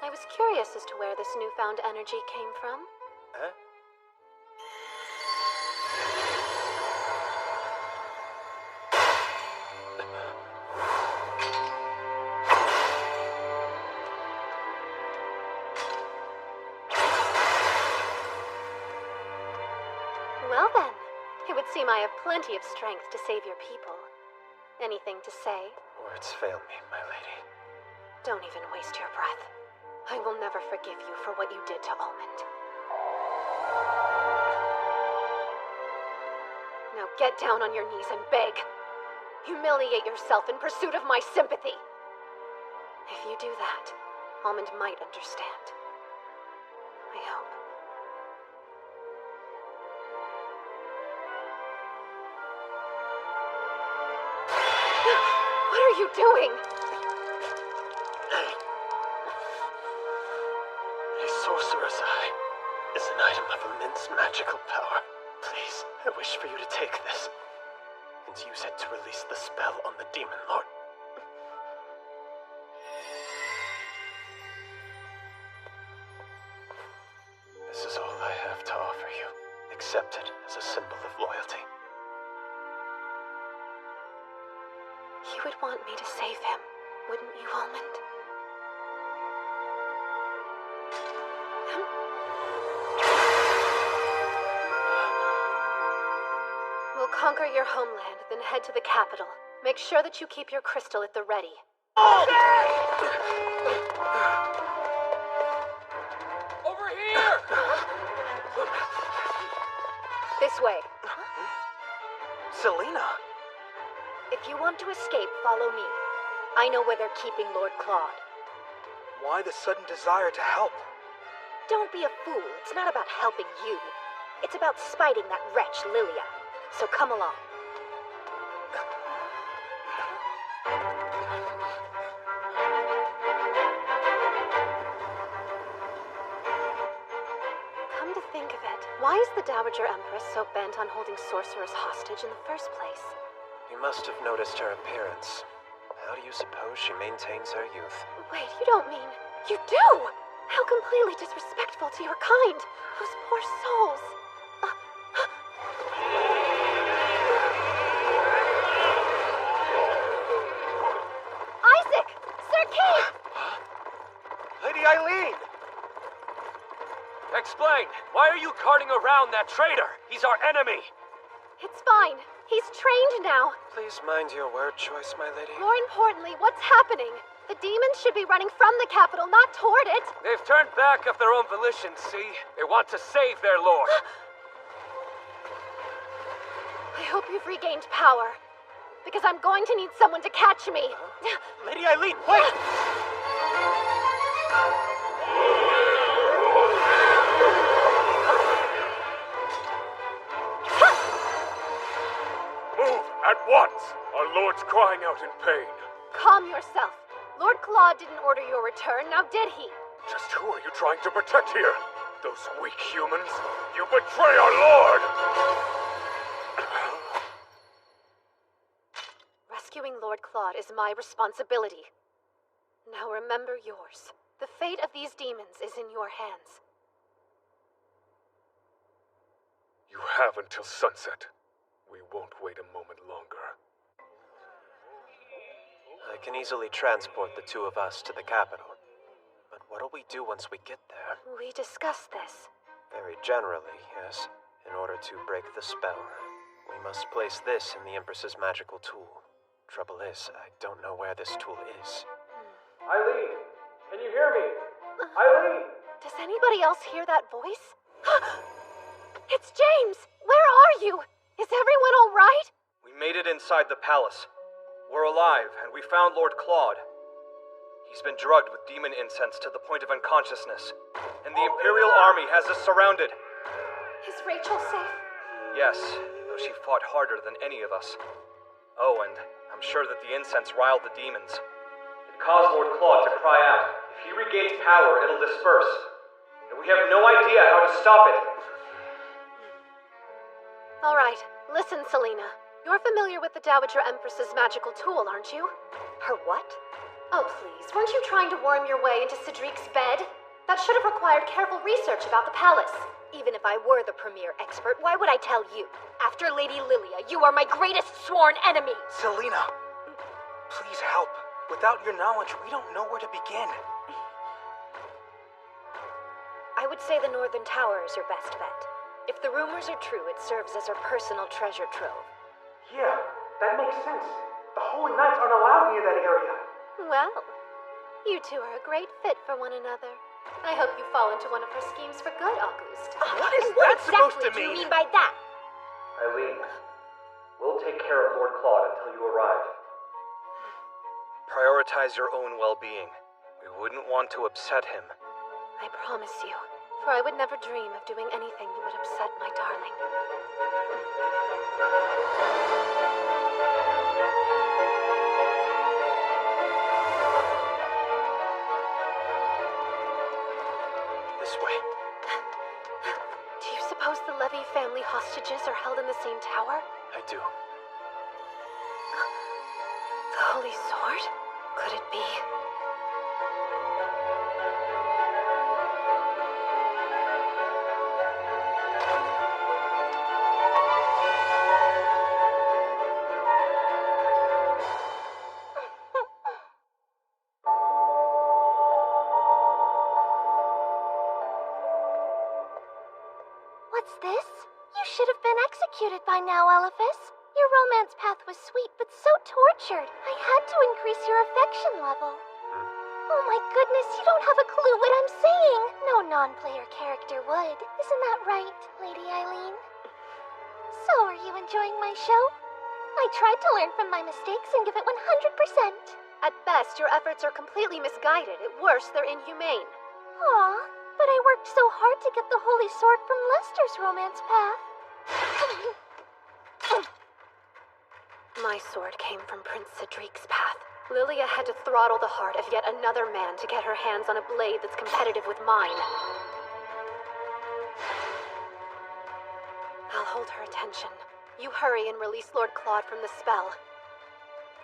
I was curious as to where this newfound energy came from. Huh? Well then, it would seem I have plenty of strength to save your people. Anything to say? Words fail me, my lady. Don't even waste your breath. I will never forgive you for what you did to Almond. Now get down on your knees and beg. Humiliate yourself in pursuit of my sympathy. If you do that, Almond might understand. I hope. What are you doing? A sorcerer's eye is an item of immense magical power. Please, I wish for you to take this and use it to release the spell on the Demon Lord. This is all I have to offer you. Accept it as a symbol of loyalty. You would want me to save him, wouldn't you, Almond? We'll conquer your homeland, then head to the capital. Make sure that you keep your crystal at the ready. Over here! This way. Selena! If you want to escape, follow me. I know where they're keeping Lord Claude. Why the sudden desire to help? Don't be a fool. It's not about helping you. It's about spiting that wretch, Lilia. So come along. Come to think of it, why is the Dowager Empress so bent on holding sorcerers hostage in the first place? You must have noticed her appearance. How do you suppose she maintains her youth? Wait, you don't mean... You do! How completely disrespectful to your kind! Those poor souls! Isaac! Sir Kate! Lady Eileen! Explain! Why are you carting around that traitor? He's our enemy! It's fine. He's trained now. Please mind your word choice, my lady. More importantly, what's happening? The demons should be running from the capital, not toward it. They've turned back of their own volition, see? They want to save their lord. I hope you've regained power, because I'm going to need someone to catch me. Lady Eileen, wait! Move at once! Our lord's crying out in pain. Calm yourself. Lord Claude didn't order your return, now did he? Just who are you trying to protect here? Those weak humans? You betray our lord! Rescuing Lord Claude is my responsibility. Now remember yours. The fate of these demons is in your hands. You have until sunset. We won't wait a moment longer. I can easily transport the two of us to the capital. But what'll we do once we get there? We discussed this. Very generally, yes. In order to break the spell, we must place this in the Empress's magical tool. Trouble is, I don't know where this tool is. Eileen, can you hear me? Eileen! Does anybody else hear that voice? It's James! Where are you? Is everyone all right? We made it inside the palace. We're alive, and we found Lord Claude. He's been drugged with demon incense to the point of unconsciousness, and the Imperial Army has us surrounded. Is Rachel safe? Yes, though she fought harder than any of us. Oh, and I'm sure that the incense riled the demons. It caused Lord Claude to cry out. If he regains power, it'll disperse. And we have no idea how to stop it. All right, listen, Selena. You're familiar with the Dowager Empress's magical tool, aren't you? Her what? Oh, please, weren't you trying to worm your way into Cedric's bed? That should have required careful research about the palace. Even if I were the premier expert, why would I tell you? After Lady Lilia, you are my greatest sworn enemy! Selena! Please help. Without your knowledge, we don't know where to begin. I would say the Northern Tower is your best bet. If the rumors are true, it serves as her personal treasure trove. Yeah, that makes sense. The Holy Knights aren't allowed near that area. Well, you two are a great fit for one another. I hope you fall into one of her schemes for good, August. What is that supposed to What exactly do you mean? mean by that? Eileen, we'll take care of Lord Claude until you arrive. Prioritize your own well-being. We wouldn't want to upset him. I promise you, for I would never dream of doing anything that would upset my darling. This way. Do you suppose the Levy family hostages are held in the same tower? I do. The Holy Sword? Could it be? What's this? You should have been executed by now, Elephas. Your romance path was sweet, but so tortured. I had to increase your affection level. Oh my goodness, you don't have a clue what I'm saying. No non-player character would. Isn't that right, Lady Eileen? So, are you enjoying my show? I tried to learn from my mistakes and give it 100%. At best, your efforts are completely misguided. At worst, they're inhumane. Aw, but I worked so hard to get the Holy Sword from Lester's romance path. My sword came from Prince Cedric's path. Lilia had to throttle the heart of yet another man to get her hands on a blade that's competitive with mine. I'll hold her attention. You hurry and release Lord Claude from the spell.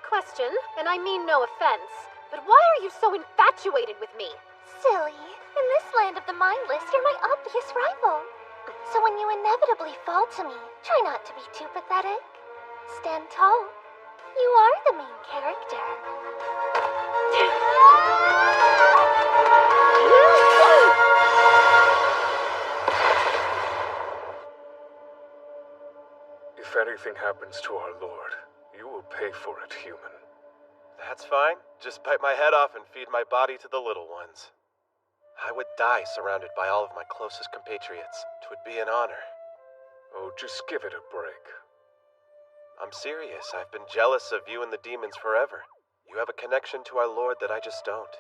Question, and I mean no offense, but why are you so infatuated with me? Silly. In this land of the mindless, you're my obvious rival. So when you inevitably fall to me, try not to be too pathetic. Stand tall. You are the main character. If anything happens to our Lord, you will pay for it, human. That's fine. Just bite my head off and feed my body to the little ones. I would die surrounded by all of my closest compatriots. It would be an honor. Oh, just give it a break. I'm serious. I've been jealous of you and the demons forever. You have a connection to our Lord that I just don't.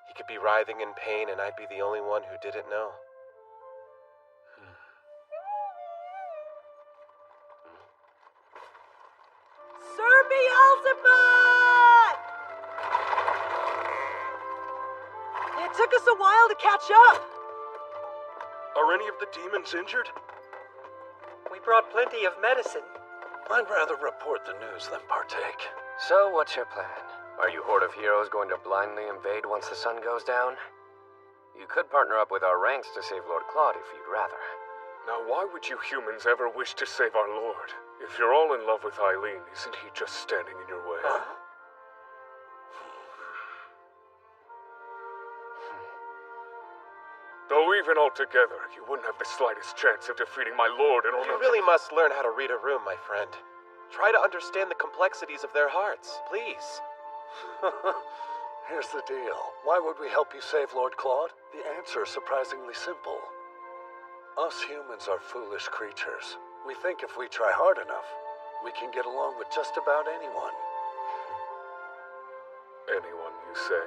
He could be writhing in pain and I'd be the only one who didn't know. Sir Beelzebub! It took us a while to catch up. Are any of the demons injured? We brought plenty of medicine. I'd rather report the news than partake. So, what's your plan? Are you Horde of Heroes going to blindly invade once the sun goes down? You could partner up with our ranks to save Lord Claude if you'd rather. Now, why would you humans ever wish to save our Lord? If you're all in love with Eileen, isn't he just standing in your way? Though even altogether, you wouldn't have the slightest chance of defeating my Lord in order You really must learn how to read a room, my friend. Try to understand the complexities of their hearts, please. Here's the deal. Why would we help you save Lord Claude? The answer is surprisingly simple. Us humans are foolish creatures. We think if we try hard enough, we can get along with just about anyone. Anyone, you say?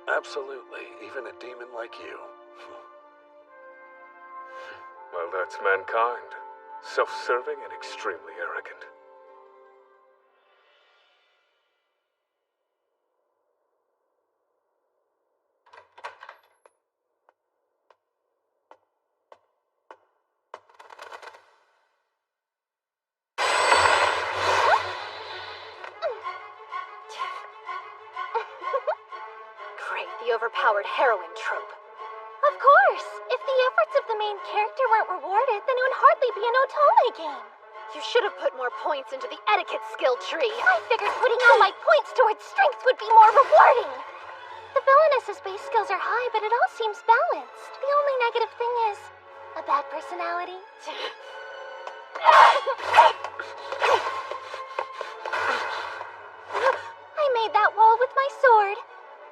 Absolutely, even a demon like you. Well, that's mankind. Self-serving and extremely arrogant. Great, the overpowered heroine trope. Of course! If the efforts of the main character weren't rewarded, then it would hardly be an Otome game. You should have put more points into the etiquette skill tree. I figured putting all my points towards strength would be more rewarding. The Villainess's base skills are high, but it all seems balanced. The only negative thing is a bad personality. I made that wall with my sword,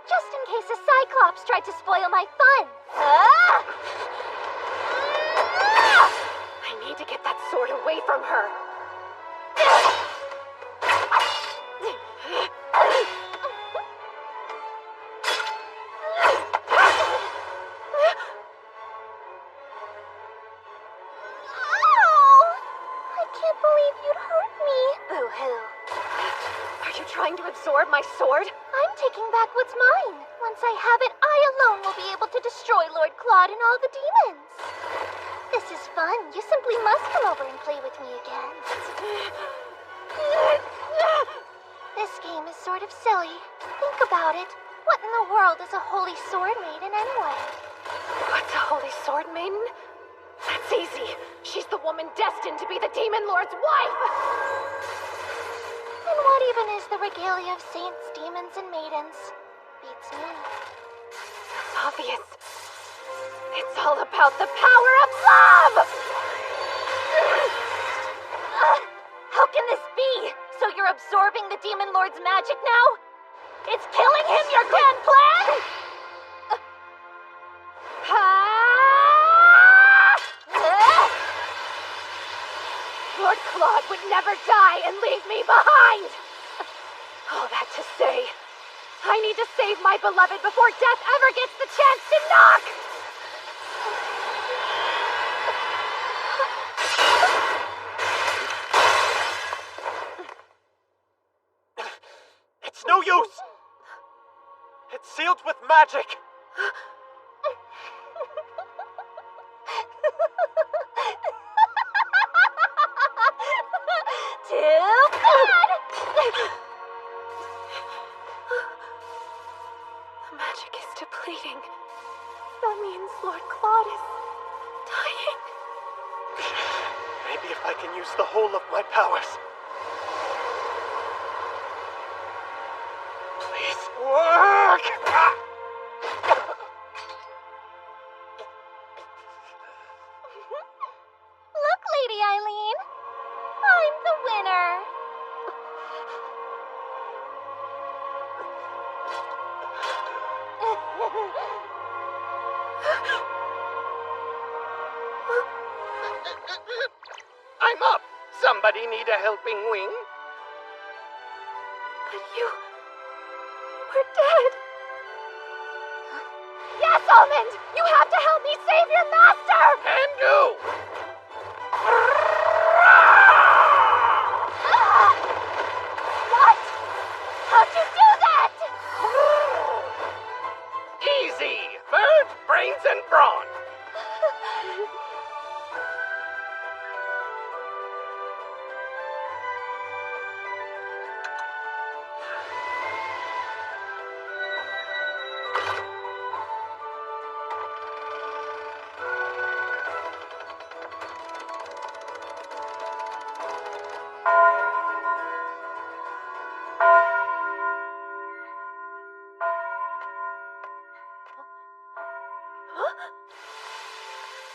just in case a Cyclops tried to spoil my fun. I need to get that sword away from her. I can't believe you'd hurt me. Boo-hoo. Are you trying to absorb my sword? I'm taking back what's mine. Once I have it, I alone will be able to destroy Lord Claude and all the demons. This is fun. You simply must come over and play with me again. This game is sort of silly. Think about it. What in the world is a holy sword maiden anyway? What's a holy sword maiden? That's easy. She's the woman destined to be the Demon Lord's wife! And what even is the regalia of saints, demons, and maidens? Beats me. It's obvious. It's all about the power of love! How can this be? So you're absorbing the Demon Lord's magic now? It's killing him, your grand plan? Lord Claude would never die and leave me behind! All that to say, I need to save my beloved before death ever gets the chance to knock! It's no use! It's sealed with magic! Too bad! The magic is depleting. That means Lord Claude is dying. Maybe if I can use the whole of my powers. Please work! Look, Lady Eileen. I'm the winner. I'm up! Somebody need a helping wing? But you were dead. Yes, Almond! You have to help me save your master! Can do! What? How'd you do that? Easy! Bird, brains, and brawn!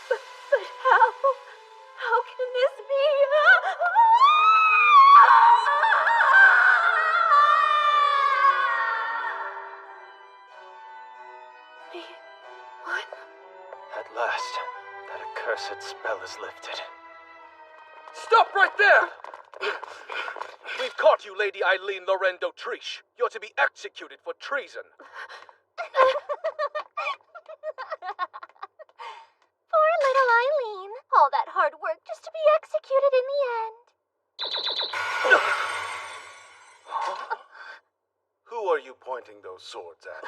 But how can this be? What? At last, that accursed spell is lifted. Stop right there! We've caught you, Lady Eileen Lorendo Triche. You're to be executed for treason. Poor little Eileen. All that hard work just to be executed in the end. Who are you pointing those swords at?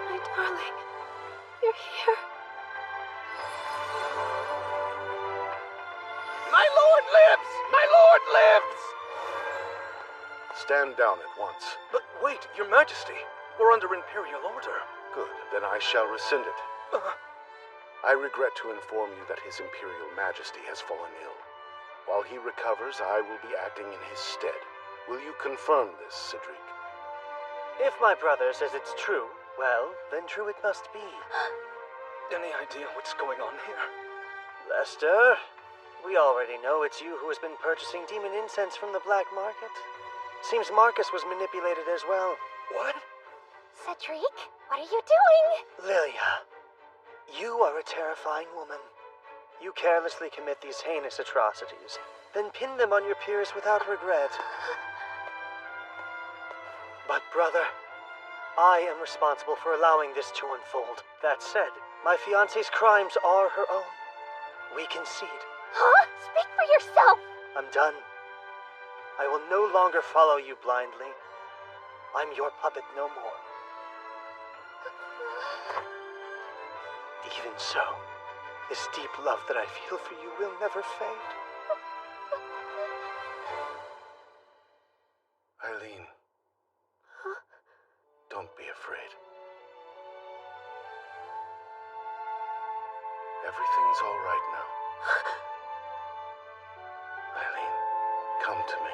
My darling, you're here. My lord lives! My lord lives! Stand down at once. But wait, Your Majesty. We're under Imperial order. Good, then I shall rescind it. I regret to inform you that His Imperial Majesty has fallen ill. While he recovers, I will be acting in his stead. Will you confirm this, Cedric? If my brother says it's true, well, then true it must be. Any idea what's going on here? Lester, we already know it's you who has been purchasing demon incense from the black market. Seems Marcus was manipulated as well. What? Cedric, what are you doing? Lilia, you are a terrifying woman. You carelessly commit these heinous atrocities, then pin them on your peers without regret. But brother, I am responsible for allowing this to unfold. That said, my fiancé's crimes are her own. We concede. Huh? Speak for yourself! I'm done. I will no longer follow you blindly. I'm your puppet no more. Even so, this deep love that I feel for you will never fade. Eileen. Don't be afraid. Everything's all right now. Eileen, come to me.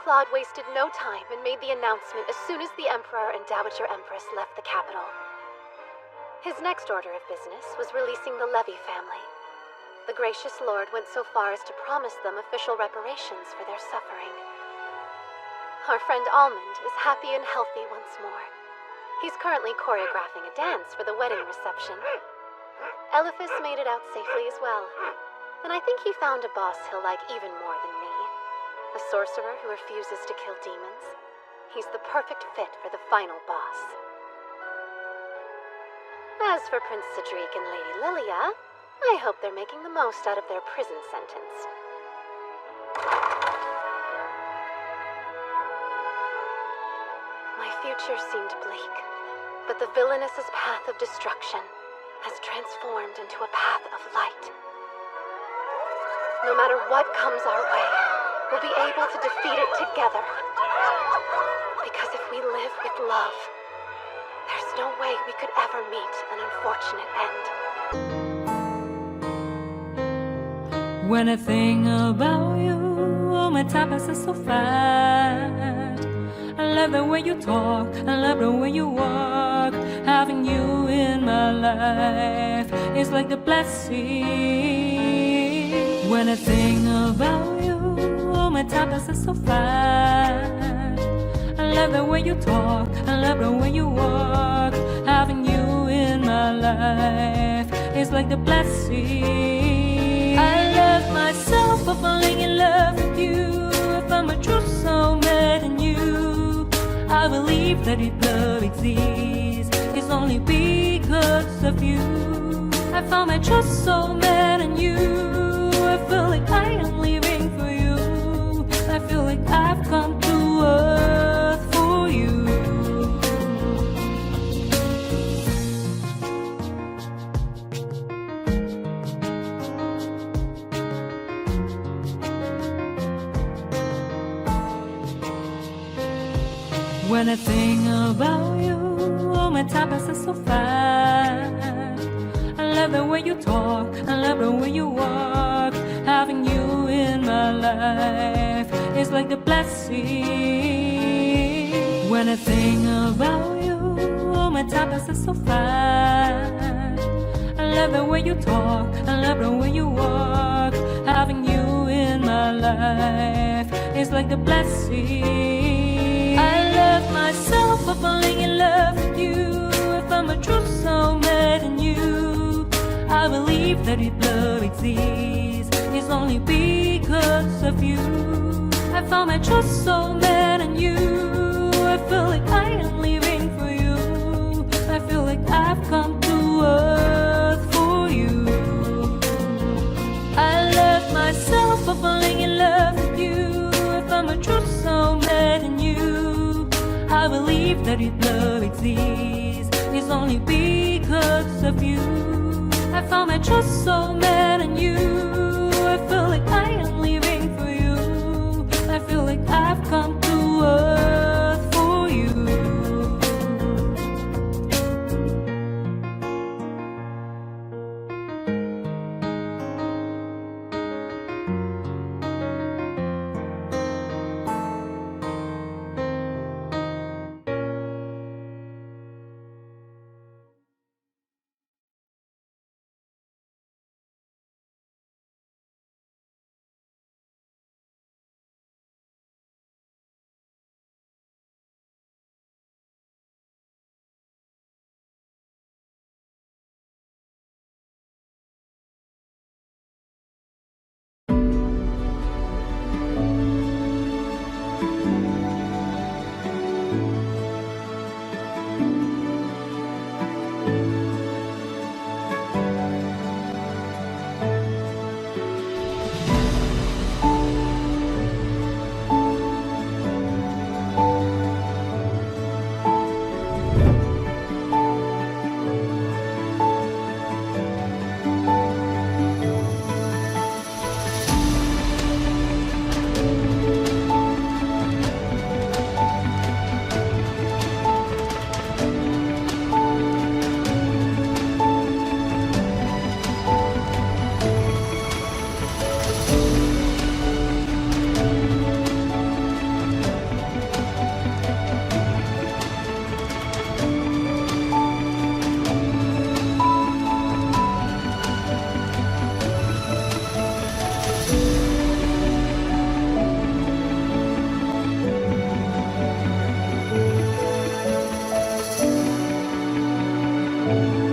Claude wasted no time and made the announcement as soon as the Emperor and Dowager Empress left the capital. His next order of business was releasing the Levy family. The gracious Lord went so far as to promise them official reparations for their suffering. Our friend Almond is happy and healthy once more. He's currently choreographing a dance for the wedding reception. Eliphas made it out safely as well, and I think he found a boss he'll like even more than me. A sorcerer who refuses to kill demons. He's the perfect fit for the final boss. As for Prince Cedric and Lady Lilia, I hope they're making the most out of their prison sentence. My future seemed bleak, but the Villainess's path of destruction has transformed into a path of light. No matter what comes our way, we'll be able to defeat it together. Because if we live with love, there's no way we could ever meet an unfortunate end. When I think about you, oh, my time passes so fast. I love the way you talk, I love the way you walk. Having you in my life is like the blessing. When I think about you, oh, my time passes so fast. I love the way you talk, I love the way you walk. Having you in my life is like the blessing. I love myself for falling in love with you. I found my true soulmate in you. I believe that if love exists, it's only because of you. I found my true soulmate in you. I feel like I am living for you. I feel like I've come to earth for you. When I think about you, oh, my time passes so fast. I love the way you talk, I love the way you walk. Having you in my life is like the blessing. When I think about you, oh, my time passes so fast. I love the way you talk, I love the way you walk. Having you in my life is like the blessing. I love myself for falling in love with you. I found my true soulmate in you. I believe that if love exists, it's only because of you. I found my true soulmate in you. I feel like I am living for you. I feel like I've come to earth for you. I love myself for falling in love with you. I found my true soulmate in you. I believe that if love exists, it's only because of you. I found my true soulmate in you. I feel like I am living for you. I feel like I've come to earth for you. you.